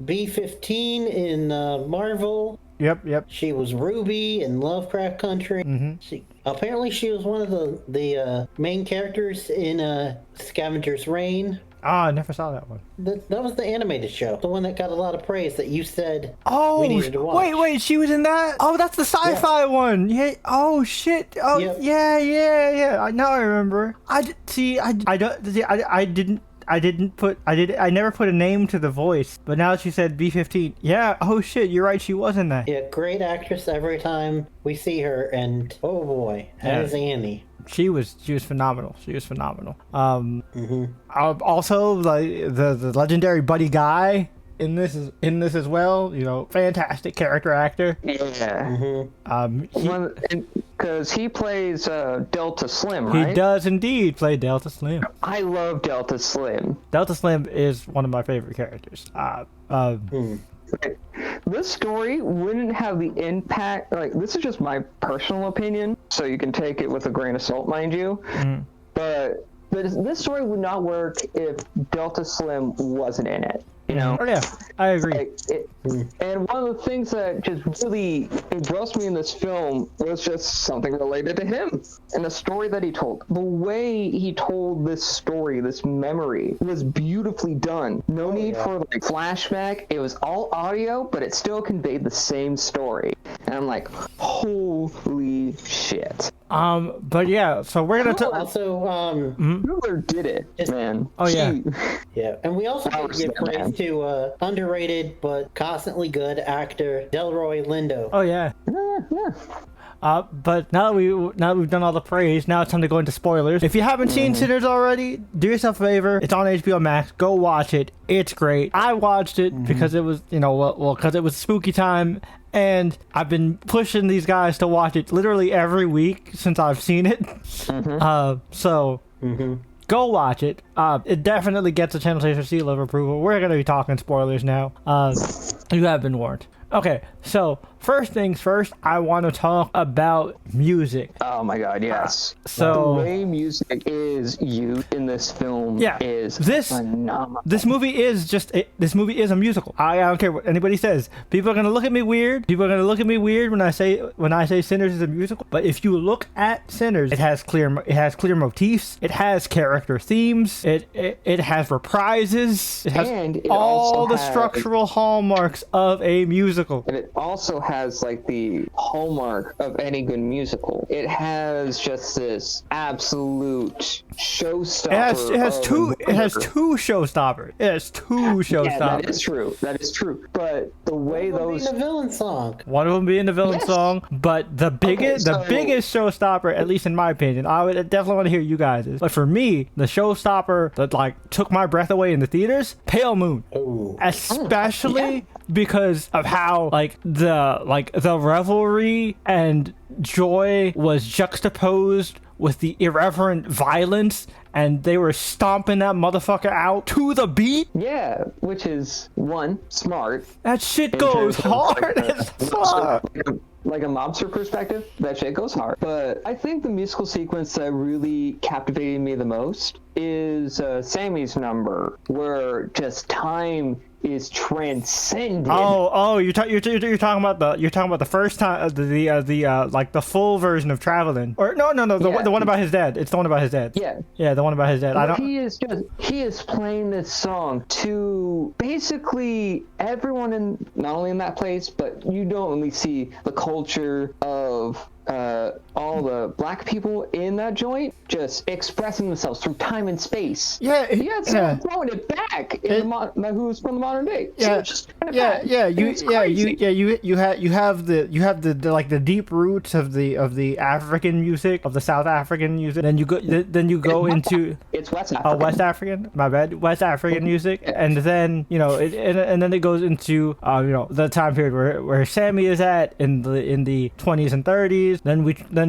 B-15 in Marvel. Yep. She was Ruby in Lovecraft Country. She was one of the main characters in Scavenger's Reign. Oh, I never saw that one. That was the animated show, the one that got a lot of praise that you said we needed to watch. Wait, she was in that? Oh, that's the sci-fi one. Yeah. Oh shit. Oh Yep. Yeah. Now I remember. I never put a name to the voice, but now she said B-15. Yeah, oh shit, you're right, she was in that. Yeah, great actress every time we see her, and oh boy, that is Annie. She was phenomenal. Also, like the legendary Buddy Guy in this as well. Fantastic character actor. Yeah. Because he plays Delta Slim, right? He does indeed play Delta Slim. I love Delta Slim. Delta Slim is one of my favorite characters. This story wouldn't have the impact. Like, this is just my personal opinion, so you can take it with a grain of salt, mind you. But this story would not work if Delta Slim wasn't in it. Oh yeah, I agree. And one of the things that just really engrossed me in this film was just something related to him and the story that he told. The way he told this story, this memory, was beautifully done. No need for like flashback. It was all audio, but it still conveyed the same story. And I'm like, holy shit. But yeah, so we're gonna also Miller did it, man. Oh yeah. Yeah, and we also give praise to underrated but constantly good actor Delroy Lindo. Oh yeah. But now that we've done all the praise, now it's time to go into spoilers. If you haven't seen Sinners already, do yourself a favor. It's on HBO Max. Go watch it. It's great. I watched it because it was, because it was spooky time, and I've been pushing these guys to watch it literally every week since I've seen it. Go watch it. It definitely gets a Channel Chaser seal of approval. We're going to be talking spoilers now. You have been warned. Okay, so first things first, I want to talk about music. Oh my god, yes. So the way music is used in this film is phenomenal. This movie is a musical. I don't care what anybody says. People are gonna look at me weird. When I say Sinners is a musical. But if you look at Sinners, it has clear motifs. It has character themes. It has reprises. It has all the structural hallmarks of a musical. musical. And it also has like the hallmark of any good musical. It has just this absolute showstopper. It has two showstoppers. It has two showstoppers. Yeah, that is true. That is true. But the way those the villain song. One of them being the villain Yes. song, but the biggest showstopper, at least in my opinion, I would definitely want to hear you guys'. But for me, the showstopper that like took my breath away in the theaters, Pale Moon. Ooh. Especially because of how like the revelry and joy was juxtaposed with the irreverent violence, and they were stomping that motherfucker out to the beat. Yeah, which is one smart. That shit in goes terms of, hard like, as fuck. like a mobster perspective, that shit goes hard. But I think the musical sequence that really captivated me the most is Sammy's number, where just time is transcended. You're talking about the first time the like the full version of Traveling, or no the one about his dad. It's the one about his dad. Yeah, the one about his dad. But he is playing this song to basically everyone in, not only in that place, but you don't only see the culture of all the black people in that joint just expressing themselves through time and space. Yeah, he had someone throwing it back who's from the modern day. You have the like the deep roots of the African music, of the South African music. Then you go into it's West African. West African. My bad. West African music, and then and then it goes into the time period where Sammy is at in the 20s and 30s. Then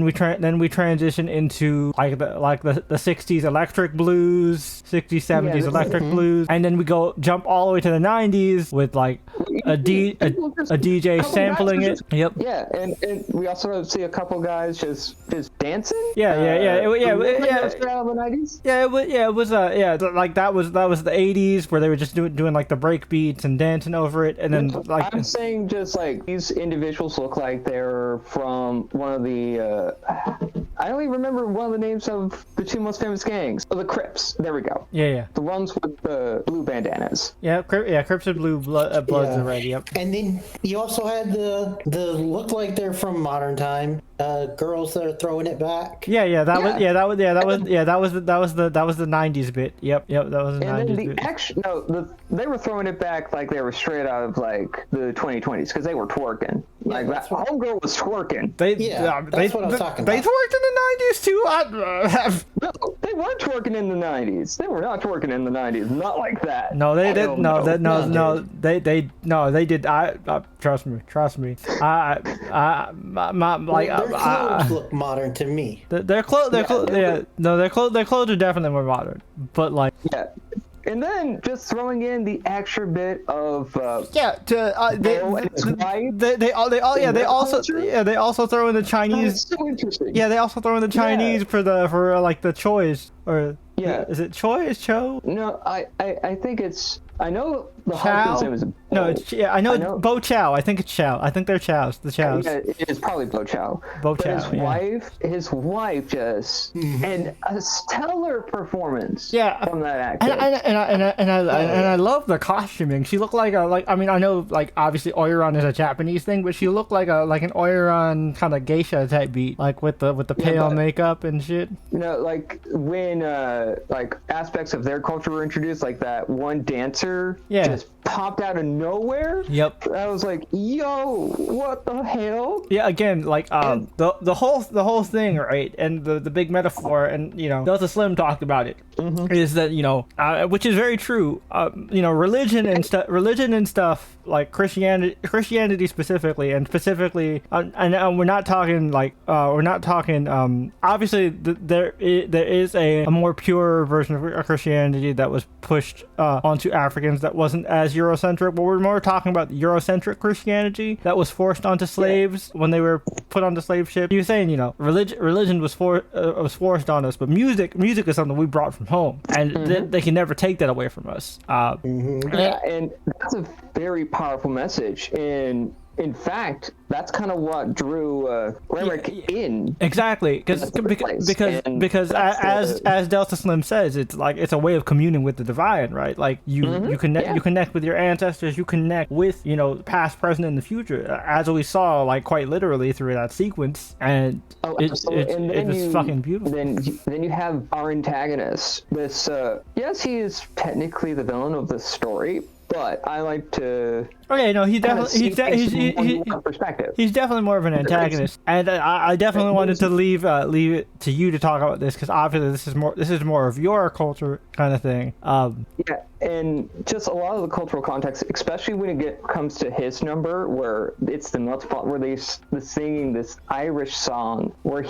we transition into like the 60s electric blues, 60s 70s electric blues, and then we jump all the way to the 90s with like a DJ sampling it. Yep. Yeah, and we also see a couple guys just dancing. It was like that was the 80s where they were just doing like the break beats and dancing over it, and then like I'm saying just like these individuals look like they're from one of the I only remember one of the names of the two most famous gangs. Oh, the Crips. There we go. Yeah. The ones with the blue bandanas. Crips are blue, Bloods are red. Yep. And then you also had the look like they're from modern time. Girls that are throwing it back. That was the 90s bit. Yep, that was the 90s bit. They were throwing it back like they were straight out of like the 2020s because they were twerking. Like that homegirl was twerking. That's what I'm talking about. They twerked in the 90s too. No, they weren't twerking in the 90s. They were not twerking in the 90s. Not like that. No, they did. They did. Trust me. Their clothes look modern to me. Their clothes are definitely more modern. But like, yeah. And then just throwing in the extra bit of they also throw in the Chinese. So interesting. Yeah, they also throw in the Chinese for like the choice, or is it Choi? Cho? No, I think it's. I know the Chow? husband's name is. Bo. I know it's Bo Chow. I think it's Chow. I think they're Chows. The Chows. Yeah, it is probably Bo Chow. Bo But Chow. his wife just, and a stellar performance. Yeah. From that actor. And I love the costuming. She looked like I know like obviously Oiran is a Japanese thing, but she looked like an Oiran kind of geisha type beat, like with the pale makeup and shit. Like when like aspects of their culture were introduced, like that one dancer just popped out of nowhere. Yep. I was like, yo, what the hell? Yeah, again, like the whole thing, right? And the big metaphor, and Delta Slim talked about it, is that which is very true. Religion and stuff like Christianity specifically, and we're not talking obviously there is a more pure version of Christianity that was pushed onto Africans that wasn't as Eurocentric, but we're more talking about the Eurocentric Christianity that was forced onto slaves when they were put on the slave ship. You're saying, religion was forced on us, but music is something we brought from home, and they can never take that away from us. Yeah, and that's a very powerful message. And in fact, that's kind of what drew Remrick in. Exactly, because as Delta Slim says, it's like it's a way of communing with the divine, right? Like you connect with your ancestors, you connect with the past, present, and the future, as we saw like quite literally through that sequence, and it's fucking beautiful. Then you have our antagonist. This yes, he is technically the villain of this story, but I like to. Okay, no, he's definitely more of an antagonist, and I definitely wanted to leave it to you to talk about this because obviously this is more of your culture kind of thing. Yeah, and just a lot of the cultural context, especially when it comes to his number, where it's the multiple, where they're singing this Irish song where.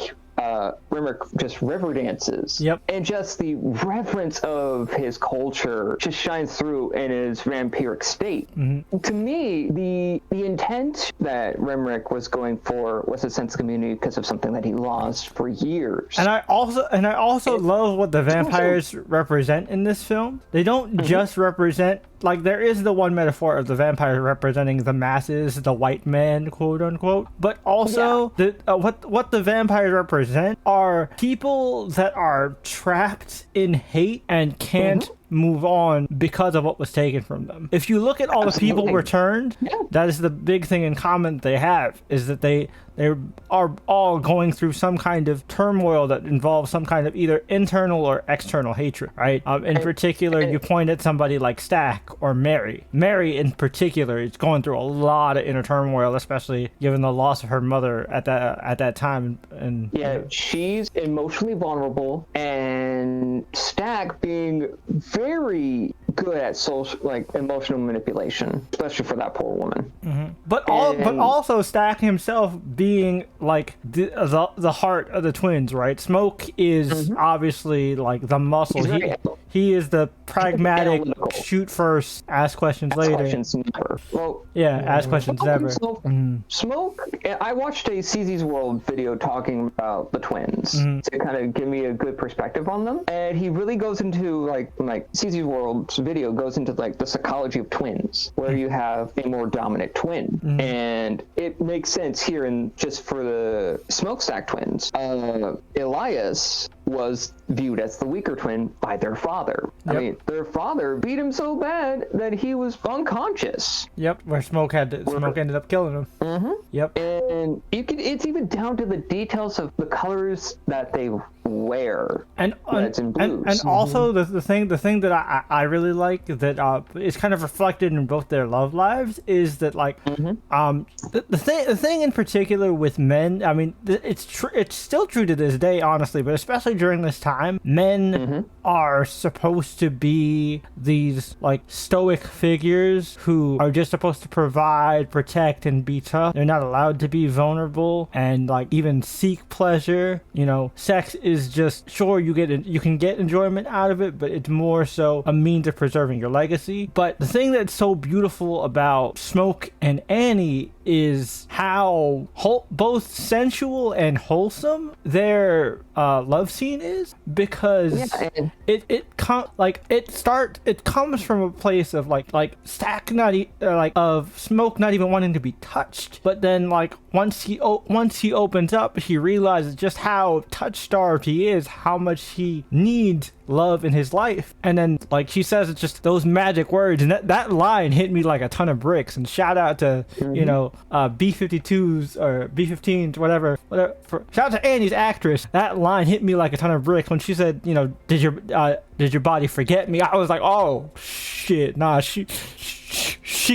Rimmer just river dances. Yep. And just the reverence of his culture just shines through in his vampiric state. Mm-hmm. To me, the intent that Rimrick was going for was a sense of community because of something that he lost for years. And I also love what the vampires represent in this film. They don't just represent, like, there is the one metaphor of the vampires representing the masses, the white man, quote unquote, but also what the vampires represent are people that are trapped in hate and can't move on because of what was taken from them. If you look at all the people returned, that is the big thing in common they have, is that they are all going through some kind of turmoil that involves some kind of either internal or external hatred, right? In particular, you point at somebody like Stack or Mary. Mary in particular is going through a lot of inner turmoil, especially given the loss of her mother at that time. And she's emotionally vulnerable, and Stack being very good at emotional manipulation, especially for that poor woman. But also Stack himself being like the heart of the twins, right? Smoke is obviously like the muscle. He is the pragmatic, shoot first, ask questions later. Questions never. Well, ask questions never. Smoke. I watched a CZ's World video talking about the twins to kind of give me a good perspective on them, and he really goes into like CZ's World's video goes into like the psychology of twins, where you have a more dominant twin, and it makes sense here. And just for the Smokestack twins, Elias was viewed as the weaker twin by their father. I mean, their father beat him so bad that he was unconscious. Where Smoke ended up killing him. And it's even down to the details of the colors that they wear. And also the thing that I really like that is kind of reflected in both their love lives is that like the thing in particular with men, I mean it's still true to this day, honestly, but especially during this time, men are supposed to be these like stoic figures who are just supposed to provide, protect, and be tough. They're not allowed to be vulnerable and like even seek pleasure. Sex is just, sure, you can get enjoyment out of it, but it's more so a means of preserving your legacy. But the thing that's so beautiful about Smoke and Annie is how both sensual and wholesome their love scene is, because it comes from a place of like Stack of Smoke not even wanting to be touched, but then like once he opens up, he realizes just how touch-starved he is, how much he needs love in his life. And then like she says, it's just those magic words, and that line hit me like a ton of bricks. And shout out to B-52s or B-15s, whatever shout out to Annie's actress. That line hit me like a ton of bricks when she said, did your body forget me? I was like, oh shit, nah, she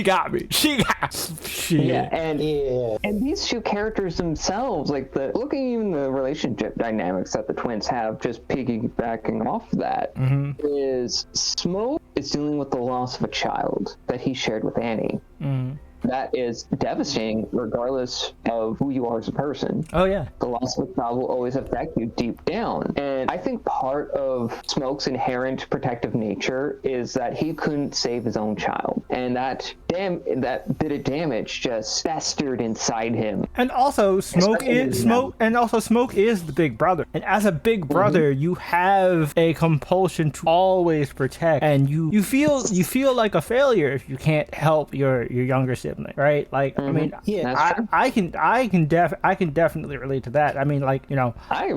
got me. She got shit. And these two characters themselves, like looking even the relationship dynamics that the twins have, just piggybacking off that, is Smoke is dealing with the loss of a child that he shared with Annie. That is devastating regardless of who you are as a person. Oh yeah. The loss of a child will always affect you deep down. And I think part of Smoke's inherent protective nature is that he couldn't save his own child, and that bit of damage just festered inside him. And also, Smoke is the big brother, and as a big brother, you have a compulsion to always protect, and you feel like a failure if you can't help your younger sibling, right? Like, I mean, Yeah. I can definitely relate to that. I mean, like, you know, I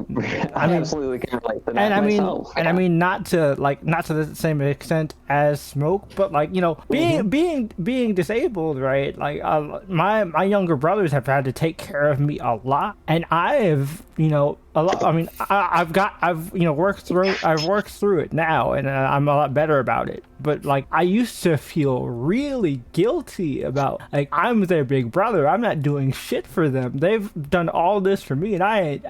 absolutely can relate to that and I mean, myself. and I mean, not to the same extent as Smoke, but like, you know, being disabled, right? Like, my younger brothers have had to take care of me a lot, and I've, you know, a lot. I mean, I've worked through it now, and I'm a lot better about it. But like, I used to feel really guilty about, like, I'm their big brother. I'm not doing shit for them. They've done all this for me, and I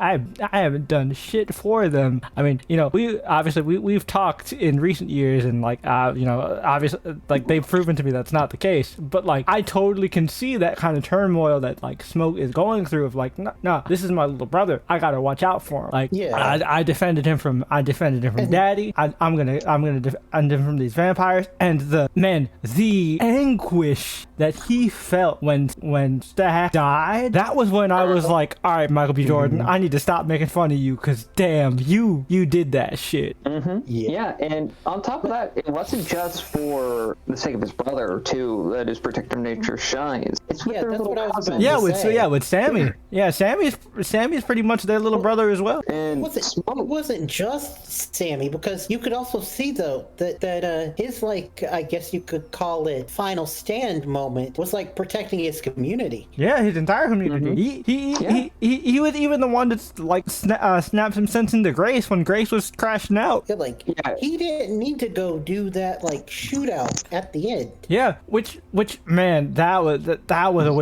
haven't done shit for them. I mean, you know, we've talked in recent years, and like, you know, obviously, like, they've proven to me that's not the case. But like, I totally can see that kind of turmoil that like Smoke is going through. Of like, no, this is my little brother. I gotta watch out for him. Like, Yeah. I defended him from Daddy. I'm gonna defend him from these vampires. And the anguish that he felt when Stack died, that was when I was like, all right, Michael B. Jordan, I need to stop making fun of you, because damn, you did that shit. Yeah, and on top of that, it wasn't just for the sake of his brother too that his protective nature shines. It's with Yeah, their that's little what I was cousin. about Yeah, to say. with Sammy. Yeah, Sammy's pretty much their little brother as well. And It wasn't just Sammy, because you could also see though that his, like, I guess you could call it final stand moment was like protecting his community. Yeah, his entire community. He was even the one that's like snapped some sense into Grace when Grace was crashing out. Yeah, like, Yeah. he didn't need to go do that, like, shootout at the end. Yeah, which man, that was a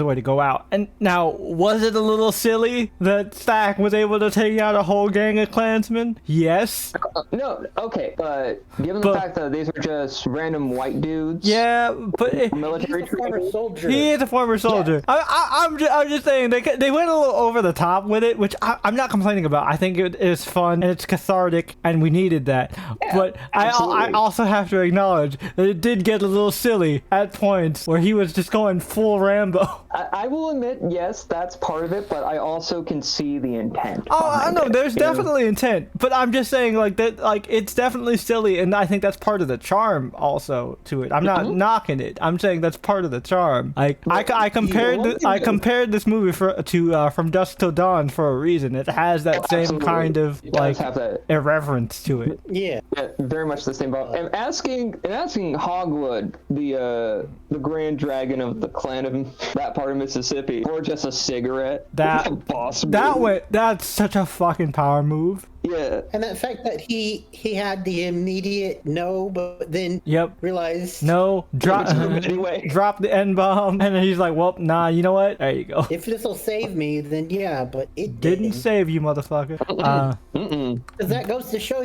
way to go out. And now, was it a little silly that Stack was able to take out a whole gang of Klansmen? Yes. no, okay, but given the fact that these are just random white dudes, Yeah, but military He's a former training, soldier. he is a former soldier. I'm just saying they went a little over the top with it, which I'm not complaining about. I think it is fun and it's cathartic, and we needed that. But I absolutely. also have to acknowledge that it did get a little silly at points where he was just going full Rambo. I will admit, yes, that's part of it, but I also can see the intent. Oh, I behind know, it, there's you know? definitely intent, but I'm just saying, like, that, like, it's definitely silly, and I think that's part of the charm also to it. I'm not knocking it. I'm saying that's part of the charm. Like, I compared this movie to From Dusk Till Dawn for a reason. It has that same Absolutely. kind of It does like have that. irreverence to it. Yeah. Yeah, very much the same boat. And asking Hogwood, the grand dragon of the clan of that part of Mississippi, for just a cigarette. That boss move. that's such a fucking power move. Yeah. And that fact that he had the immediate no, but then Yep. realized No, drop Anyway. drop the N-bomb, and then he's like, well, nah, you know what? There you go. if this will save me, then yeah, but it Didn't save you, motherfucker. Because that goes to show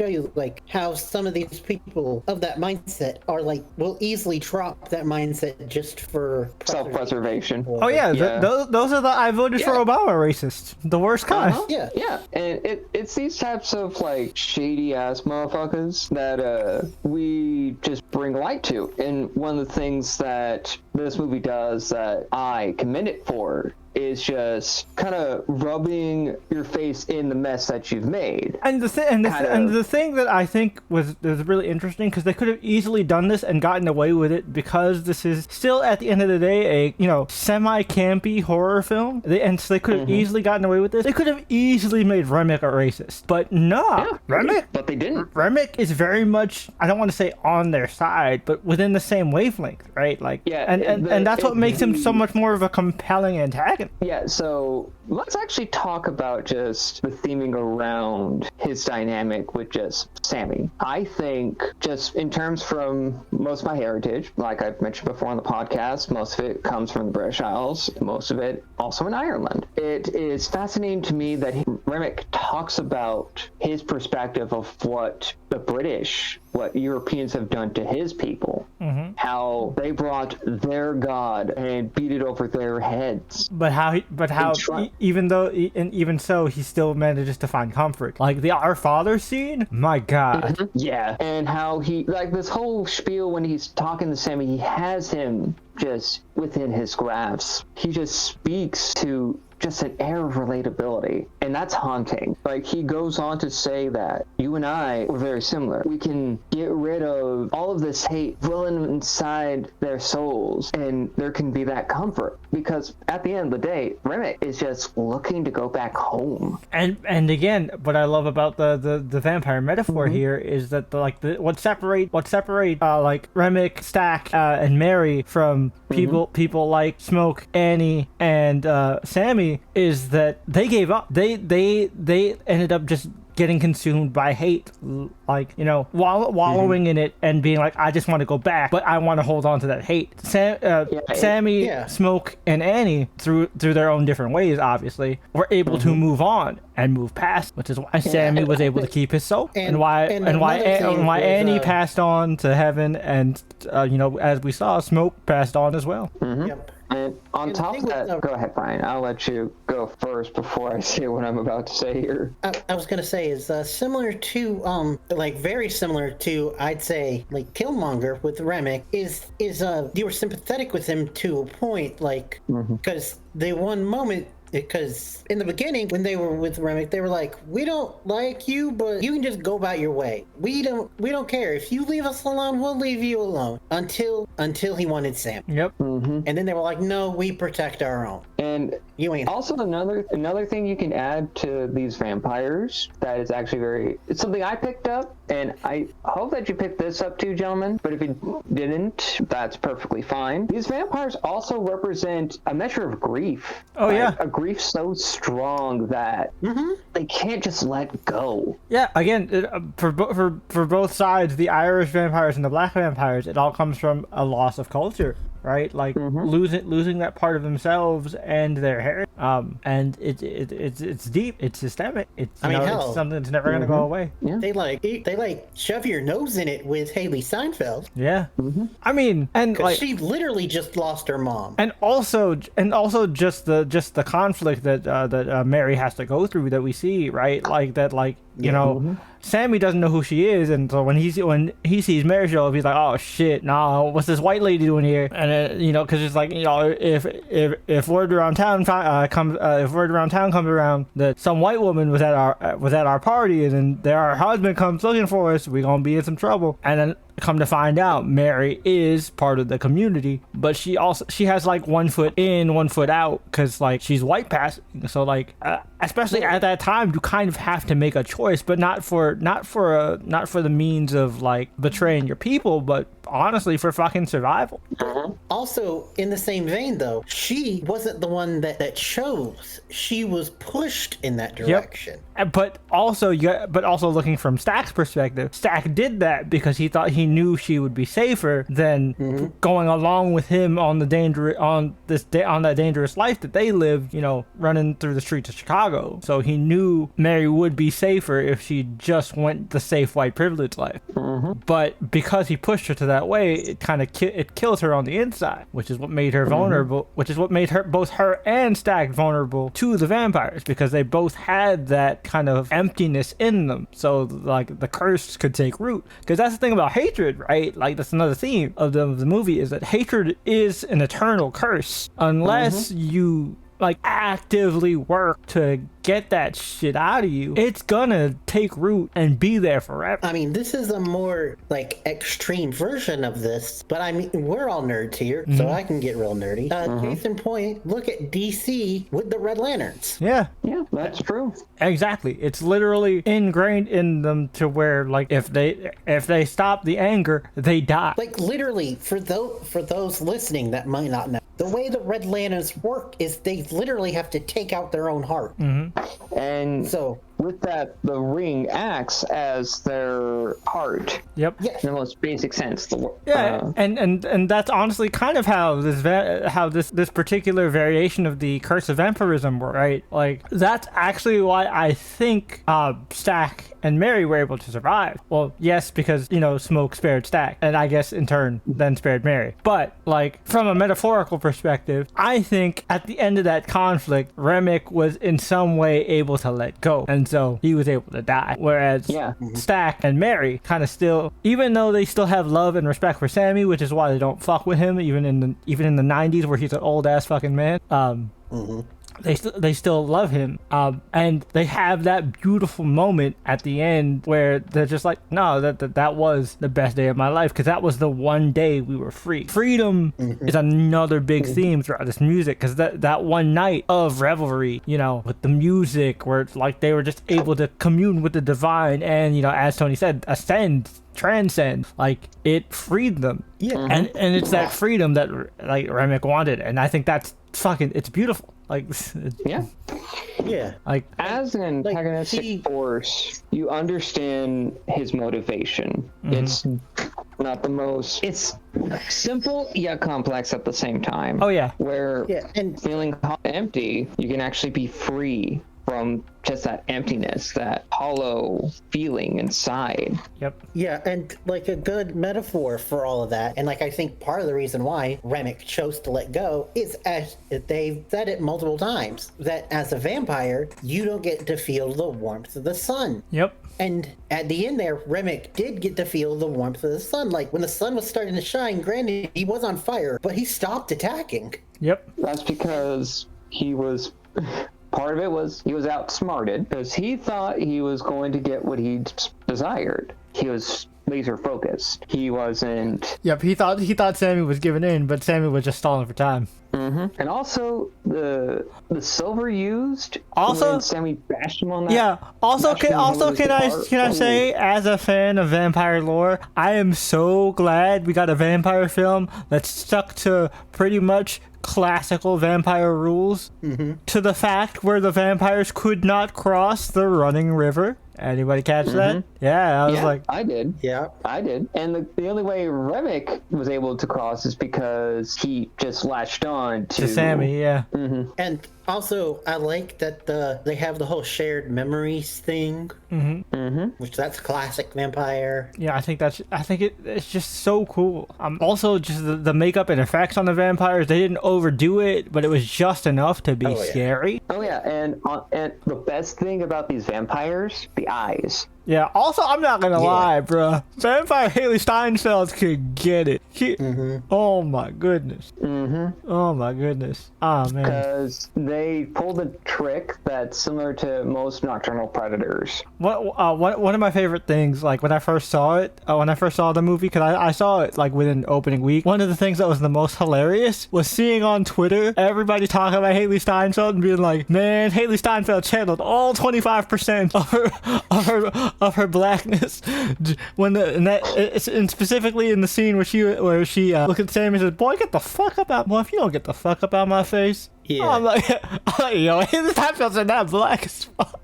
you, like, how some of these people of that mindset are like, will easily drop that mindset just for Self-preservation. Oh yeah, Yeah. those are the I voted for Yeah. Obama racists, the worst kind. Yeah. Yeah, and it's these types of like shady ass motherfuckers that we just bring light to. And one of the things that this movie does that I commend it for is just kind of rubbing your face in the mess that you've made. And the thing that I think was really interesting, because they could have easily done this and gotten away with it, because this is still at the end of the day a semi-campy horror film, and so they could have easily gotten away with this. They could have easily made Remick a racist, but no, Remick. But they didn't. Remick is very much, I don't want to say on their side, but within the same wavelength, right? Like, Yeah, and that's what makes him so much more of a compelling antagonist. Yeah, so let's actually talk about just the theming around his dynamic with just Sammy. I think just in terms from most of my heritage, like I've mentioned before on the podcast, most of it comes from the British Isles, most of it also in Ireland. It is fascinating to me that Remick talks about his perspective of what the British, what Europeans have done to his people, how they brought their god and beat it over their heads. But how even so, he still manages to find comfort. Like the Our Father scene, my God. Yeah, and how he, like, this whole spiel when he's talking to Sammy, he has him just within his grasp. He just speaks to just an air of relatability, and that's haunting. Like, he goes on to say that you and I were very similar. We can get rid of all of this hate dwelling inside their souls, and there can be that comfort, because at the end of the day, Remick is just looking to go back home. And again, what I love about the vampire metaphor here is that what separate like Remick, Stack, and Mary from people like Smoke, Annie, and Sammy is that they gave up. They ended up just getting consumed by hate, like, you know, wallowing in it and being like, I just want to go back, but I want to hold on to that hate. Sammy, Smoke, and Annie, through their own different ways, obviously, were able to move on and move past, which is why Sammy was able to keep his soul, and why Annie passed on to heaven, and you know, as we saw, Smoke passed on as well. Yep. And on top of that, go ahead, Brian. I'll let you go first before I say what I'm about to say here. I was gonna say is similar to like very similar to, I'd say, like Killmonger with Remick is you were sympathetic with him to a point, like, because the one moment. Because in the beginning, when they were with Remick, they were like, "We don't like you, but you can just go about your way. We don't care. If you leave us alone, we'll leave you alone." Until he wanted Sam. Yep. And then they were like, "No, we protect our own." And you ain't. Also, another thing you can add to these vampires that is actually it's something I picked up, and I hope that you picked this up too, gentlemen. But if you didn't, that's perfectly fine. These vampires also represent a measure of grief. Oh, yeah. A grief so strong that they can't just let go. Yeah, again, for both sides, the Irish vampires and the black vampires, it all comes from a loss of culture, right? Like losing that part of themselves and their heritage. And it's deep, it's systemic. It's it's something that's never gonna go away. Yeah. They like shove your nose in it with Haley Steinfeld. Yeah. I mean, and like she literally just lost her mom. And also just the conflict that Mary has to go through that we see, right? Like that, like, you know, Sammy doesn't know who she is, and so when he sees Mary show up, he's like, "Oh shit, nah, what's this white lady doing here?" And you know, because it's like, you know, if word around town comes around that some white woman was at our party, and then our husband comes looking for us, we're gonna be in some trouble. And then come to find out, Mary is part of the community, but she has like one foot in, one foot out, because like she's white passing. So like, especially at that time, you kind of have to make a choice, but not for the means of like betraying your people, but honestly for fucking survival. Also, in the same vein, though, she wasn't the one that chose. She was pushed in that direction. Yep. But also looking from Stack's perspective, Stack did that because he thought he knew she would be safer than going along with him on that dangerous life that they lived, you know, running through the streets of Chicago. So he knew Mary would be safer if she just went the safe white privilege life. But because he pushed her to that way, it kind of it kills her on the inside, which is what made her vulnerable, which is what made both her and Stack vulnerable to the vampires, because they both had that kind of emptiness in them. So like the curse could take root, because that's the thing about hatred, right? Like that's another theme of the movie, is that hatred is an eternal curse unless you like actively work to get that shit out of you. It's gonna take root and be there forever. I mean, this is a more like extreme version of this, but I mean, we're all nerds here, so I can get real nerdy. Case in point, look at DC with the Red Lanterns. Yeah, that's true. Exactly. It's literally ingrained in them to where, like, if they stop the anger, they die. Like literally, for those listening that might not know, the way the Red Lanterns work is they literally have to take out their own heart. And so with that, the ring acts as their heart. Yep. Yes. In the most basic sense. And that's honestly kind of how this particular variation of the curse of vampirism works, right? Like that's actually why I think Stack and Mary were able to survive. Well, yes, because, you know, Smoke spared Stack, and I guess in turn then spared Mary. But like from a metaphorical perspective, I think at the end of that conflict, Remick was in some way able to let go and and so he was able to die. Whereas Yeah. Stack and Mary kind of still, even though they still have love and respect for Sammy, which is why they don't fuck with him, even in the 90s where he's an old ass fucking man. They still love him, and they have that beautiful moment at the end where they're just like, no, that was the best day of my life, because that was the one day we were free. Freedom is another big theme throughout this music, because that one night of revelry, you know, with the music, where it's like they were just able to commune with the divine, and, you know, as Tony said, ascend, transcend, like, it freed them. And it's that freedom that, like, Remick wanted, and I think that's fucking, it's beautiful. Like, Yeah. like, As an antagonistic force, you understand his motivation. It's not the most, it's simple yet complex at the same time. oh yeah, Where and feeling empty, you can actually be free from just that emptiness, that hollow feeling inside. yep, yeah, and like a good metaphor for all of that. And like I think part of the reason why Remick chose to let go is, as they've said it multiple times, that as a vampire, you don't get to feel the warmth of the sun. yep. And at the end there, Remick did get to feel the warmth of the sun. Like when the sun was starting to shine, granted, he was on fire, but he stopped attacking. Yep. That's because he was part of it was he was outsmarted because he thought he was going to get what he desired. He was laser focused. He wasn't. Yep. He thought Sammy was giving in, but Sammy was just stalling for time. And also the silver used. Also- when Sammy bashed him on that. Yeah. Also, bashed him on can I say, as a fan of vampire lore, I am so glad we got a vampire film that stuck to pretty much classical vampire rules, to the fact where the vampires could not cross the running river. Anybody catch that? Yeah, I was like, I did. Yeah. I did. And the only way Remick was able to cross is because he just latched on to Sammy, yeah. And also, I like that they have the whole shared memories thing, which that's classic vampire. Yeah, I think it's just so cool. Also, just the makeup and effects on the vampires, they didn't overdo it, but it was just enough to be scary. Oh yeah, and the best thing about these vampires, the eyes. Yeah, also, I'm not gonna lie, bruh. Vampire Haley Steinfeld could get it. Oh my goodness. Oh my goodness. Oh man. Because they pulled a trick that's similar to most nocturnal predators. One of my favorite things, like when I first saw the movie, because I saw it like within opening week, one of the things that was the most hilarious was seeing on Twitter everybody talking about Haley Steinfeld and being like, man, Haley Steinfeld channeled all 25% of her blackness and specifically in the scene where she looked at Sammy and says, boy, get the fuck up out, boy, if you don't get the fuck up out my face. Yeah. I'm like, yo, Haley Steinfeld's not black as fuck.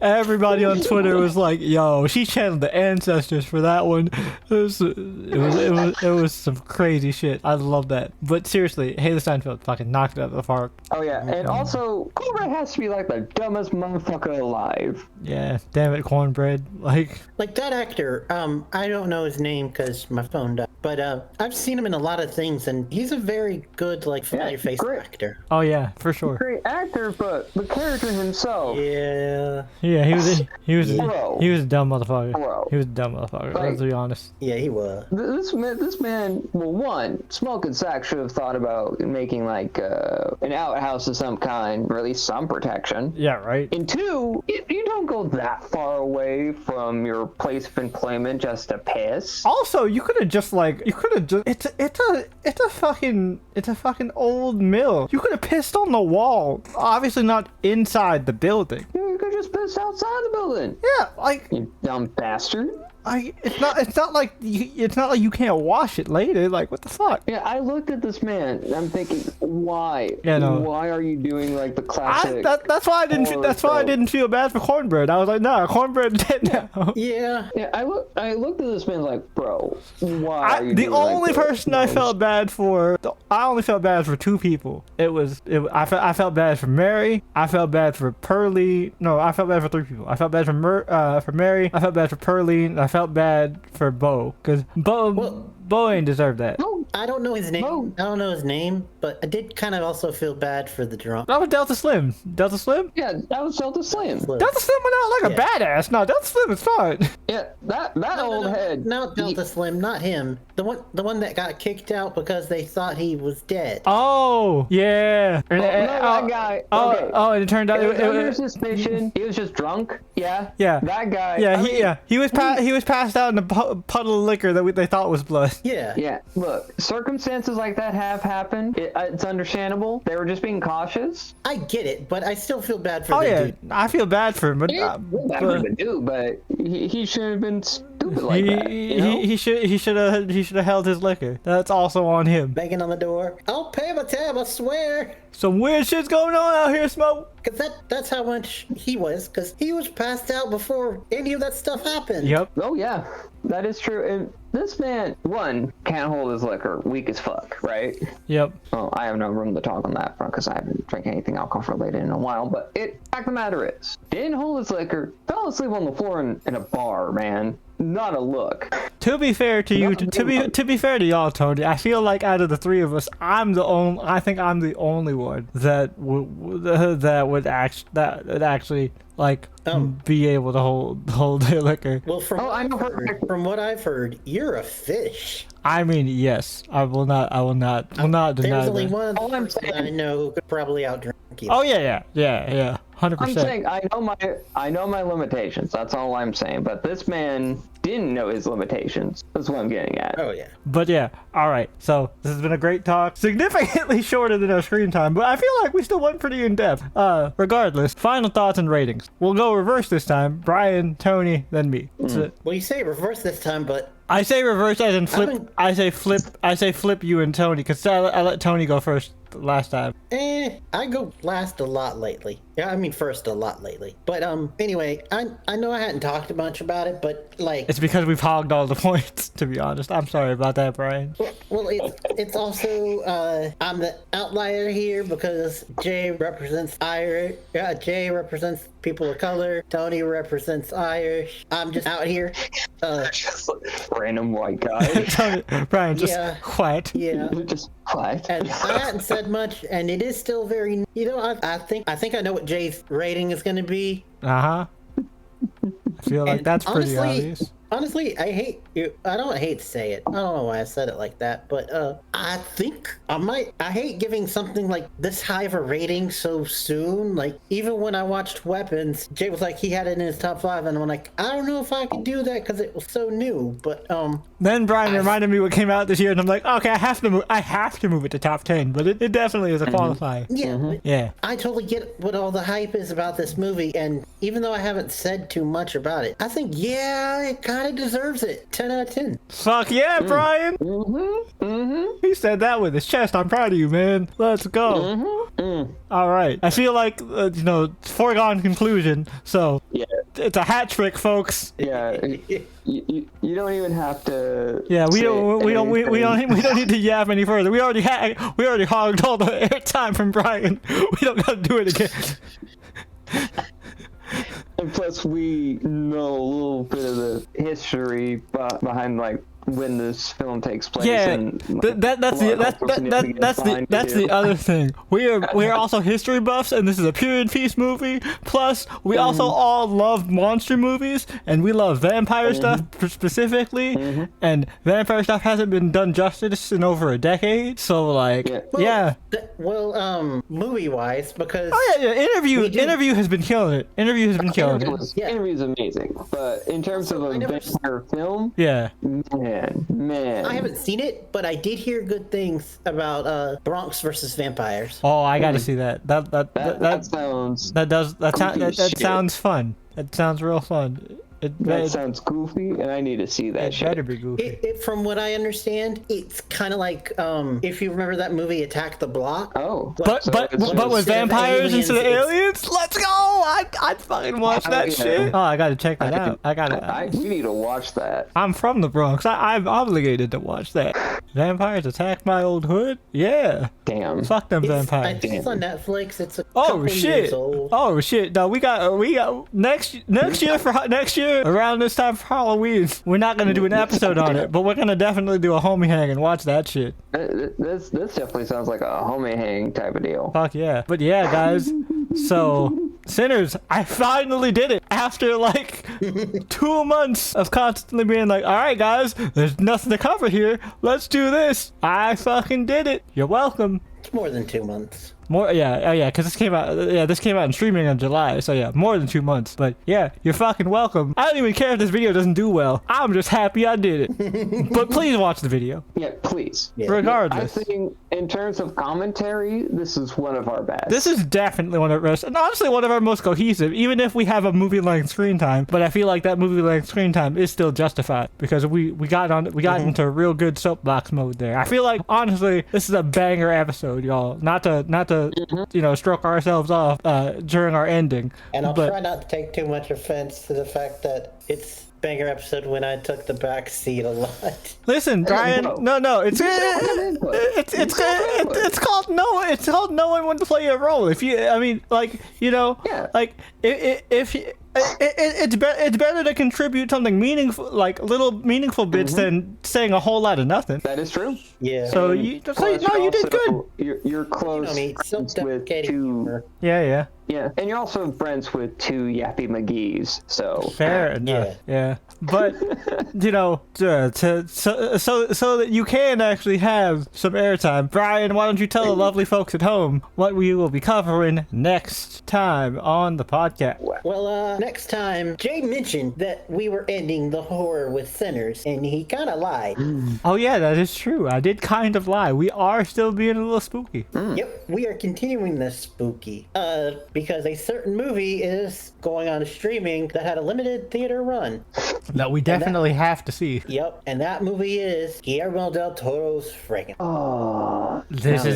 Everybody on Twitter was like, yo, she channeled the ancestors for that one. It was some crazy shit. I love that. But seriously, Haley Steinfeld fucking knocked it out of the park. Oh yeah, and also Cobra has to be like the dumbest motherfucker alive. Yeah, damn it, cornbread. Like that actor, I don't know his name because my phone died, but I've seen him in a lot of things, and he's a very good, like, familiar face actor. Oh yeah, for sure. Great actor, but the character himself. Yeah. Yeah, he was a dumb motherfucker. Bro. He was a dumb motherfucker. Like, let's be honest. Yeah, he was. This man, well, one, Smoke and Sack should have thought about making like an outhouse of some kind, or at least some protection. Yeah, right. And two, you don't go that far away from your place of employment just to piss. Also, it's a fucking old mill. You could have pissed on the wall. Obviously not inside the building. You could just piss outside the building. Yeah, like, You dumb bastard. it's not like you can't wash it later. Like, what the fuck? Yeah, I looked at this man and I'm thinking, why? Yeah, no. Why are you doing like the classic? That's why I didn't feel bad for Cornbread. I was like, nah, Cornbread dead now. Yeah. Yeah, I looked at this man like, bro, why are you The doing like only this? person I felt bad for, I only felt bad for two people. I felt bad for Mary. I felt bad for Pearlie. No, I felt bad for three people. I felt bad for Mary. I felt bad for Pearlie. And I felt bad for Bo, because Bo ain't deserved that. Bo I don't know his name. Oh. I don't know his name, but I did kind of also feel bad for the drunk. That was Delta Slim. Delta Slim? Yeah, that was Delta Slim. Delta Slim went out like a badass. No, Delta Slim is fine. Yeah, that old head. Not Delta Slim, not him. The one that got kicked out because they thought he was dead. Oh, yeah. Oh, no, that guy. Oh, Okay. oh, and it turned out It was under suspicion. He was just drunk. Yeah. Yeah. That guy. Yeah, he was passed out in a puddle of liquor that they thought was blood. Yeah. Yeah. Look, circumstances like that have happened. It's understandable. They were just being cautious. I get it, but I still feel bad for Oh the yeah, dude. I feel bad for him, but Bad for the dude, but he shouldn't have been stupid like that. You know? he should have held his liquor. That's also on him. Begging on the door. I'll pay my tab, I swear. Some weird shit's going on out here, Smoke. Because that's how much he was. Because he was passed out before any of that stuff happened. Yep. Oh yeah, that is true. And this man, one, can't hold his liquor, weak as fuck, right? Yep. Well, I have no room to talk on that front because I haven't drank anything alcohol related in a while. But fact of the matter is, didn't hold his liquor, fell asleep on the floor in a bar, man. Not a look. To be fair to you, to be fair to y'all, Tony, I feel like out of the three of us, I think I'm the only one that would actually like be able to hold their liquor. Well, from I know. from what I've heard, you're a fish. I mean, yes, I will not deny There's only that. one All I'm person that I know who could probably outdrink you. Oh yeah, 100%. I'm saying I know my limitations. That's all I'm saying. But this man didn't know his limitations. That's what I'm getting at. Oh yeah. But yeah, all right. So this has been a great talk. Significantly shorter than our screen time, but I feel like we still went pretty in depth. Regardless, final thoughts and ratings. We'll go reverse this time. Brian, Tony, then me. That's it. Well, you say reverse this time, but I say reverse as in flip. been- I say flip you and Tony, because I let Tony go first last time. I go last a lot lately. Yeah, I mean first a lot lately. But anyway, I know I hadn't talked much about it, but like It's because we've hogged all the points, to be honest. I'm sorry about that, Brian. well, it's also I'm the outlier here because Jay represents Irish. Jay represents people of color. Tony represents Irish. I'm just out here. Just random white guy. Tony, Brian, just Yeah. quiet. Yeah. Just quiet. And I hadn't said much, and it is still very. I think I know what Jay's rating is going to be. I feel like And that's pretty honestly- obvious. Honestly, I don't hate to say it. I don't know why I said it like that, but I think I hate giving something like this high of a rating so soon. Like even when I watched Weapons, Jay was like he had it in his top 5, and I'm like, I don't know if I could do that because it was so new. But Then Brian reminded me what came out this year, and I'm like, okay, I have to move it to top 10, but it definitely is a qualifier. yeah, but Yeah. I totally get what all the hype is about this movie, and even though I haven't said too much about it, I think it kind of deserves it. 10 out of 10. Fuck yeah, Brian! He said that with his chest. I'm proud of you, man. Let's go. All right. I feel like, foregone conclusion. So, Yeah. it's a hat trick, folks. Yeah. You don't even have to. Yeah, we say don't need to yap any further. We already hogged all the airtime from Brian. We don't gotta do it again. And plus, we know a little bit of the history behind like when this film takes place. Yeah, and that's the other thing. We're also history buffs, and this is a period piece movie. Plus, we also all love monster movies, and we love vampire stuff specifically. And vampire stuff hasn't been done justice in over a decade. So, like, yeah. Movie-wise, because Oh yeah. Interview has been killing it. Interview has been killing it. Interview is amazing, but in terms of a vampire film, Yeah. man, I haven't seen it, but I did hear good things about Bronx versus vampires. Oh, I gotta see that. that sounds That sounds fun. That sounds real fun. that sounds goofy, and I need to see that It shit. better be goofy. From what I understand, it's kind of like if you remember that movie Attack the Block. Oh, But so with it's- instead of vampires instead of aliens, aliens? Let's go! I'd fucking watch that yeah. shit. Oh, I gotta check that out. we need to watch that. I'm from the Bronx. I'm obligated to watch that. Vampires attack my old hood? Yeah. Damn. Fuck them I vampires. think it's on Netflix. It's a Oh couple shit! years old. Oh shit! No, we got next year year around this time for Halloween. We're not gonna do an episode on it, but we're gonna definitely do a homie hang and watch that shit. This definitely sounds like a homie hang type of deal. Fuck yeah. But yeah, guys. So, Sinners, I finally did it after like 2 months of constantly being like, all right, guys, there's nothing to cover here. Let's do this. I fucking did it. You're welcome. It's more than 2 months. More, yeah, oh yeah, because this came out, this came out in streaming in July, so yeah, more than 2 months. But yeah, you're fucking welcome. I don't even care if this video doesn't do well. I'm just happy I did it. But please watch the video. Yeah, please. Yeah. Regardless. I think in terms of commentary, this is one of our best. This is definitely one of our best, and honestly one of our most cohesive, even if we have a movie-length screen time. But I feel like that movie-length screen time is still justified because we got into a real good soapbox mode there. I feel like honestly, this is a banger episode, y'all. Not to you know, stroke ourselves off during our ending. And I'll but try not to take too much offense to the fact that it's banger episode when I took the back seat a lot. listen, Brian, no, it's called knowing when to play your role. If you, I mean, like, you know, like if it's better to contribute something meaningful, like little meaningful bits, than saying a whole lot of nothing. That is true. Yeah. So you did good. You're close with two. Yeah. Yeah, and you're also friends with 2 Yappy McGee's, so Fair enough. Yeah. But you know, so that you can actually have some airtime, Brian, why don't you tell the lovely folks at home what we will be covering next time on the podcast? Well, next time, Jay mentioned that we were ending the horror with Sinners, and he kind of lied. Oh yeah, that is true. I did kind of lie. We are still being a little spooky. Yep, we are continuing this spooky. Because a certain movie is going on streaming that had a limited theater run. That we definitely have to see. Yep, and that movie is Guillermo del Toro's Friggin'. oh, This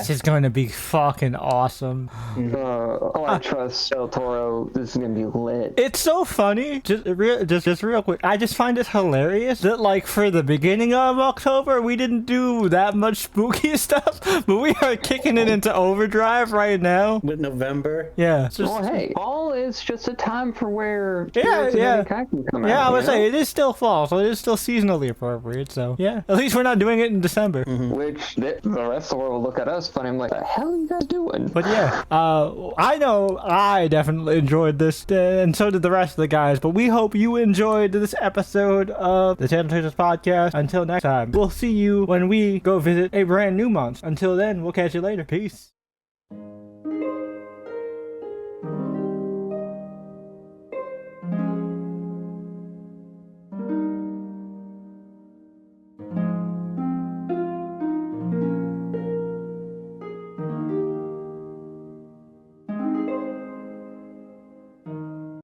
is going to be fucking awesome. I trust Del Toro. This is gonna be lit. It's so funny. Just real quick. I just find it hilarious that like for the beginning of October we didn't do that much spooky stuff, but we are kicking it into overdrive right now. With November. Yeah. It's just, Well, hey, fall is just a time for where Yeah. kind can come out. Yeah, I would you say know? it is still fall, so it is still seasonally appropriate. So yeah, at least we're not doing it in December. Which the rest of the world will look at us funny. I'm like, the hell are you guys doing? But yeah, I know I definitely enjoyed this, and so did the rest of the guys. But we hope you enjoyed this episode of the Channel Chasers podcast. Until next time, we'll see you when we go visit a brand new monster. Until then, we'll catch you later. Peace.